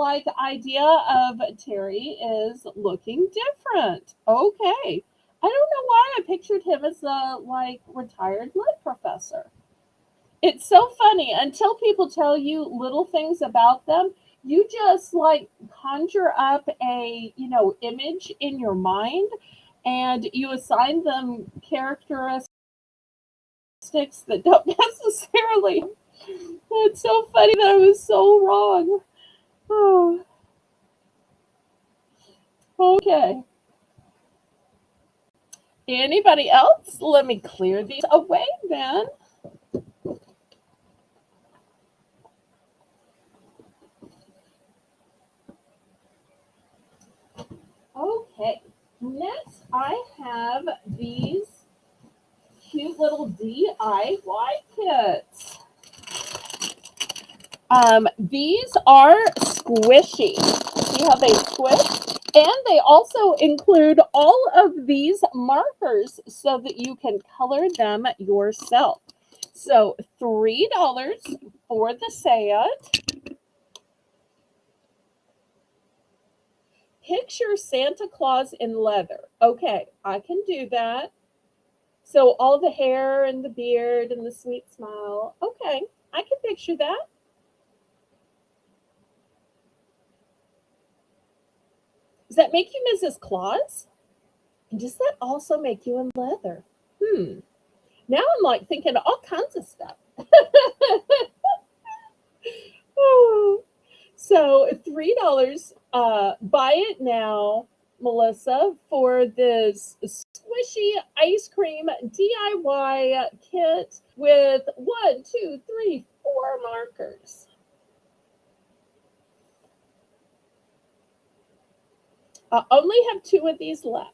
idea of Terry is looking different. Okay. I don't know why I pictured him as a retired lit professor. It's so funny until people tell you little things about them, you just conjure up a image in your mind, and you assign them characteristics that don't necessarily. It's so funny that I was so wrong. Oh. Okay. Anybody else? Let me clear these away then. Okay, next I have these cute little DIY kits. These are squishy. See how they squish? And they also include all of these markers so that you can color them yourself. So $3 for the set. Picture Santa Claus in leather. Okay, I can do that. So all the hair and the beard and the sweet smile. Okay, I can picture that. Does that make you Mrs. Claus? And does that also make you in leather? Now I'm thinking all kinds of stuff. So $3. Buy it now, Melissa, for this squishy ice cream DIY kit with 1, 2, 3, 4 markers. I only have 2 of these left.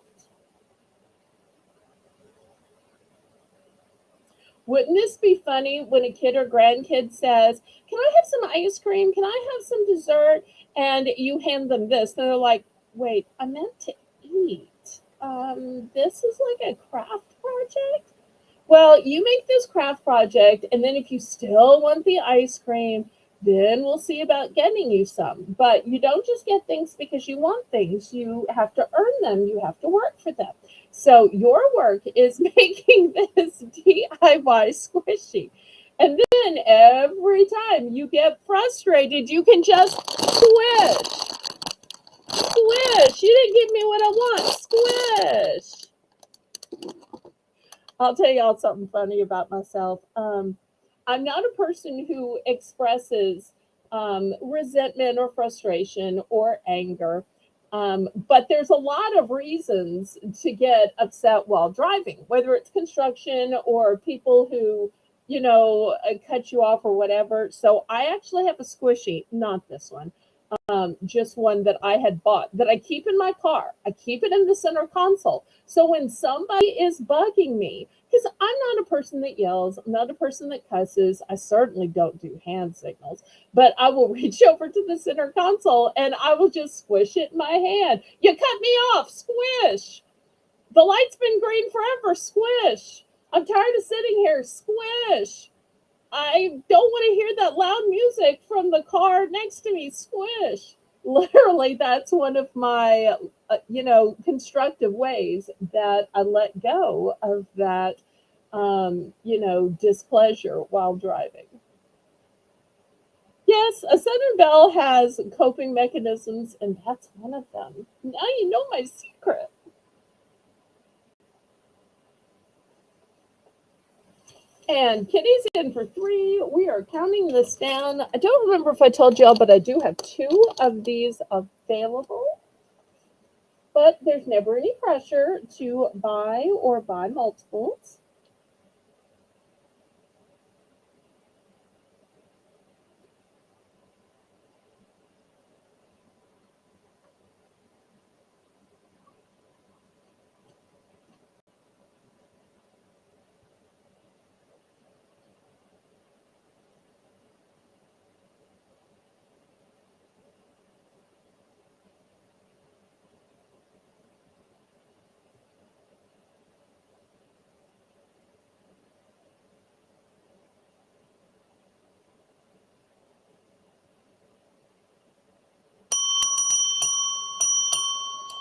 Wouldn't this be funny when a kid or grandkid says, "Can I have some ice cream? Can I have some dessert?" And you hand them this, and they're like, "Wait, I meant to eat. This is like a craft project." Well, you make this craft project, and then if you still want the ice cream, then we'll see about getting you some. But you don't just get things because you want things. You have to earn them, you have to work for them. So your work is making this DIY squishy. And then every time you get frustrated, you can just squish. Squish. You didn't give me what I want. Squish. I'll tell y'all something funny about myself. I'm not a person who expresses resentment or frustration or anger, but there's a lot of reasons to get upset while driving, whether it's construction or people who, cut you off or whatever. So I actually have a squishy, not this one, just one that I had bought that I keep in my car. I keep it in the center console. So when somebody is bugging me, because I'm not a person that yells, I'm not a person that cusses, I certainly don't do hand signals, but I will reach over to the center console and I will just squish it in my hand. You cut me off, squish. The light's been green forever, squish. I'm tired of sitting here, squish. I don't want to hear that loud music from the car next to me. Squish. Literally, that's one of my, constructive ways that I let go of that, displeasure while driving. Yes, a Southern Belle has coping mechanisms, and that's one of them. Now you know my secret. And Kitty's in for 3. We are counting this down. I don't remember if I told y'all, but I do have 2 of these available. But there's never any pressure to buy or buy multiples.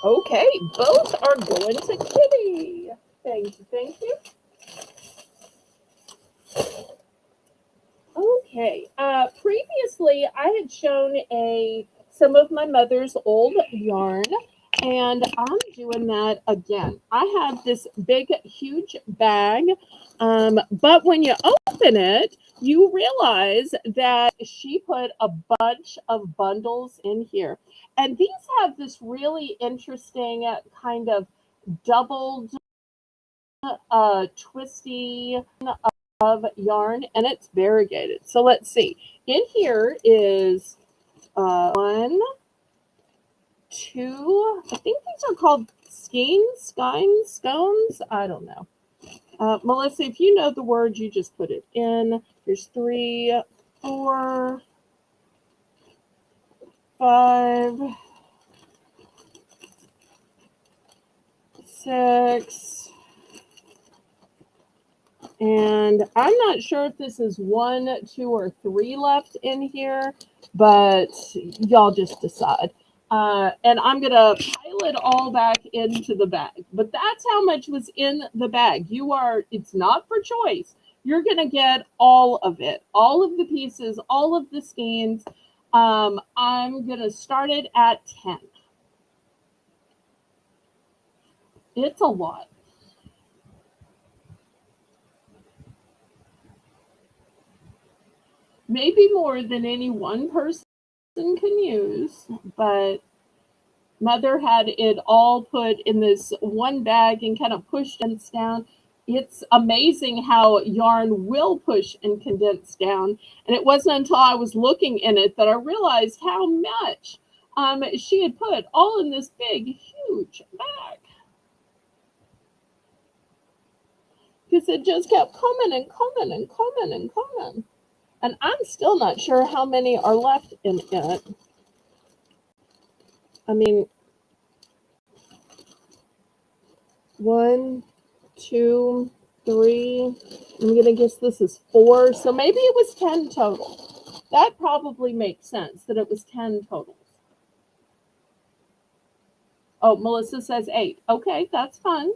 Okay, both are going to Kitty. Thank you, thank you. Okay, previously I had shown some of my mother's old yarn, and I'm doing that again. I have this big, huge bag, but when you open it, you realize that she put a bunch of bundles in here. And these have this really interesting kind of doubled, twisty of yarn, and it's variegated. So let's see. In here is 1, 2. I think these are called scones. I don't know. Melissa, if you know the word, you just put it in. There's 3, 4, 5, 6. And I'm not sure if this is 1, 2, or 3 left in here, but y'all just decide. And I'm going to pile it all back into the bag. But that's how much was in the bag. It's not for choice. You're going to get all of it, all of the pieces, all of the skeins. I'm going to start it at 10. It's a lot. Maybe more than any one person can use, but Mother had it all put in this one bag and kind of pushed and down. It's amazing how yarn will push and condense down. And it wasn't until I was looking in it that I realized how much she had put all in this big, huge bag. because it just kept coming and coming and coming and coming. And I'm still not sure how many are left in it. I mean, 1, 2, 3. I'm going to guess this is 4. So maybe it was 10 total. That probably makes sense that it was 10 total. Oh, Melissa says 8. Okay, that's fun.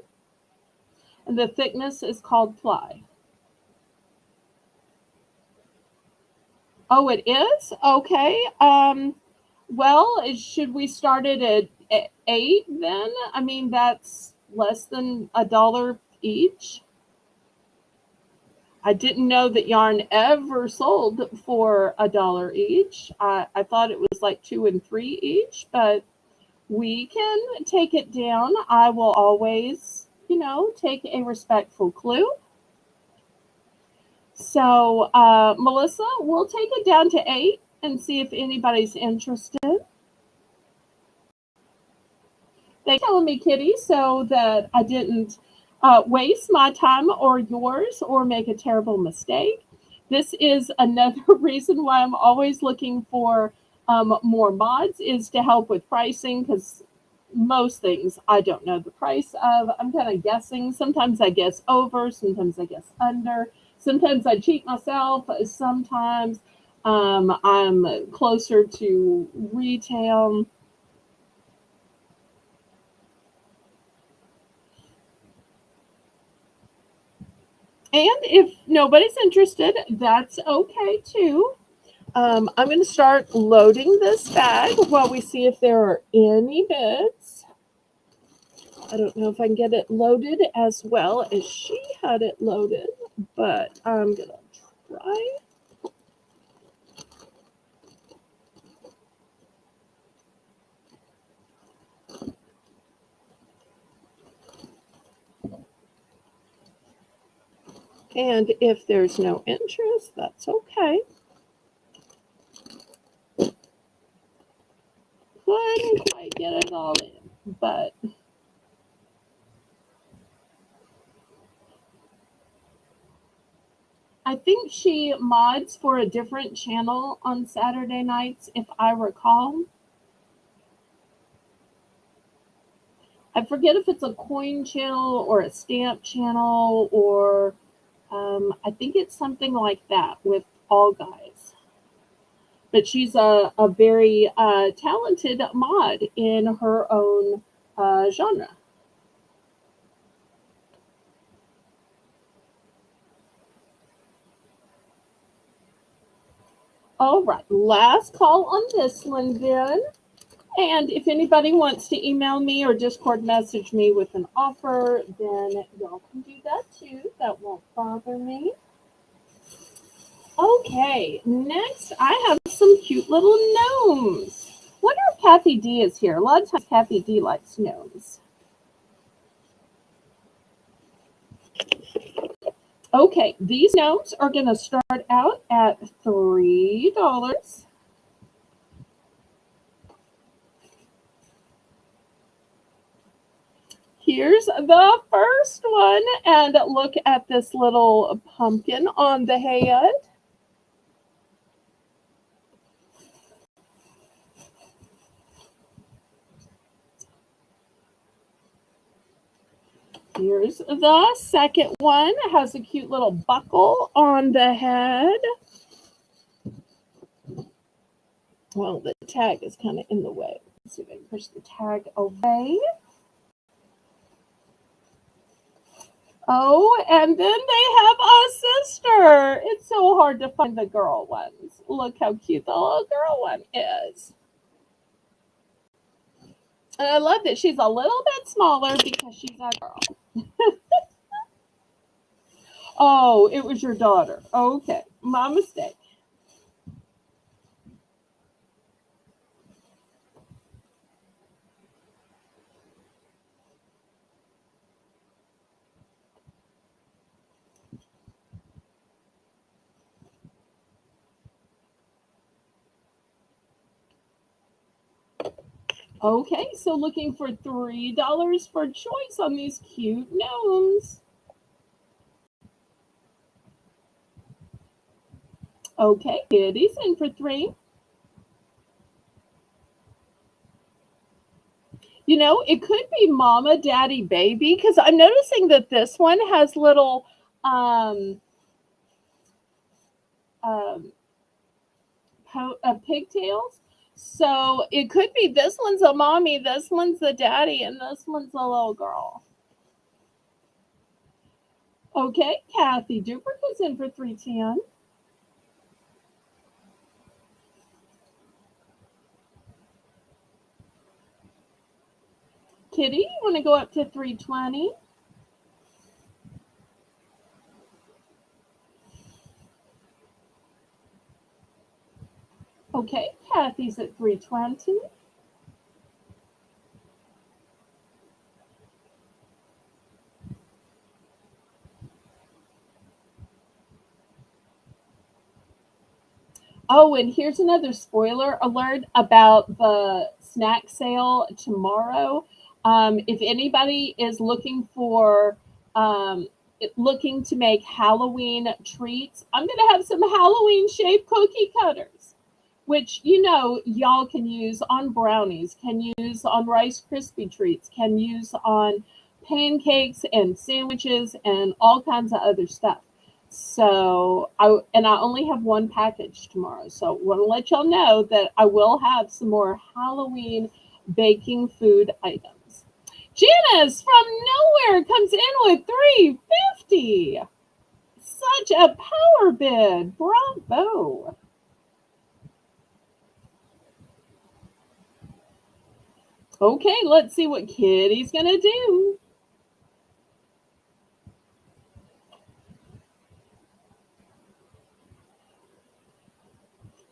And the thickness is called ply. Oh, it is? Okay. Well, should we start it at 8 then? I mean, that's less than $1 each. I didn't know that yarn ever sold for $1 each. I thought it was like 2 and 3 each, but we can take it down. I will always, take a respectful clue. So, Melissa, we'll take it down to 8 and see if anybody's interested. Thanks for telling me, Kitty, so that I didn't waste my time or yours or make a terrible mistake. This is another reason why I'm always looking for more mods, is to help with pricing, because most things I don't know the price of. I'm kind of guessing. Sometimes I guess over, sometimes I guess under. Sometimes I cheat myself. Sometimes I'm closer to retail. And if nobody's interested, that's okay too. I'm going to start loading this bag while we see if there are any bids. I don't know if I can get it loaded as well as she had it loaded, but I'm going to try. And if there's no interest, that's okay. Couldn't quite get it all in, but I think she mods for a different channel on Saturday nights, if I recall. I forget if it's a coin channel or a stamp channel, or I think it's something like that with All Guys. But she's a very talented mod in her own genre. All right, last call on this one then. And if anybody wants to email me or Discord message me with an offer, then y'all can do that too. That won't bother me. Okay, next I have some cute little gnomes. Wonder if Kathy D is here. A lot of times Kathy D likes gnomes. Okay, these gnomes are going to start out at $3. Here's the first one, and look at this little pumpkin on the head. Here's the second one. It has a cute little buckle on the head. Well, the tag is kind of in the way. Let's see if I can push the tag away. Oh, and then they have a sister. It's so hard to find the girl ones. Look how cute the little girl one is. And I love that she's a little bit smaller because she's a girl. Oh, it was your daughter. Okay, my mistake. Okay, so looking for $3 for choice on these cute gnomes. Okay, Kitty's in for 3. It could be mama, daddy, baby, because I'm noticing that this one has little um, um, pigtails. So it could be this one's a mommy, this one's the daddy, and this one's a little girl. Okay, Kathy Duper is in for 310. Kitty, you want to go up to 320? Okay, Kathy's at 320. Oh, and here's another spoiler alert about the snack sale tomorrow. If anybody is um, looking to make Halloween treats, I'm going to have some Halloween shaped cookie cutters, which y'all can use on brownies, can use on Rice Krispie treats, can use on pancakes and sandwiches and all kinds of other stuff. So I only have one package tomorrow. So want to let y'all know that I will have some more Halloween baking food items. Janice from nowhere comes in with 350. Such a power bid. Bravo. Okay, let's see what Kitty's gonna do.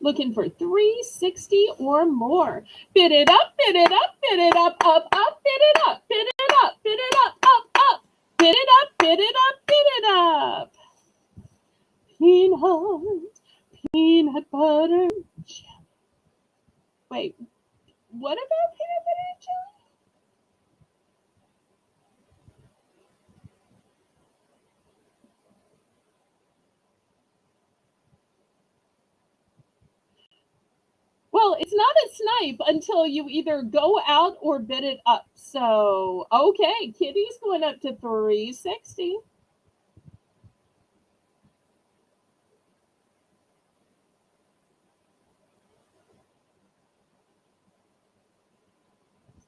Looking for 360 or more. Bid it up, bid it up, bid it up, up, bid it up, bid it up, bid it up, up. Bid it up, bid it up, bid it up. Peanut butter jelly. Wait, what about peanut butter jelly? Well, it's not a snipe until you either go out or bid it up. So, okay, Kitty's going up to 360.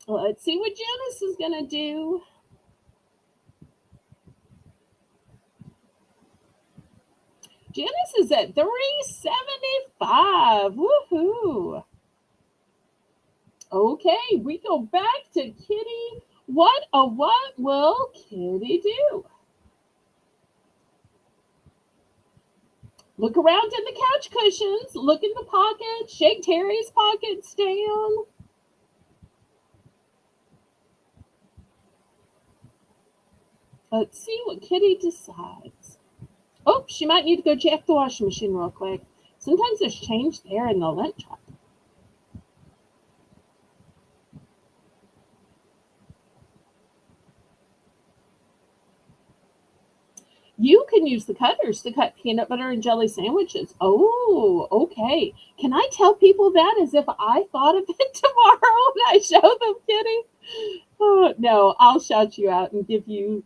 Let's see what Janice is going to do. Janice is at 375. Woohoo. Okay, we go back to Kitty. What will Kitty do? Look around in the couch cushions. Look in the pockets. Shake Terry's pockets down. Let's see what Kitty decides. Oh, she might need to go check the washing machine real quick. Sometimes there's change there in the lint trap. You can use the cutters to cut peanut butter and jelly sandwiches. Oh, okay. Can I tell people that as if I thought of it tomorrow when I show them, Kitty? Oh, no, I'll shout you out and give you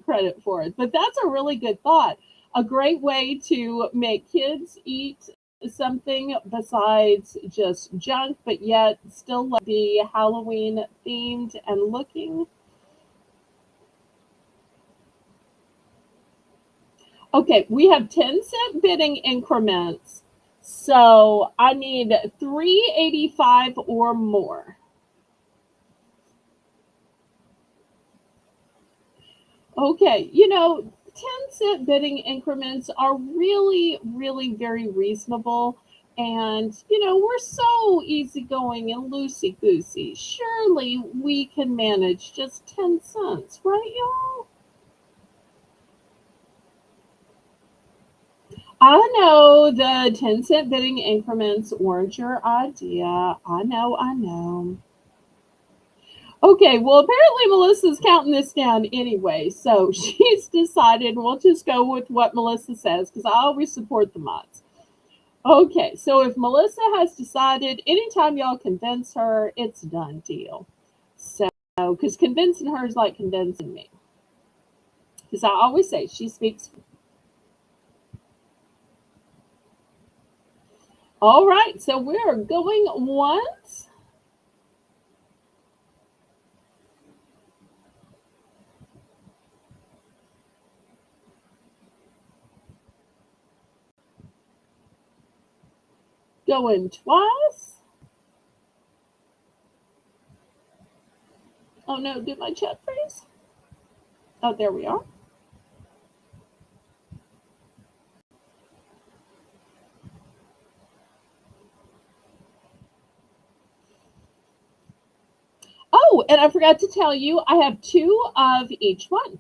credit for it. But that's a really good thought. A great way to make kids eat something besides just junk, but yet still be Halloween themed and looking. Okay, we have 10-cent bidding increments. So I need 385 or more. Okay, 10-cent bidding increments are really, really very reasonable. And, we're so easygoing and loosey goosey. Surely we can manage just 10 cents, right, y'all? I know the 10-cent bidding increments weren't your idea. I know, I know. Okay, well, apparently Melissa's counting this down anyway, so she's decided we'll just go with what Melissa says because I always support the mods. Okay, so if Melissa has decided, anytime y'all convince her, it's a done deal. So, because convincing her is like convincing me. Because I always say she speaks. All right, so we're going once, going twice. Oh no, did my chat freeze? Oh, there we are. Oh, and I forgot to tell you, I have two of each one.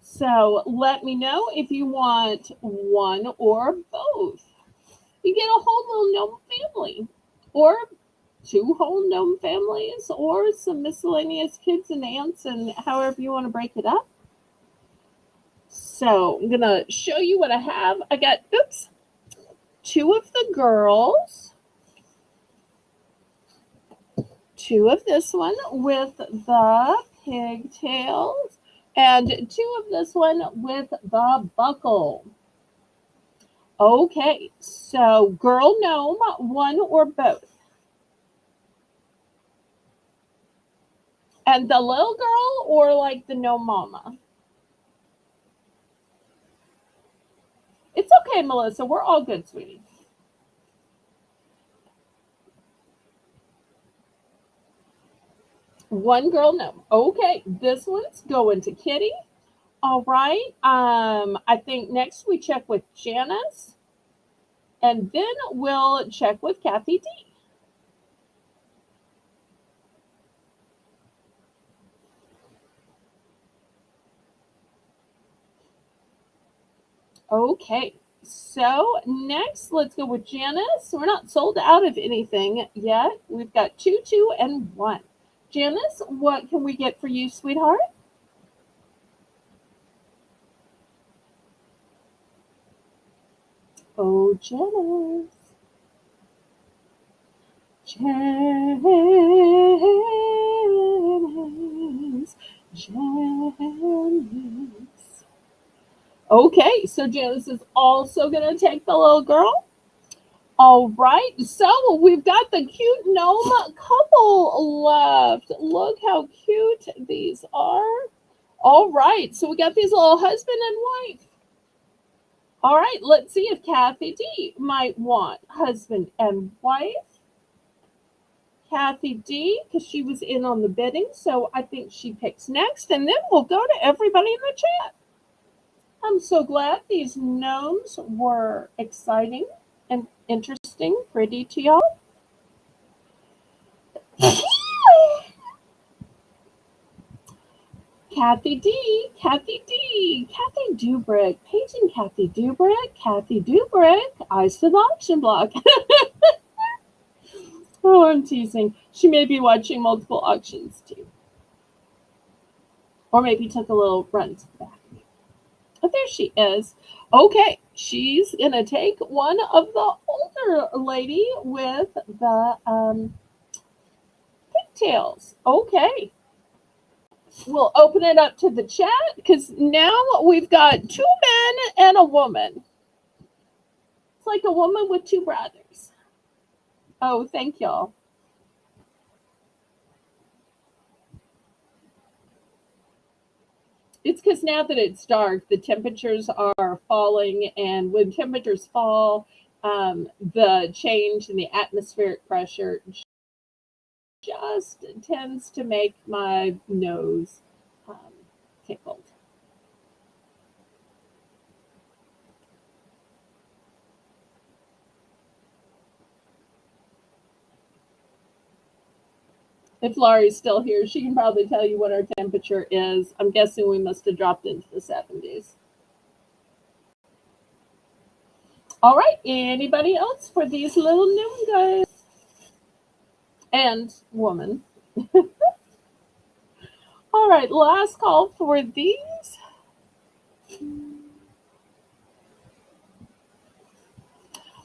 So let me know if you want one or both. You get a whole little gnome family, or two whole gnome families, or some miscellaneous kids and aunts, and however you want to break it up. So I'm gonna show you what I have. I got, oops, two of the girls, two of this one with the pigtails, and two of this one with the buckle. Okay, so girl gnome, one or both. And the little girl or like the gnome mama? It's okay, Melissa. We're all good, sweetie. One girl gnome. Okay, this one's going to Kitty. All right. I think next we check with Janice, and then we'll check with Kathy D. Okay, so next let's go with Janice. We're not sold out of anything yet. We've got two, two, and one. Janice, what can we get for you, sweetheart? Oh, Janice. Janice. Janice. Okay, so Janice is also going to take the little girl. All right, so we've got the cute gnome couple left. Look how cute these are. All right, so we got these little husband and wife. All right, let's see if Kathy D might want husband and wife. Kathy D, because she was in on the bidding, so I think she picks next, and then we'll go to everybody in the chat. I'm so glad these gnomes were exciting and interesting, pretty to y'all. Kathy D, Kathy D, Kathy Dubrick, paging Kathy Dubrick, Kathy Dubrick, eyes to the auction block. Oh, I'm teasing. She may be watching multiple auctions too. Or maybe took a little run to the back. Oh, there she is. Okay, she's gonna take one of the older lady with the pigtails. Okay, we'll open it up to the chat because now we've got two men and a woman. It's like a woman with two brothers. Oh, thank y'all. It's because now that it's dark, the temperatures are falling, and when temperatures fall, the change in the atmospheric pressure just tends to make my nose tickled. If Laurie's still here, she can probably tell you what our temperature is. I'm guessing we must have dropped into the 70s. All right, anybody else for these little noon guys? And woman. All right, last call for these.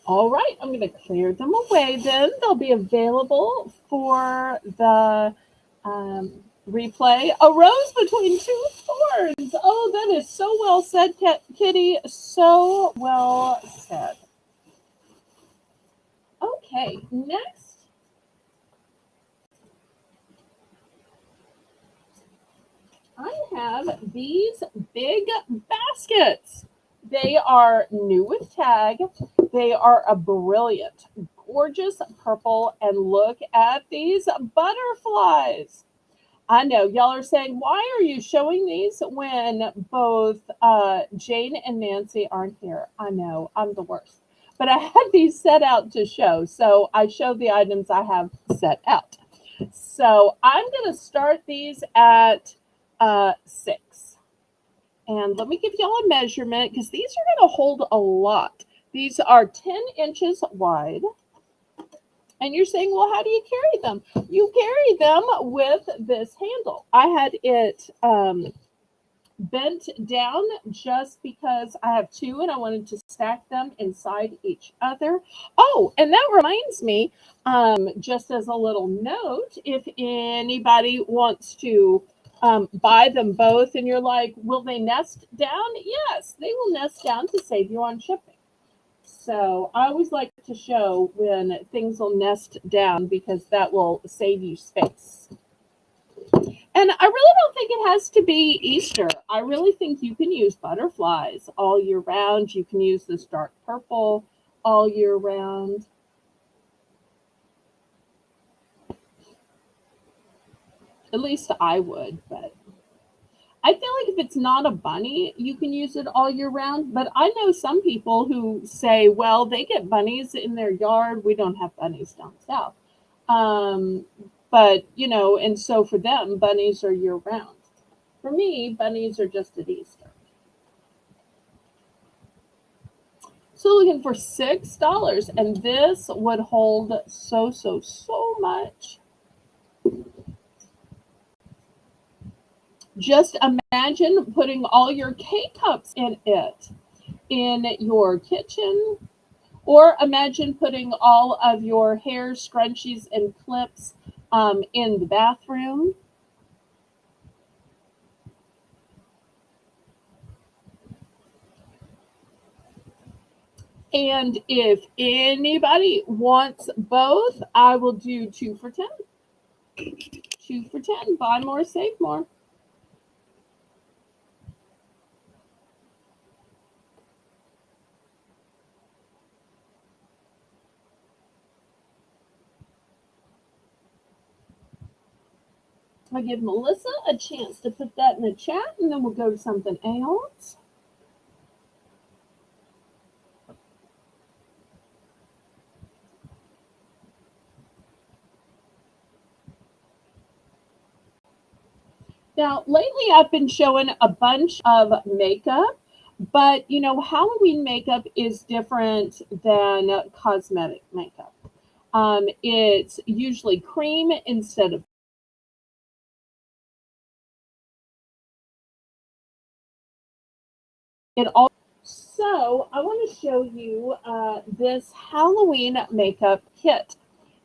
All right, I'm going to clear them away then. They'll be available for the replay. A rose between two thorns. Oh, that is so well said, Kitty. So well said. Okay, next. I have these big baskets. They are new with tag. They are a brilliant, gorgeous purple. And look at these butterflies. I know y'all are saying, why are you showing these when both Jane and Nancy aren't here? I know, I'm the worst. But I had these set out to show. So I showed the items I have set out. So I'm going to start these at 6. And let me give y'all a measurement because these are going to hold a lot. These are 10 inches wide. And you're saying, well, how do you carry them? You carry them with this handle. I had it bent down just because I have two and I wanted to stack them inside each other. Oh, and that reminds me, just as a little note, if anybody wants to buy them both and you're like, will they nest down? Yes, they will nest down to save you on shipping. So I always like to show when things will nest down because that will save you space. And I really don't think it has to be Easter. I really think you can use butterflies all year round. You can use this dark purple all year round. At least I would, but I feel like if it's not a bunny, you can use it all year round. But I know some people who say, well, they get bunnies in their yard. We don't have bunnies down south. But, you know, and so for them, bunnies are year round. For me, bunnies are just at Easter. So looking for $6. And this would hold so much. Just imagine putting all your K-cups in it in your kitchen, or imagine putting all of your hair scrunchies and clips in the bathroom. And if anybody wants both, I will do 2 for 10. 2 for 10. Buy more, save more. I'll give Melissa a chance to put that in the chat, and then we'll go to something else. Now, lately I've been showing a bunch of makeup, but you know, Halloween makeup is different than cosmetic makeup. It's usually cream instead of it all. So I want to show you this Halloween makeup kit.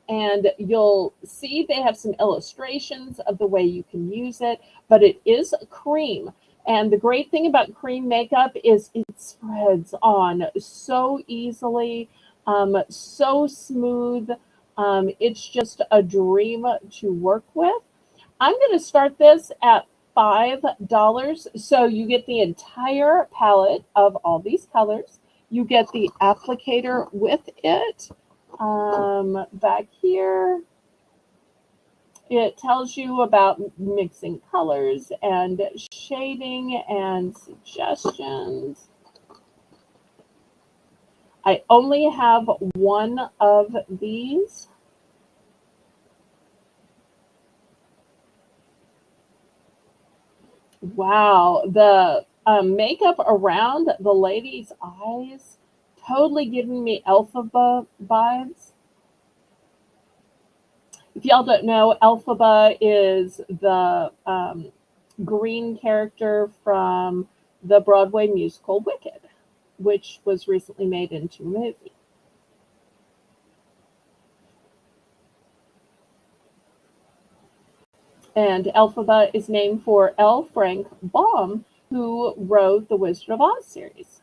And you'll see they have some illustrations of the way you can use it, but it is cream. And the great thing about cream makeup is it spreads on so easily, so smooth. It's just a dream to work with. I'm going to start this at $5. So you get the entire palette of all these colors. You get the applicator with it. Back here, it tells you about mixing colors and shading and suggestions. I only have one of these. Wow, the makeup around the lady's eyes totally giving me Elphaba vibes. If y'all don't know, Elphaba is the green character from the Broadway musical Wicked, which was recently made into a movie. And Elphaba is named for L. Frank Baum, who wrote the Wizard of Oz series.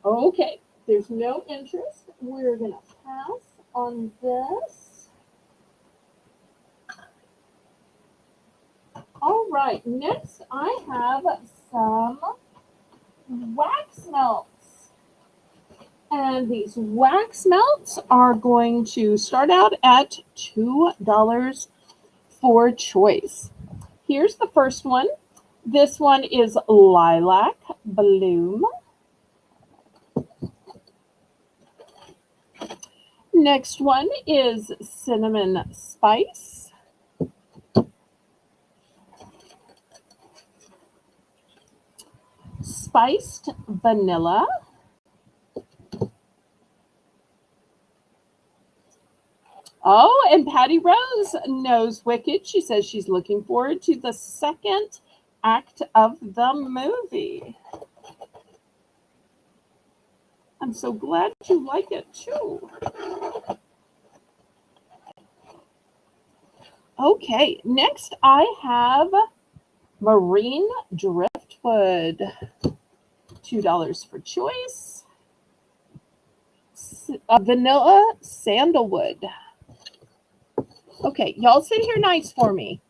Okay, there's no interest. We're going to pass on this. All right, next I have some wax melts. And these wax melts are going to start out at $2 for choice. Here's the first one. This one is Lilac Bloom. Next one is Cinnamon Spice. Spiced Vanilla. Oh, and Patty Rose knows Wicked. She says she's looking forward to the second act of the movie. I'm so glad you like it too. Okay, next I have Marine Driftwood. $2 for choice. Vanilla Sandalwood. Okay, y'all sit here nice for me.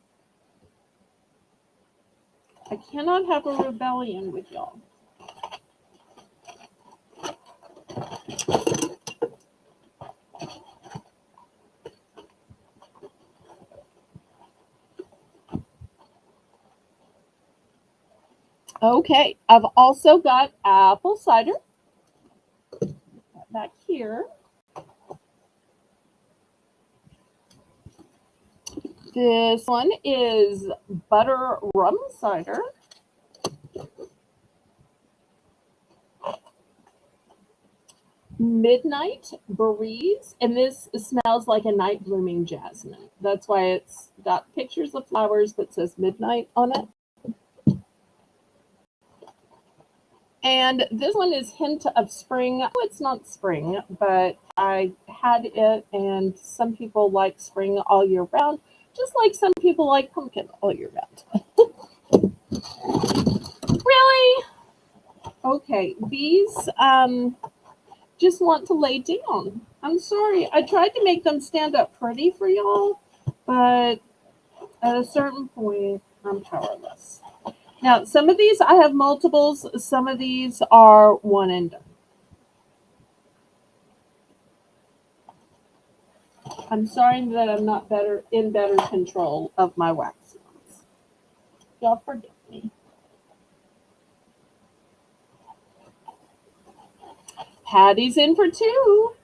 I cannot have a rebellion with y'all. Okay, I've also got apple cider back here. This one is butter rum cider. Midnight Breeze, and this smells like a night blooming jasmine. That's why it's got pictures of flowers that says midnight on it. And this one is Hint of Spring. Oh, it's not spring, but I had it, and some people like spring all year round, just like some people like pumpkin all year round. Really? Okay, these just want to lay down. I'm sorry. I tried to make them stand up pretty for y'all, but at a certain point, I'm powerless. Now, some of these I have multiples. Some of these are one and done. I'm sorry that I'm not in better control of my wax melts. Y'all forgive me. Patty's in for 2.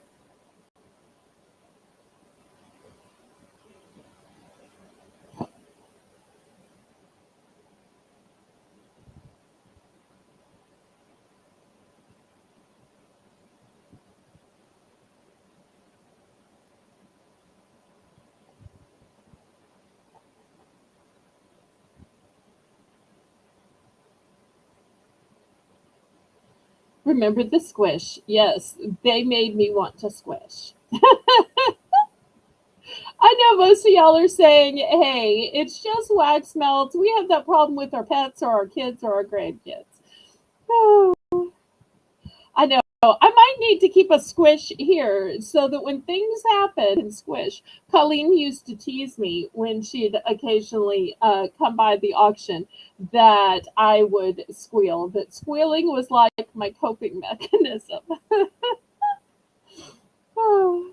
Remember the squish. Yes, they made me want to squish. I know most of y'all are saying, hey, it's just wax melts. We have that problem with our pets or our kids or our grandkids. Oh, I know. I might need to keep a squish here so that when things happen and squish, Colleen used to tease me when she'd occasionally come by the auction that I would squeal, that squealing was like my coping mechanism. Oh.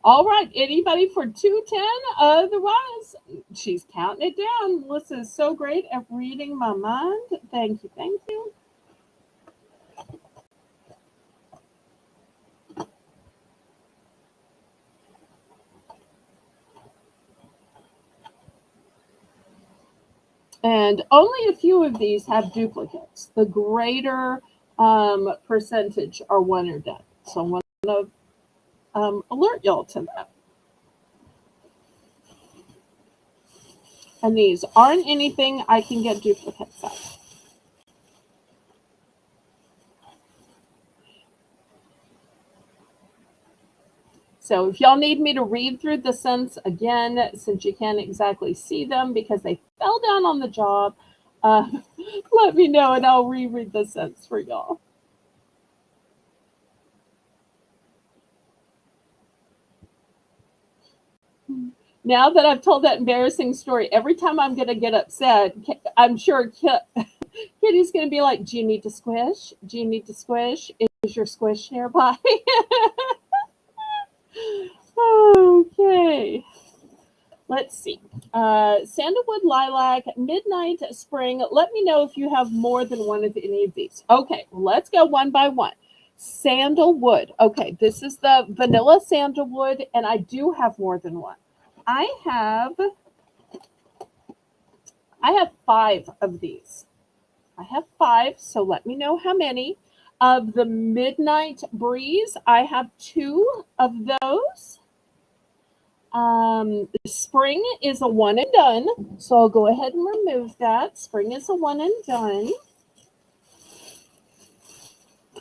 All right, anybody for 210? Otherwise, she's counting it down. Melissa is so great at reading my mind. Thank you, thank you. And only a few of these have duplicates. The greater percentage are one or done. So I want to alert y'all to that. And these aren't anything I can get duplicates of. So if y'all need me to read through the scents again, since you can't exactly see them because they fell down on the job, let me know and I'll reread the scents for y'all. Now that I've told that embarrassing story, every time I'm going to get upset, I'm sure Kitty's going to be like, do you need to squish? Do you need to squish? Is your squish nearby? Okay. Let's see. Sandalwood, lilac, midnight, spring. Let me know if you have more than one of any of these. Okay, let's go one by one. Sandalwood. Okay, this is the vanilla sandalwood, and I do have more than one. I have 5 of these. I have 5, so let me know how many. Of the Midnight Breeze, I have 2 of those. Spring is a one and done, so I'll go ahead and remove that. Spring is a one and done.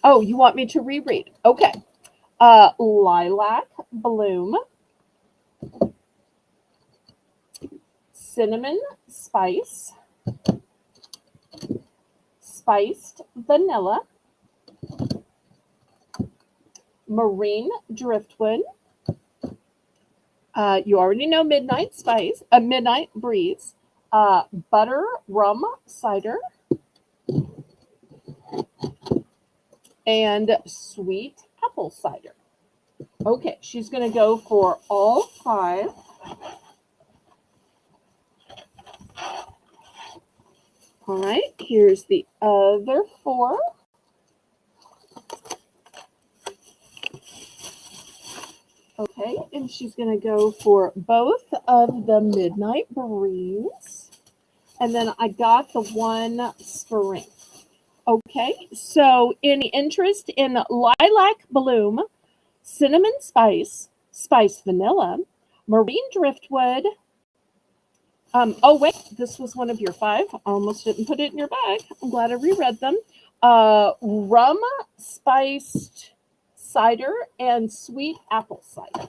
Oh, you want me to reread? Okay. Lilac Bloom, Cinnamon Spice, Spiced Vanilla, Marine Driftwood. You already know Midnight Spice, Midnight Breeze, Butter Rum Cider, and Sweet Apple Cider. Okay, she's going to go for all 5. All right, here's the other 4. Okay, and she's going to go for both of the Midnight Breeze. And then I got the one Spring. Okay, so any interest in Lilac Bloom, Cinnamon Spice, Spiced Vanilla, Marine Driftwood. Oh, wait, this was one of your 5. I almost didn't put it in your bag. I'm glad I reread them. Rum Spiced Cider and Sweet Apple Cider.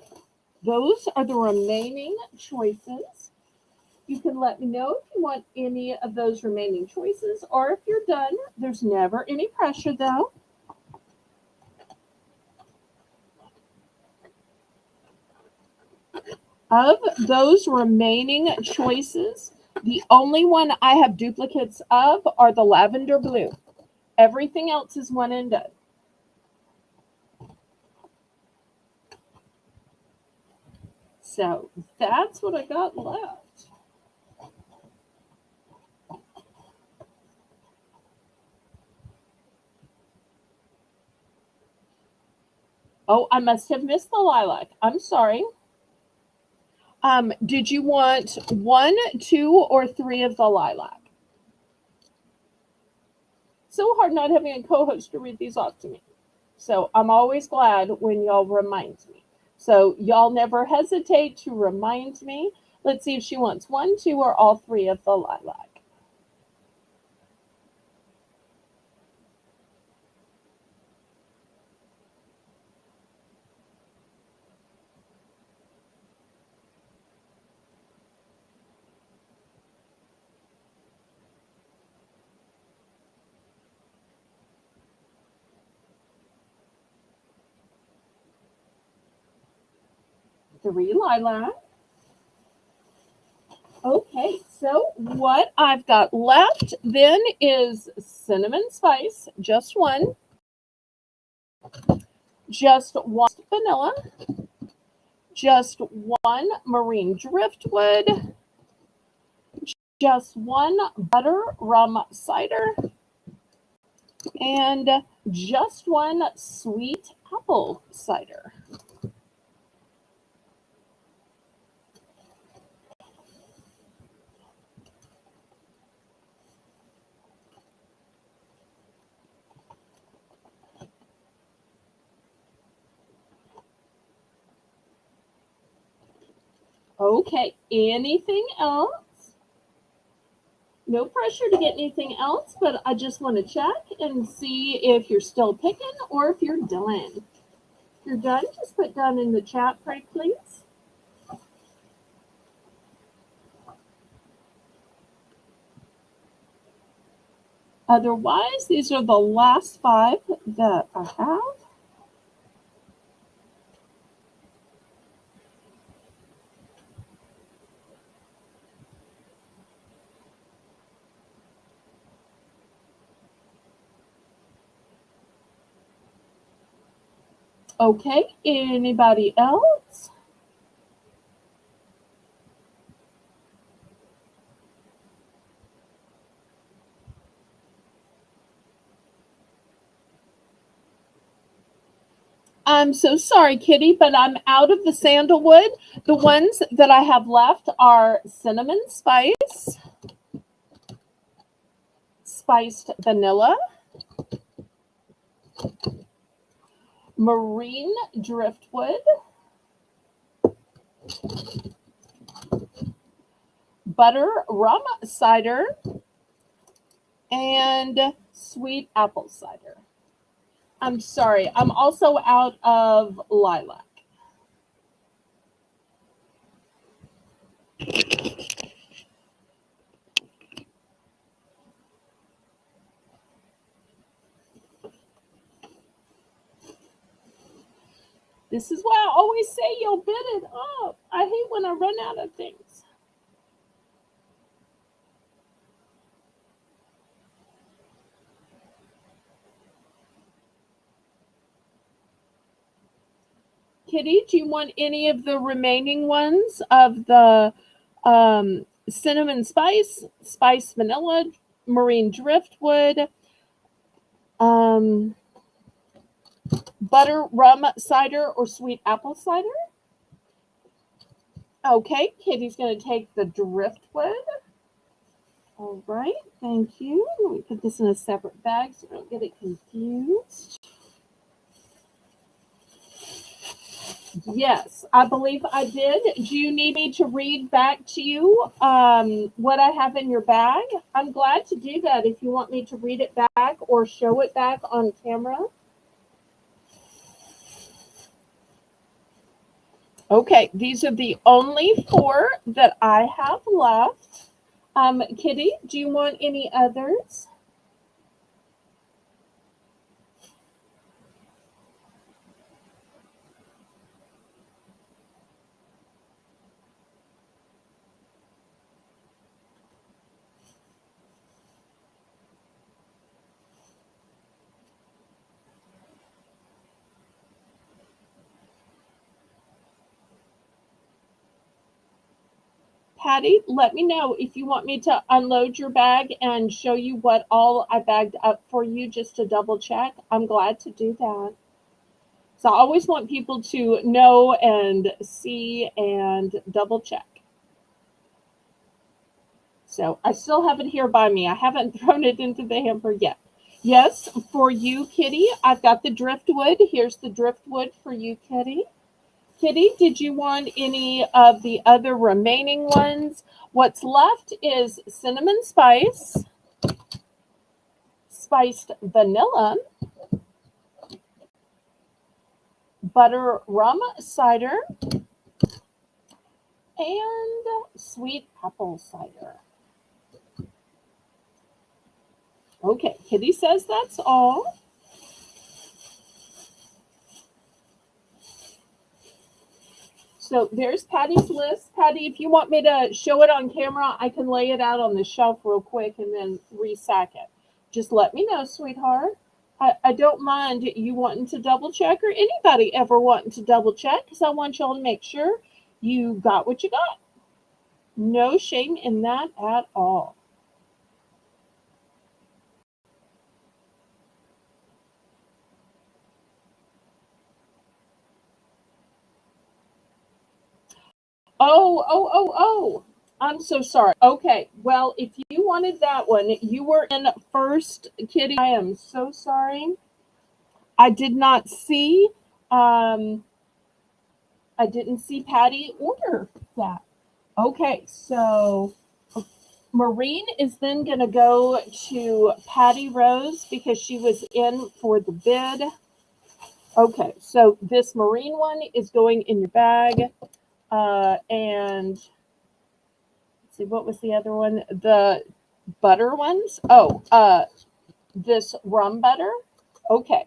Those are the remaining choices. You can let me know if you want any of those remaining choices, or if you're done. There's never any pressure, though. Of those remaining choices, the only one I have duplicates of are the lavender blue. Everything else is one and done. So that's what I got left. Oh, I must have missed the lilac. I'm sorry. Did you want 1, 2, or 3 of the lilac? So hard not having a co-host to read these off to me. So I'm always glad when y'all remind me. So y'all never hesitate to remind me. Let's see if she wants 1, 2, or all 3 of the lilac. Three lilac. Okay, so what I've got left then is cinnamon spice, just 1. Just 1 vanilla. Just 1 marine driftwood. Just 1 butter rum cider. And just 1 sweet apple cider. Okay, anything else? No pressure to get anything else, but I just want to check and see if you're still picking or if you're done. If you're done, just put done in the chat, pray please. Otherwise, these are the last 5 that I have. Okay, anybody else? I'm so sorry, Kitty, but I'm out of the sandalwood. The ones that I have left are cinnamon spice, spiced vanilla, marine driftwood, butter rum cider, and sweet apple cider. I'm sorry, I'm also out of lilac. This is why I always say you'll bid it up. I hate when I run out of things. Kitty, do you want any of the remaining ones of the cinnamon spice, spice vanilla, marine driftwood, um, butter rum cider, or sweet apple cider? Okay, Kitty's going to take the driftwood. All right, thank you. Let me put this in a separate bag so I don't get it confused. Yes, I believe I did. Do you need me to read back to you what I have in your bag? I'm glad to do that if you want me to read it back or show it back on camera. Okay, these are the only 4 that I have left. Kitty, do you want any others? Patty, let me know if you want me to unload your bag and show you what all I bagged up for you just to double check. I'm glad to do that. So I always want people to know and see and double check. So I still have it here by me. I haven't thrown it into the hamper yet. Yes, for you, Kitty, I've got the driftwood. Here's the driftwood for you, Kitty. Kitty, did you want any of the other remaining ones? What's left is cinnamon spice, spiced vanilla, butter rum cider, and sweet apple cider. Okay, Kitty says that's all. So there's Patty's list. Patty, if you want me to show it on camera, I can lay it out on the shelf real quick and then resack it. Just let me know, sweetheart. I don't mind you wanting to double check or anybody ever wanting to double check because I want y'all to make sure you got what you got. No shame in that at all. Oh. I'm so sorry. Okay. Well, if you wanted that one, you were in first, Kitty. I am so sorry. I did not see I didn't see Patty order that. Okay, so Maureen is then going to go to Patty Rose because she was in for the bid. Okay, so this Maureen one is going in your bag. And let's see, what was the other one? The butter ones? Oh, this rum butter. Okay.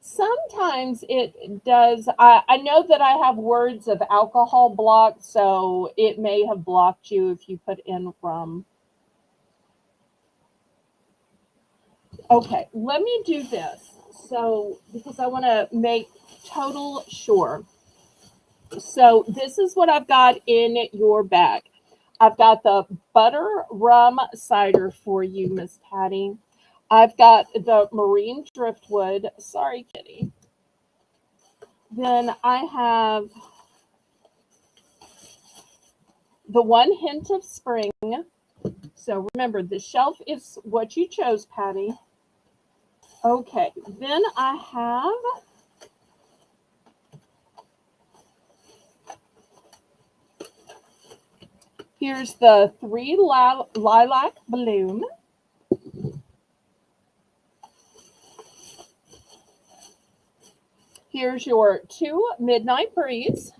Sometimes it does. I know that I have words of alcohol blocked, so it may have blocked you if you put in rum. Okay, let me do this. So, because I want to make total sure. So, this is what I've got in your bag. I've got the butter rum cider for you, Miss Patty. I've got the marine driftwood. Sorry, kitty. Then I have the one hint of spring. So remember, the shelf is what you chose, Patty. Okay, then I have here's the 3 lilac bloom. Here's your 2 midnight breeze.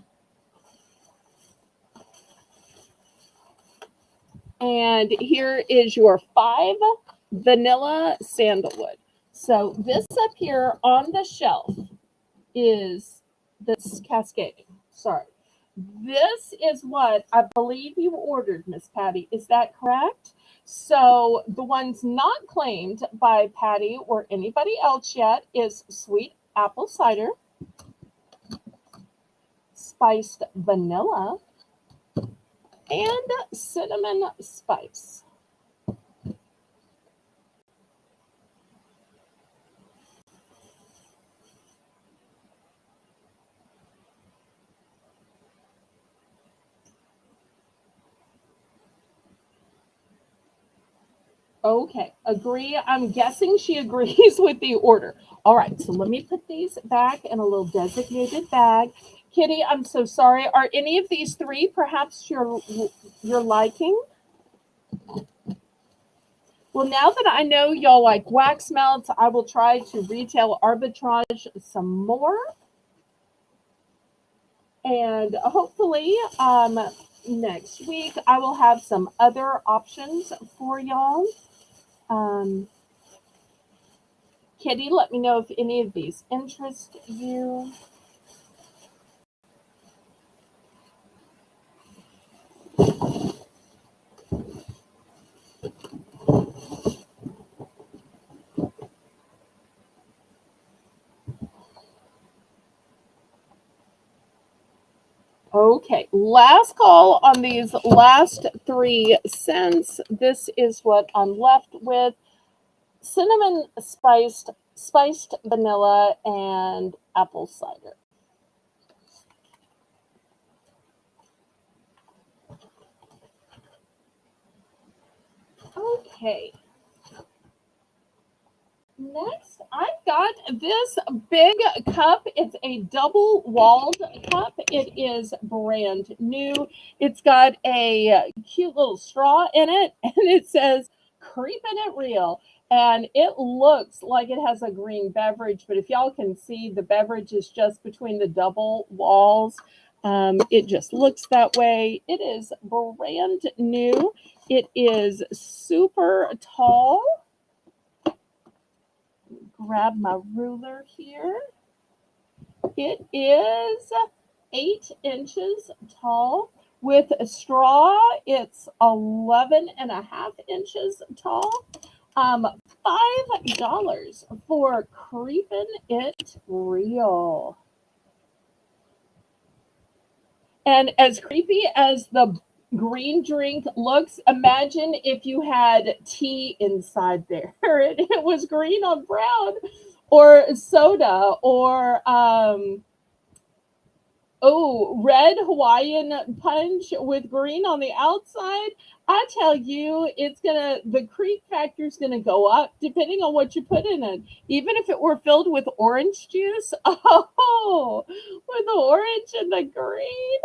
And here is your 5 vanilla sandalwood. So this up here on the shelf is this cascading. Sorry. This is what I believe you ordered, Miss Patty. Is that correct? So the ones not claimed by Patty or anybody else yet is sweet apple cider, spiced vanilla, and cinnamon spice. Okay, agree. I'm guessing she agrees with the order. All right, so let me put these back in a little designated bag. Kitty, I'm so sorry. Are any of these 3 perhaps your liking? Well, now that I know y'all like wax melts, I will try to retail arbitrage some more. And hopefully next week I will have some other options for y'all. Kitty, let me know if any of these interest you. Okay, last call on these last 3 scents. This is what I'm left with. Cinnamon spiced vanilla, and apple cider. Okay. Next, I've got this big cup. It's a double-walled cup. It is brand new. It's got a cute little straw in it, and it says, "Creeping it real." And it looks like it has a green beverage, but if y'all can see, the beverage is just between the double walls. It just looks that way. It is brand new. It is super tall. Grab my ruler here. It is 8 inches tall. With a straw, it's 11.5 inches tall. $5 for Creeping It Real. And as creepy as the green drink looks, imagine if you had tea inside there. It was green on brown, or soda, or Oh, red Hawaiian punch with green on the outside. I tell you, the creep factor is gonna go up depending on what you put in it. Even if it were filled with orange juice, oh, with the orange and the green.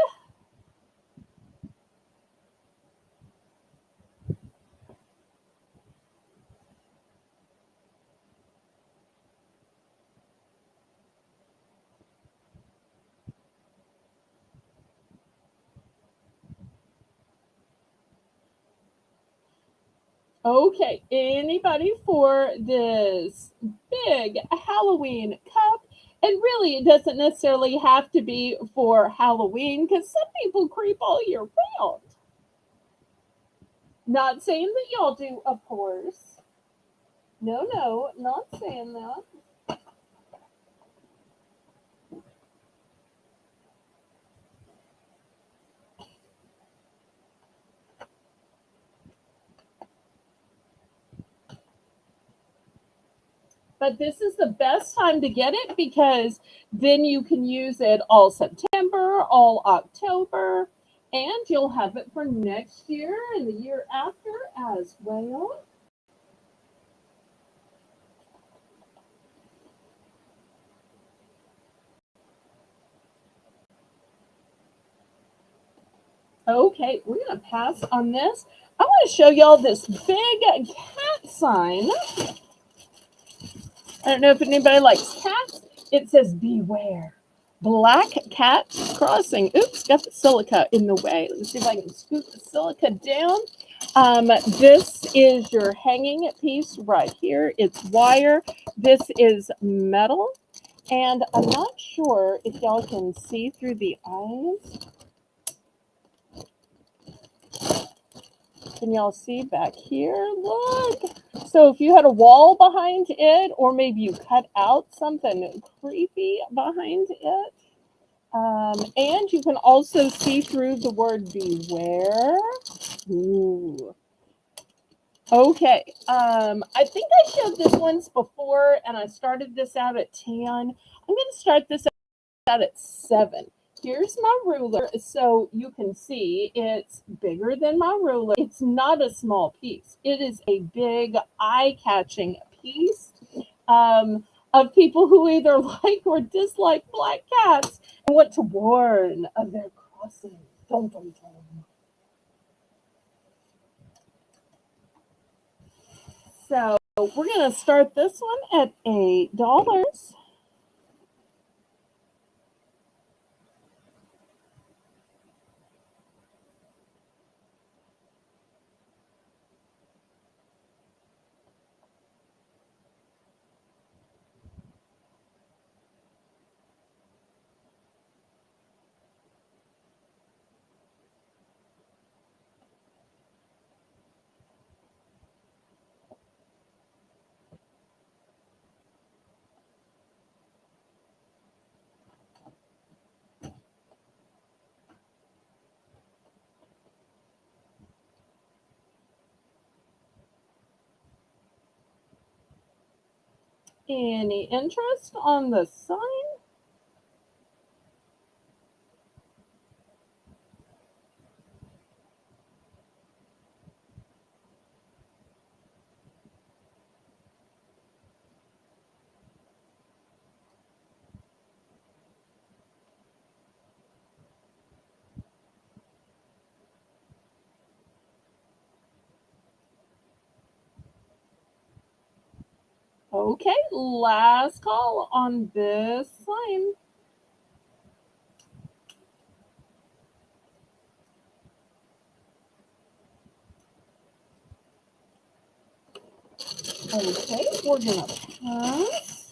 Okay, anybody for this big Halloween cup? And really, it doesn't necessarily have to be for Halloween because some people creep all year round. Not saying that y'all do, of course. No, no, not saying that. But this is the best time to get it because then you can use it all September, all October, and you'll have it for next year and the year after as well. Okay, we're going to pass on this. I want to show y'all this big cat sign. I don't know if anybody likes cats. It says beware. Black cat crossing. Oops, got the silica in the way. Let me see if I can scoot the silica down. This is your hanging piece right here. It's wire. This is metal. And I'm not sure if y'all can see through the eyes. Can y'all see back here? Look. So if you had a wall behind it, or maybe you cut out something creepy behind it, and you can also see through the word beware. Ooh. Okay. I think I showed this once before, and I started this out at 10. I'm going to start this out at 7. Here's my ruler, so you can see it's bigger than my ruler. It's not a small piece. It is a big, eye-catching piece of people who either like or dislike black cats and want to warn of their crossing. Dun, dun, dun. So we're going to start this one at $8. Any interest on the sign? Okay, last call on this sign. Okay, we're gonna pass.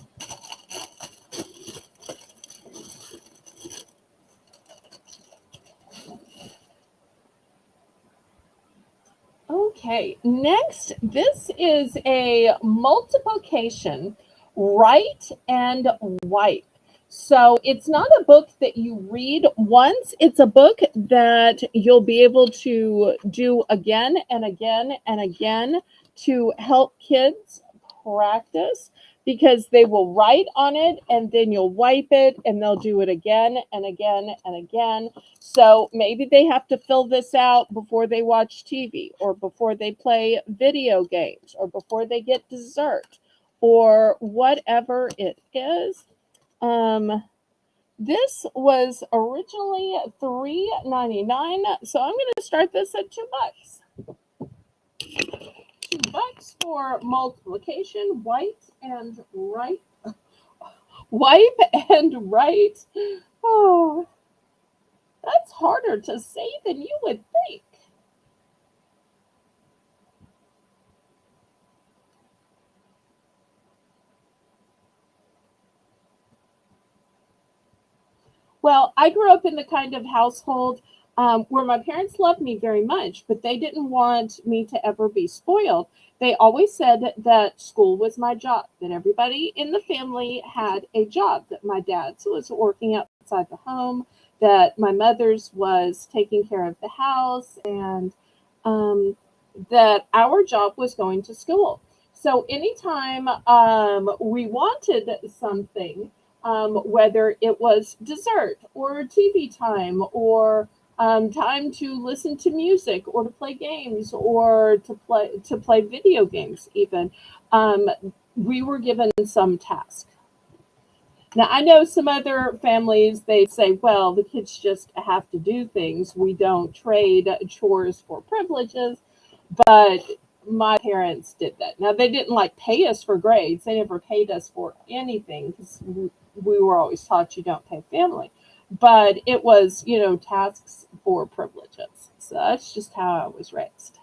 Okay, next, this is a multiplication, right and wipe. So it's not a book that you read once, it's a book that you'll be able to do again and again and again to help kids practice. because they will write on it and then you'll wipe it and they'll do it again and again and again. So maybe they have to fill this out before they watch TV or before they play video games or before they get dessert or whatever it is. This was originally $3.99, so I'm going to start this at $2. $2 for multiplication, wipe and write. Oh, that's harder to say than you would think. Well, I grew up in the kind of household where my parents loved me very much, but they didn't want me to ever be spoiled. They always said that school was my job, that everybody in the family had a job, that my dad's was working outside the home, that my mother's was taking care of the house, and um, that our job was going to school. So anytime we wanted something, whether it was dessert or TV time or time to listen to music or to play games or to play video games even, um, we were given some task. Now I know some other families they say, well, the kids just have to do things. We don't trade chores for privileges, but my parents did that. Now they didn't like pay us for grades. They never paid us for anything because we were always taught you don't pay family. But it was, tasks for privileges. So that's just how I was raised.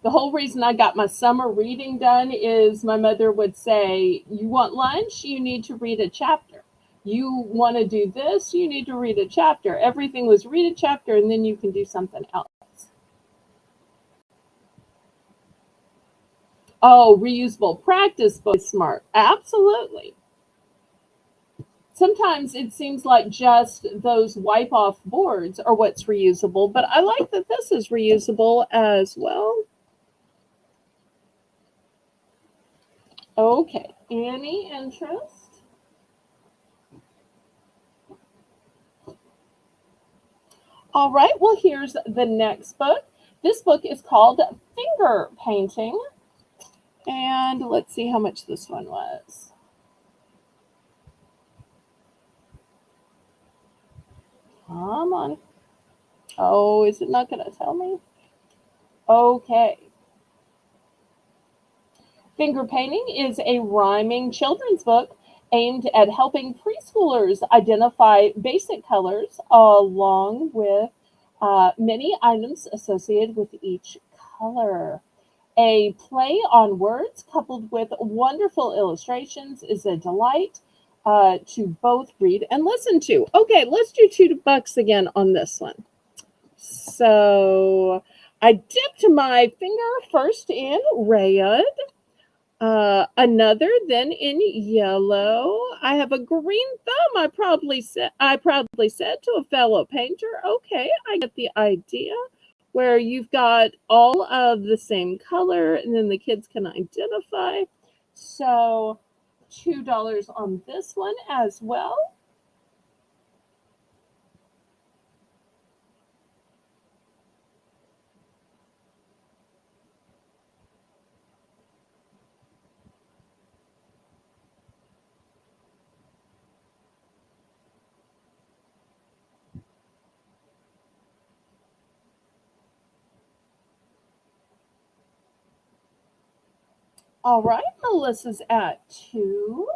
The whole reason I got my summer reading done is my mother would say, you want lunch? You need to read a chapter. You want to do this? You need to read a chapter. Everything was read a chapter and then you can do something else. Oh, reusable practice book is smart. Absolutely. Sometimes it seems like just those wipe off boards are what's reusable, but I like that this is reusable as well. Okay, any interest? All right, well, here's the next book. This book is called Finger Painting, and let's see how much this one was. Come on. Oh, is it not going to tell me? Okay. Finger Painting is a rhyming children's book aimed at helping preschoolers identify basic colors along with many items associated with each color. A play on words coupled with wonderful illustrations is a delight to both read and listen to. Okay, let's do $2 again on this one. So I dipped my finger first in red, another then in yellow. I have a green thumb. I proudly said to a fellow painter, okay, I get the idea. Where you've got all of the same color and then the kids can identify. So $2 on this one as well. All right, Melissa's at 2.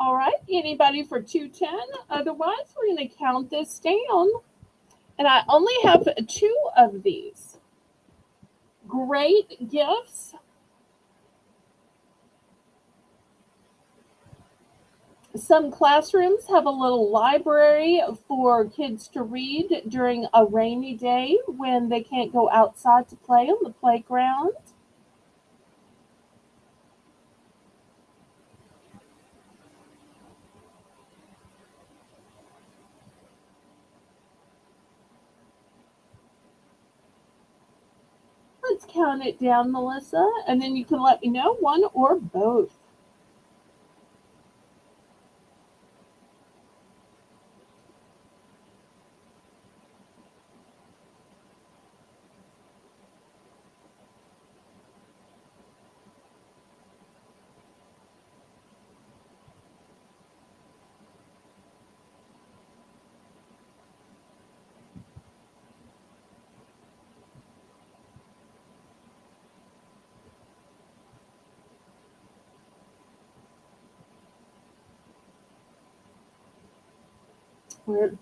All right, anybody for 210? Otherwise, we're going to count this down. And I only have 2 of these. Great gifts. Some classrooms have a little library for kids to read during a rainy day when they can't go outside to play on the playground. Let's count it down, Melissa, and then you can let me know one or both.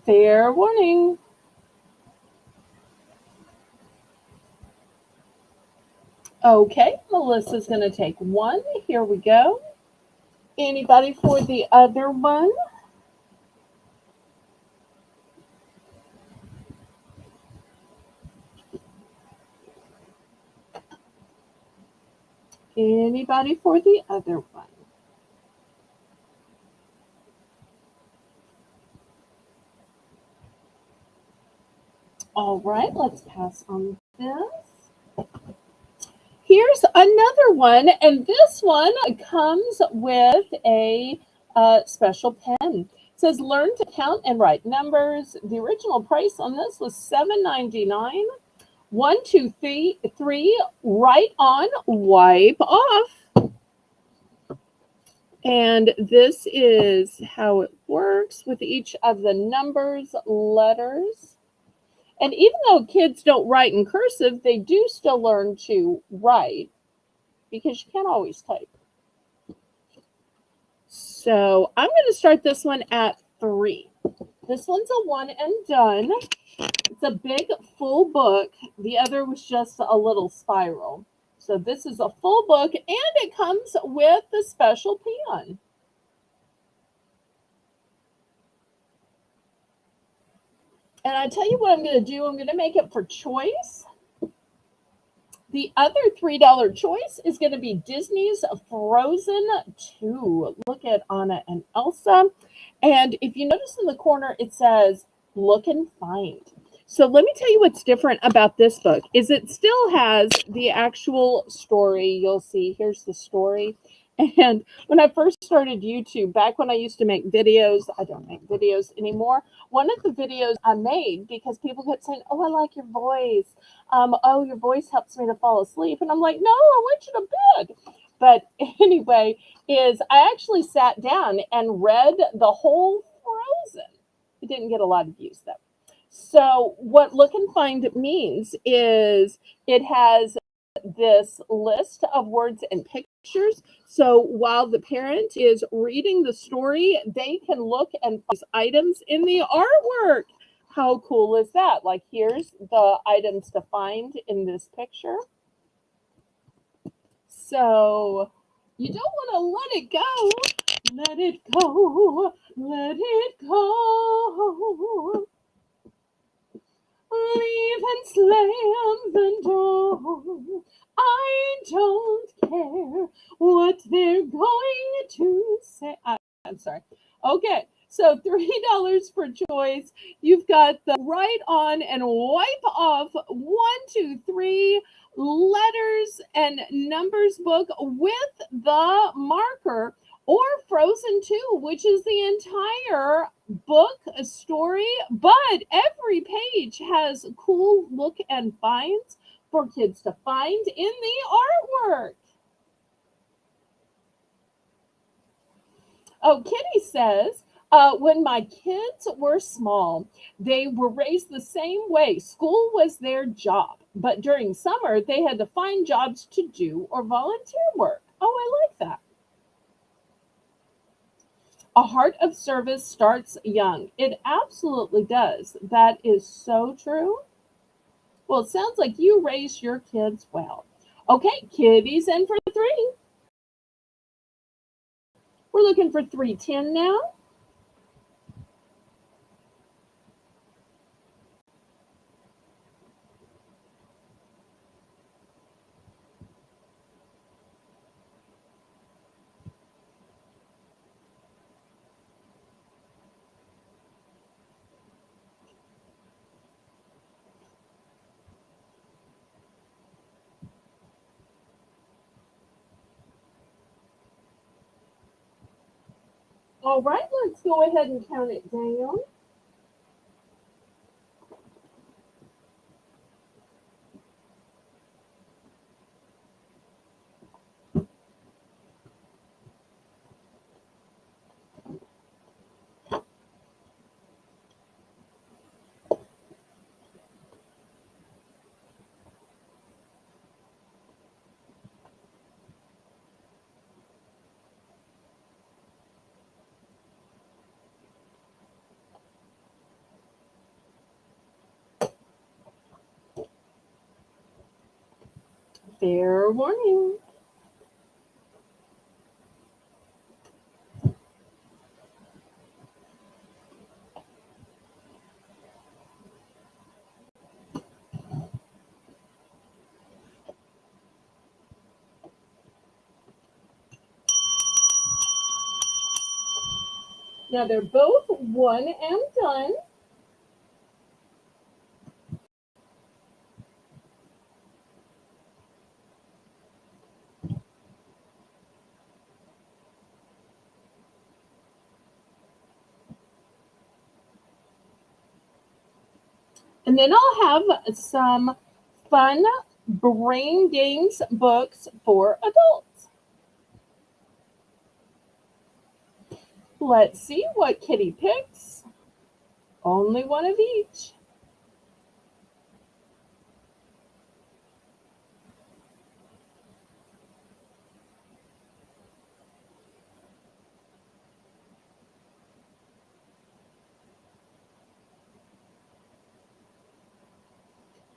Fair warning. Okay, Melissa's going to take one. Here we go. Anybody for the other one? Anybody for the other one? All right, let's pass on this. Here's another one, and this one comes with a special pen. It says, "Learn to count and write numbers." The original price on this was $7.99. One, two, three. Write on, wipe off. And this is how it works with each of the numbers, letters. And even though kids don't write in cursive, they do still learn to write because you can't always type. So I'm going to start this one at 3. This one's a one and done. It's a big full book. The other was just a little spiral. So this is a full book, and it comes with the special pen. And I tell you what I'm going to do. I'm going to make it for choice. The other $3 choice is going to be Disney's Frozen 2. Look at Anna and Elsa. And if you notice in the corner, it says, "Look and Find." So let me tell you what's different about this book is it still has the actual story. You'll see here's the story. And when I first started YouTube, back when I used to make videos, I don't make videos anymore. One of the videos I made because people kept saying, "Oh, I like your voice. Oh, your voice helps me to fall asleep." And I'm like, "No, I want you to bed." But anyway, is I actually sat down and read the whole Frozen. It didn't get a lot of views though. So what Look and Find means is it has this list of words and pictures. So while the parent is reading the story, they can look and find items in the artwork. How cool is that? Like here's the items to find in this picture. So you don't want to let it go. Let it go. Let it go. Leave and slam the door. I don't care what they're going to say. I'm sorry. Okay, so $3 for choice. You've got the write on and wipe off 1, 2, 3 letters and numbers book with the marker, or Frozen 2, which is the entire book, a story, but every page has cool look and finds for kids to find in the artwork. Oh, Kitty says, when my kids were small, they were raised the same way. School was their job, but during summer, they had to find jobs to do or volunteer work. Oh, I like that. A heart of service starts young. It absolutely does. That is so true. Well, it sounds like you raised your kids well. Okay, Kitty's in for 3. We're looking for 310 now. All right, let's go ahead and count it down. Fair warning. Now they're both one and done. And then I'll have some fun brain games books for adults. Let's see what Kitty picks. Only one of each.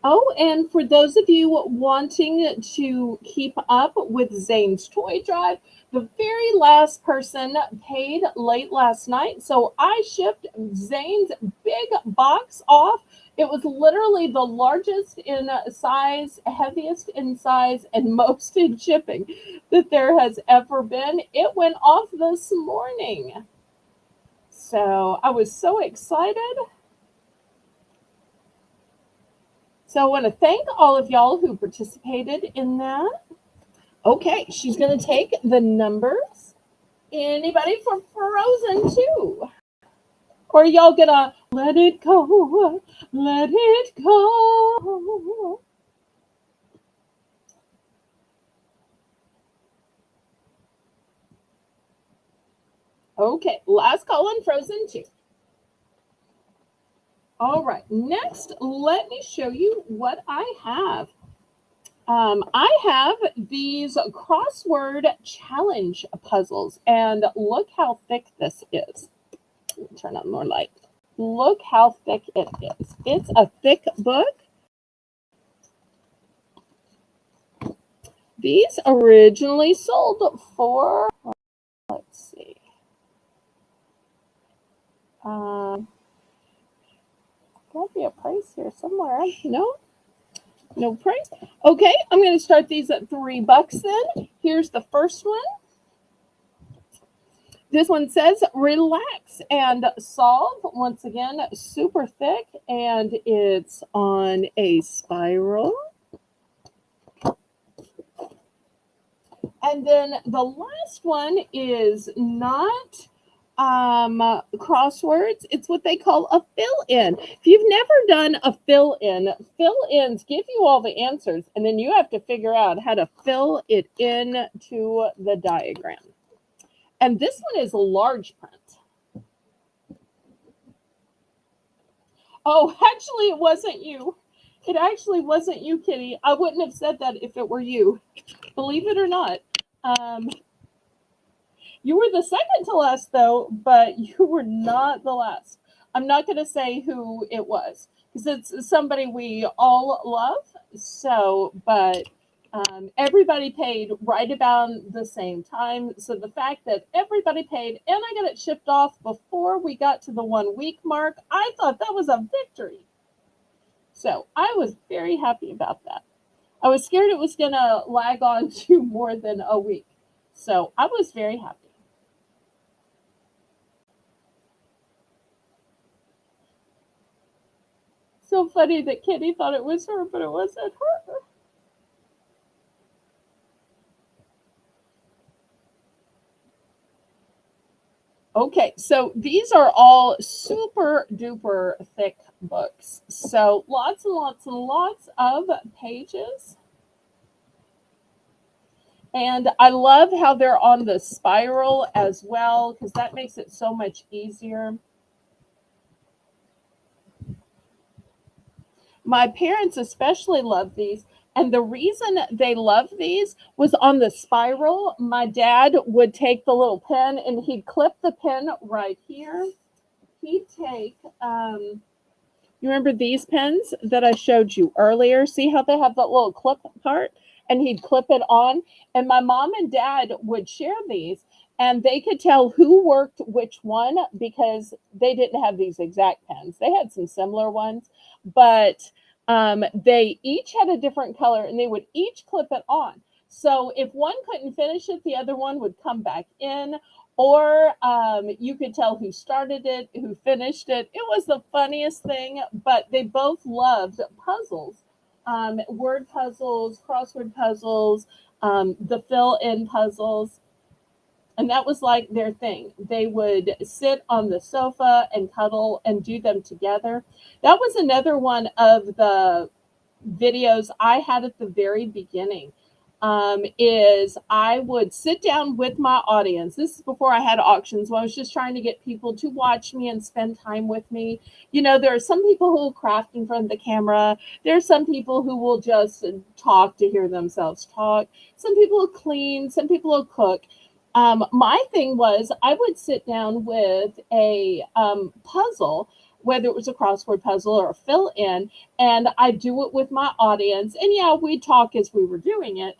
Oh, and for those of you wanting to keep up with Zane's toy drive, the very last person paid late last night. So I shipped Zane's big box off. It was literally the largest in size, heaviest in size, and most in shipping that there has ever been. It went off this morning. So I was so excited. So I want to thank all of y'all who participated in that. Okay, she's going to take the numbers. Anybody for Frozen 2? Or y'all gonna let it go, let it go. Okay, last call on Frozen 2. All right, next, let me show you what I have. I have these crossword challenge puzzles, and look how thick this is. Let me turn on more light. Look how thick it is. It's a thick book. These originally sold for, let's see, there'll be a price here somewhere. No price. Okay, I'm going to start these at $3 then. Here's the first one. This one says relax and solve. Once again, super thick, and it's on a spiral. And then the last one is not crosswords. It's what they call a fill-in. If you've never done a fill-in, fill-ins give you all the answers, and then you have to figure out how to fill it in to the diagram. And this one is a large print. Oh, actually, it wasn't you. It actually wasn't you, Kitty. I wouldn't have said that if it were you. Believe it or not. You were the second to last, though, but you were not the last. I'm not going to say who it was because it's somebody we all love. So, but Everybody paid right about the same time. So the fact that everybody paid and I got it shipped off before we got to the 1 week mark, I thought that was a victory. So I was very happy about that. I was scared it was going to lag on to more than a week. So I was very happy. So funny that Kitty thought it was her, but it wasn't her. Okay, so these are all super duper thick books. So lots and lots and lots of pages. And I love how they're on the spiral as well, because that makes it so much easier. My parents especially love these. And the reason they love these was on the spiral. My dad would take the little pen and he'd clip the pen right here. He'd take, you remember these pens that I showed you earlier? See how they have that little clip part? And he'd clip it on. And my mom and dad would share these, and they could tell who worked which one because they didn't have these exact pens. They had some similar ones, but they each had a different color and they would each clip it on. So if one couldn't finish it, the other one would come back in, or you could tell who started it, who finished it. It was the funniest thing, but they both loved puzzles, word puzzles, crossword puzzles, the fill in puzzles. And that was like their thing. They would sit on the sofa and cuddle and do them together. That was another one of the videos I had at the very beginning. Is I would sit down with my audience. This is before I had auctions, when I was just trying to get people to watch me and spend time with me. You know, there are some people who will craft in front of the camera. There are some people who will just talk to hear themselves talk. Some people will clean. Some people will cook. My thing was I would sit down with a puzzle, whether it was a crossword puzzle or a fill in, and I do it with my audience. And yeah, we'd talk as we were doing it,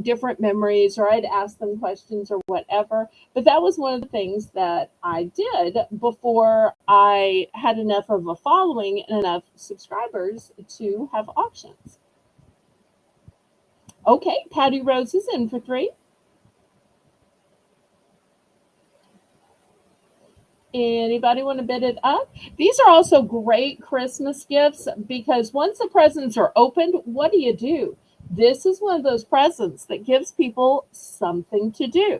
different memories, or I'd ask them questions or whatever. But that was one of the things that I did before I had enough of a following and enough subscribers to have auctions. Okay, Patty Rose is in for three. Anybody want to bid it up? These are also great Christmas gifts because once the presents are opened, what do you do? This is one of those presents that gives people something to do.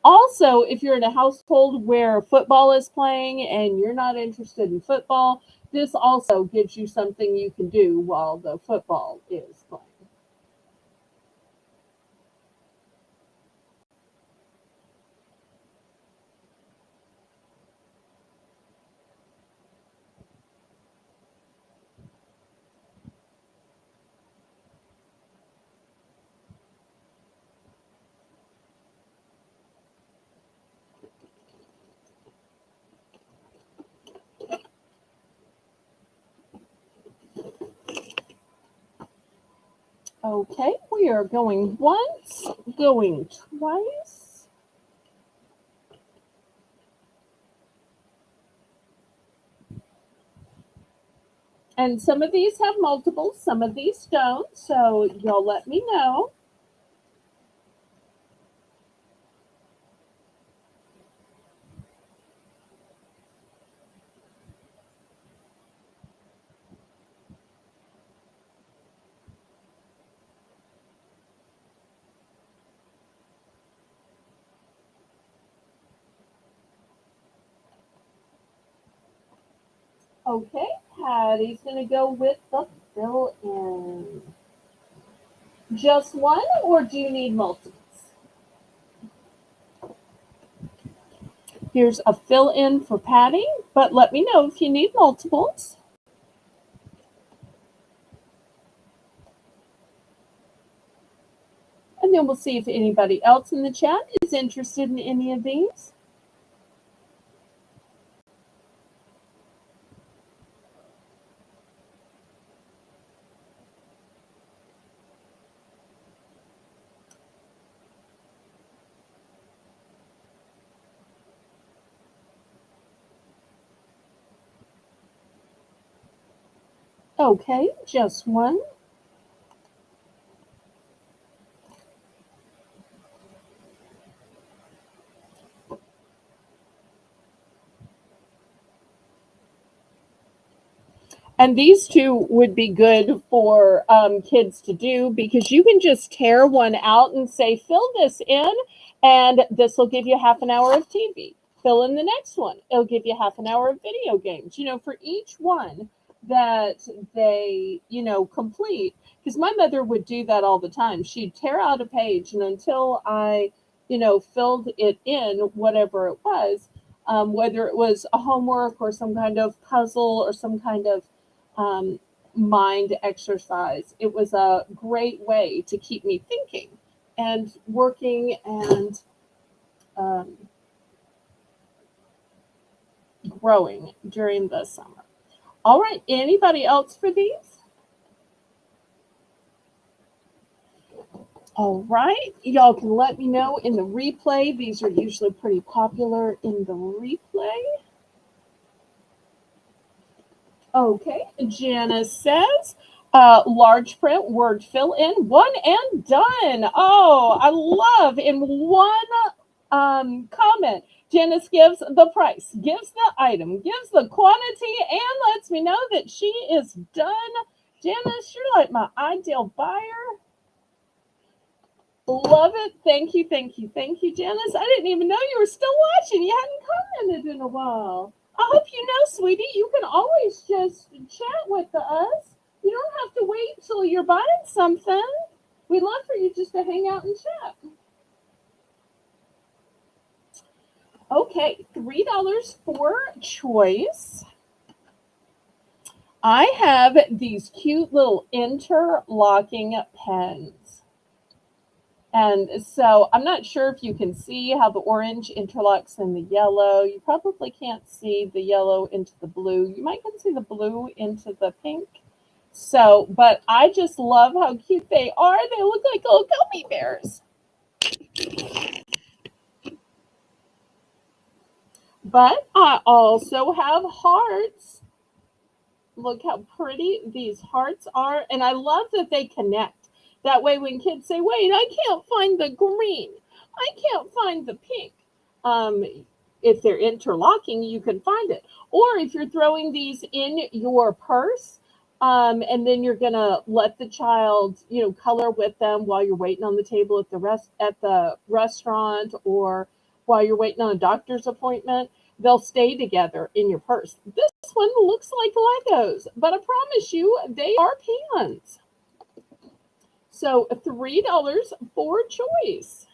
Also, if you're in a household where football is playing and you're not interested in football, this also gives you something you can do while the football is playing. Okay, we are going once, going twice. And some of these have multiples, some of these don't. So y'all let me know. Okay, Patty's going to go with the fill in. Just one, or do you need multiples? Here's a fill in for Patty, but let me know if you need multiples. And then we'll see if anybody else in the chat is interested in any of these. Okay, just one. And these two would be good for kids to do because you can just tear one out and say, fill this in, and this will give you half an hour of TV. Fill in the next one, it'll give you half an hour of video games. For each one that they, complete. Because my mother would do that all the time. She'd tear out a page, and until I, filled it in, whatever it was, whether it was a homework or some kind of puzzle or some kind of um, mind exercise. It was a great way to keep me thinking and working and um, growing during the summer. All right, anybody else for these? All right, y'all can let me know in the replay. These are usually pretty popular in the replay. Okay, Janice says, large print word fill in, one and done. Oh, I love in one comment. Janice gives the price, gives the item, gives the quantity, and lets me know that she is done. Janice, you're like my ideal buyer. Love it. Thank you, thank you, thank you, Janice. I didn't even know you were still watching. You hadn't commented in a while. I hope you know, sweetie, you can always just chat with us. You don't have to wait till you're buying something. We'd love for you just to hang out and chat. Okay, $3 for choice. I have these cute little interlocking pens. And so I'm not sure if you can see how the orange interlocks in the yellow. You probably can't see the yellow into the blue. You might can see the blue into the pink. So, but I just love how cute they are. They look like little gummy bears. But I also have hearts. Look how pretty these hearts are. And I love that they connect. That way when kids say, wait, I can't find the green. I can't find the pink. Um, if they're interlocking, you can find it. Or if you're throwing these in your purse, and then you're gonna let the child, color with them while you're waiting on the table at the restaurant, or while you're waiting on a doctor's appointment, they'll stay together in your purse. This one looks like Legos, but I promise you, they are pens. So $3 for choice.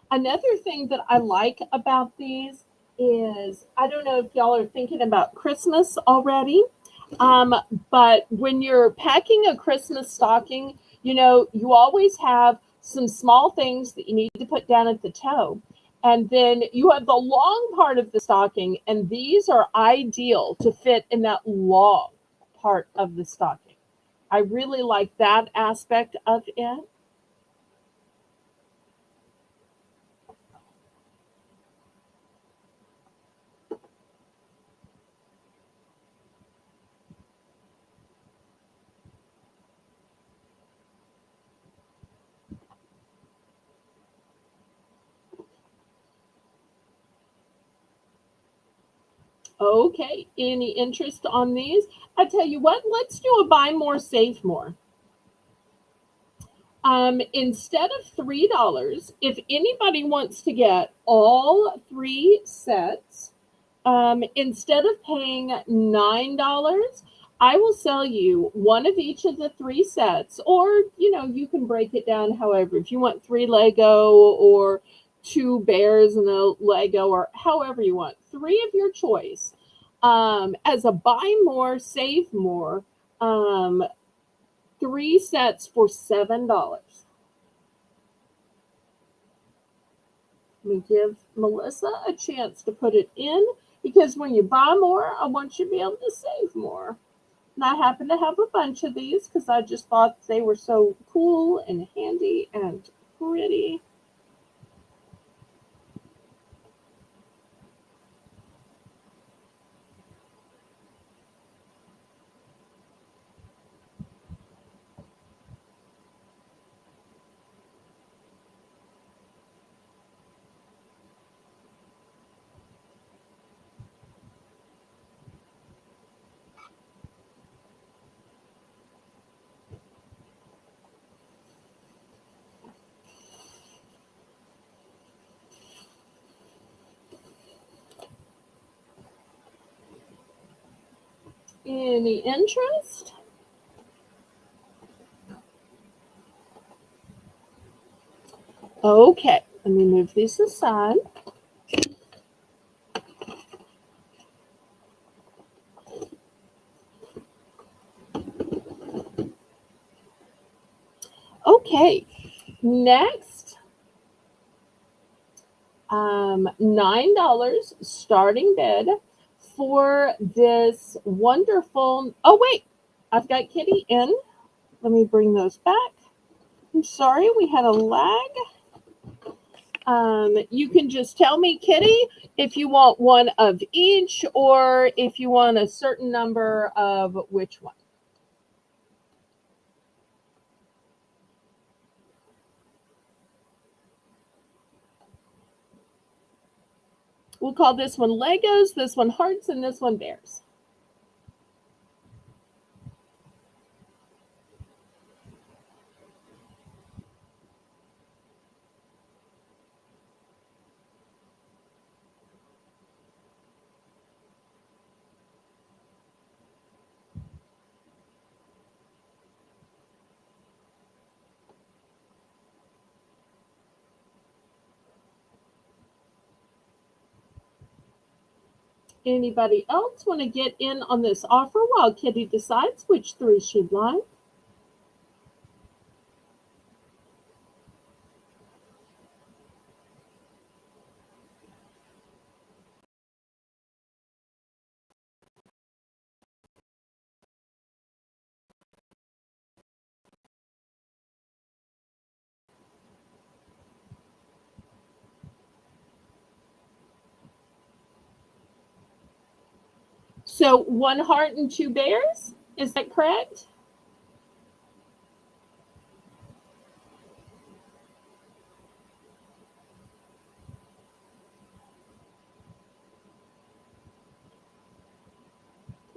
Another thing that I like about these is I don't know if y'all are thinking about Christmas already, um, but when you're packing a Christmas stocking, you always have some small things that you need to put down at the toe. And then you have the long part of the stocking, and these are ideal to fit in that long part of the stocking. I really like that aspect of it. Okay, any interest on these? I tell you what, let's do a buy more, save more. Instead of $3, if anybody wants to get all three sets, instead of paying $9, I will sell you one of each of the three sets, or you can break it down however. If you want three Lego or two bears and a Lego, or however you want, three of your choice, as a buy more, save more, um, three sets for $7. Let me give Melissa a chance to put it in, because when you buy more, I want you to be able to save more. And I happen to have a bunch of these because I just thought they were so cool and handy and pretty. Any interest? Okay, let me move these aside. Okay, next, $9 starting bid for this wonderful. Oh, wait, I've got Kitty in. Let me bring those back. I'm sorry, we had a lag. You can just tell me, Kitty, if you want one of each or if you want a certain number of which one. We'll call this one Legos, this one hearts, and this one bears. Anybody else want to get in on this offer while Kitty decides which three she'd like? So one heart and two bears, is that correct?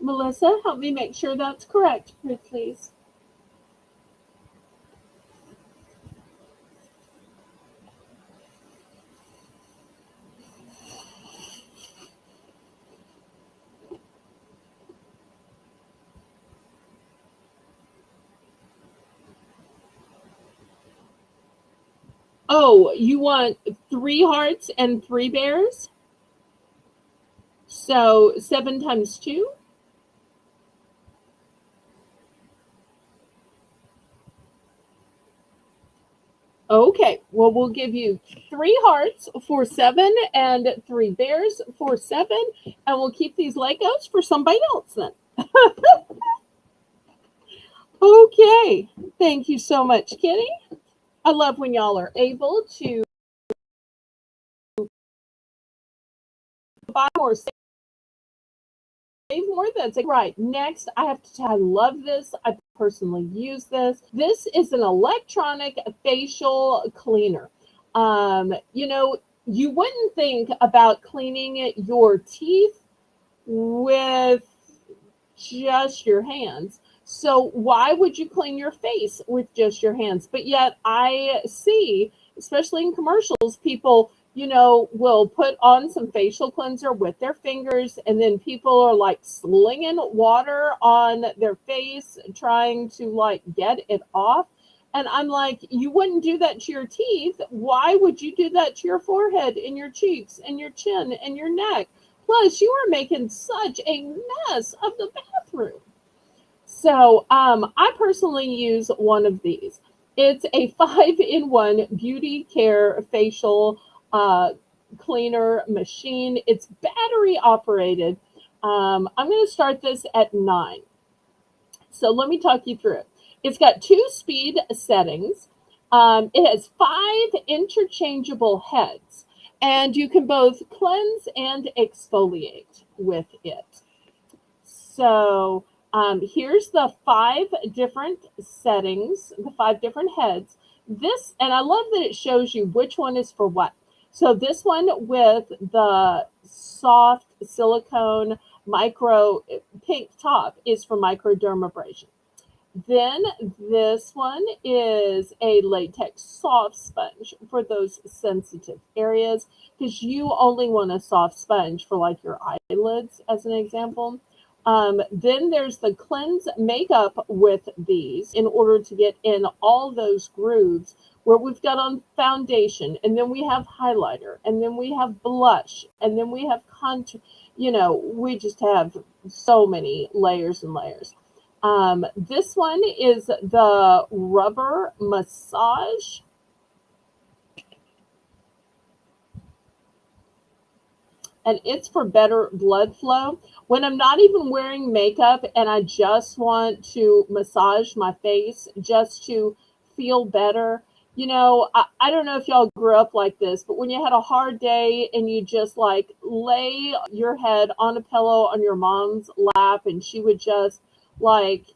Melissa, help me make sure that's correct, please. Oh, you want three hearts and three bears? So 7 times 2? Okay, well, we'll give you three hearts for 7 and three bears for 7, and we'll keep these Legos for somebody else then. Okay, thank you so much, Kitty. I love when y'all are able to buy more, save more. That's right. Next, I have to tell I love this. I personally use this. This is an electronic facial cleaner. You know, you wouldn't think about cleaning your teeth with just your hands. So why would you clean your face with just your hands? But yet I see, especially in commercials, people, you know, will put on some facial cleanser with their fingers, and then people are like slinging water on their face, trying to like get it off. And I'm like, you wouldn't do that to your teeth. Why would you do that to your forehead and your cheeks and your chin and your neck? Plus, you are making such a mess of the bathroom. So I personally use one of these. It's a 5-in-1 beauty care facial uh, cleaner machine. It's battery operated. I'm going to start this at 9. So let me talk you through it. It's got 2 speed settings. It has 5 interchangeable heads, and you can both cleanse and exfoliate with it. So here's the 5 different settings, the 5 different heads. This, and I love that it shows you which one is for what. So this one with the soft silicone micro pink top is for microdermabrasion. Then this one is a latex soft sponge for those sensitive areas, because you only want a soft sponge for like your eyelids, as an example. Then there's the cleanse makeup with these in order to get in all those grooves where we've got on foundation, and then we have highlighter, and then we have blush, and then we have contour. We just have so many layers and layers. This one is the rubber massage. And it's for better blood flow. When I'm not even wearing makeup and I just want to massage my face just to feel better. I don't know if y'all grew up like this, but when you had a hard day and you just like lay your head on a pillow on your mom's lap and she would just like,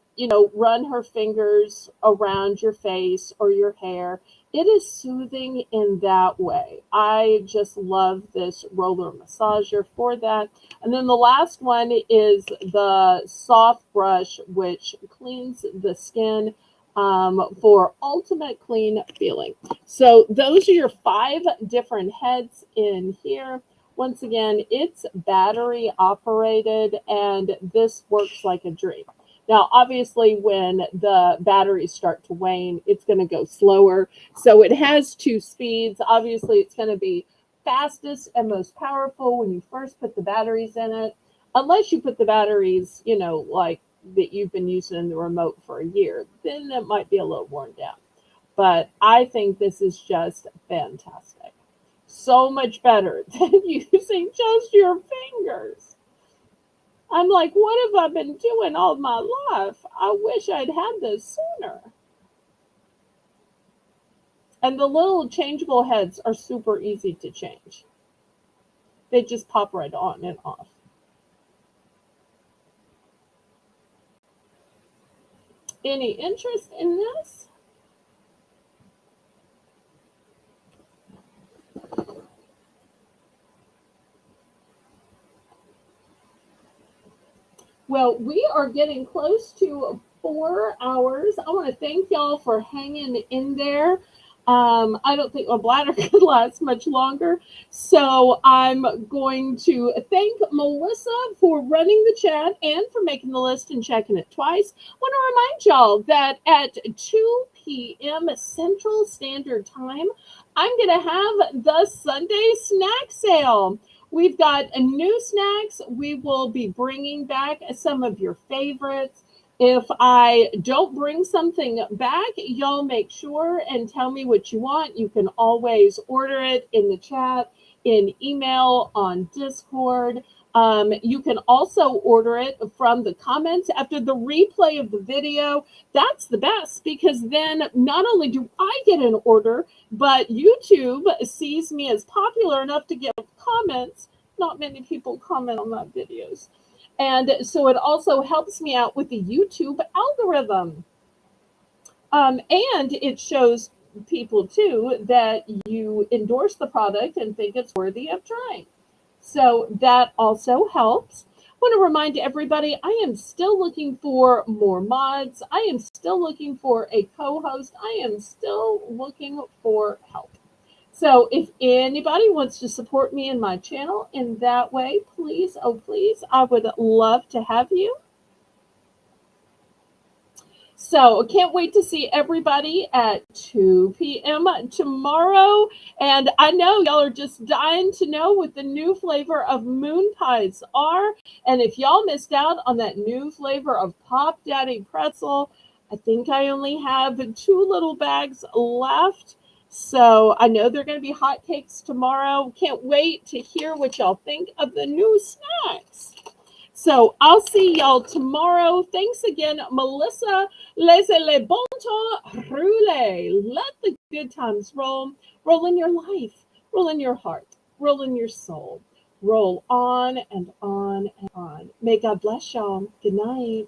run her fingers around your face or your hair. It is soothing in that way. I just love this roller massager for that. And then the last one is the soft brush, which cleans the skin for ultimate clean feeling. So those are your 5 different heads in here. Once again, it's battery operated, and this works like a dream. Now, obviously, when the batteries start to wane, it's going to go slower. So it has 2 speeds. Obviously, it's going to be fastest and most powerful when you first put the batteries in it, unless you put the batteries, like that you've been using in the remote for a year, then it might be a little worn down. But I think this is just fantastic. So much better than using just your fingers. I'm like, what have I been doing all my life? I wish I'd had this sooner. And the little changeable heads are super easy to change. They just pop right on and off. Any interest in this? Well, we are getting close to 4 hours. I want to thank y'all for hanging in there. I don't think my bladder could last much longer. So I'm going to thank Melissa for running the chat and for making the list and checking it twice. I want to remind y'all that at 2 p.m. Central Standard Time, I'm going to have the Sunday snack sale. We've got new snacks. We will be bringing back some of your favorites. If I don't bring something back, y'all make sure and tell me what you want. You can always order it in the chat, in email, on Discord. You can also order it from the comments after the replay of the video. That's the best, because then not only do I get an order, but YouTube sees me as popular enough to give comments. Not many people comment on my videos. And so it also helps me out with the YouTube algorithm. And it shows people too that you endorse the product and think it's worthy of trying. So that also helps. I want to remind everybody, I am still looking for more mods. I am still looking for a co-host. I am still looking for help. So if anybody wants to support me in my channel in that way, please, oh please, I would love to have you. So can't wait to see everybody at 2 p.m. tomorrow. And I know y'all are just dying to know what the new flavor of moon pies are. And if y'all missed out on that new flavor of Pop Daddy pretzel, I think I only have two little bags left. So I know they're going to be hot cakes tomorrow. Can't wait to hear what y'all think of the new snacks. So I'll see y'all tomorrow. Thanks again, Melissa. Laissez les bon temps rouler. Let the good times roll. Roll in your life. Roll in your heart. Roll in your soul. Roll on and on and on. May God bless y'all. Good night.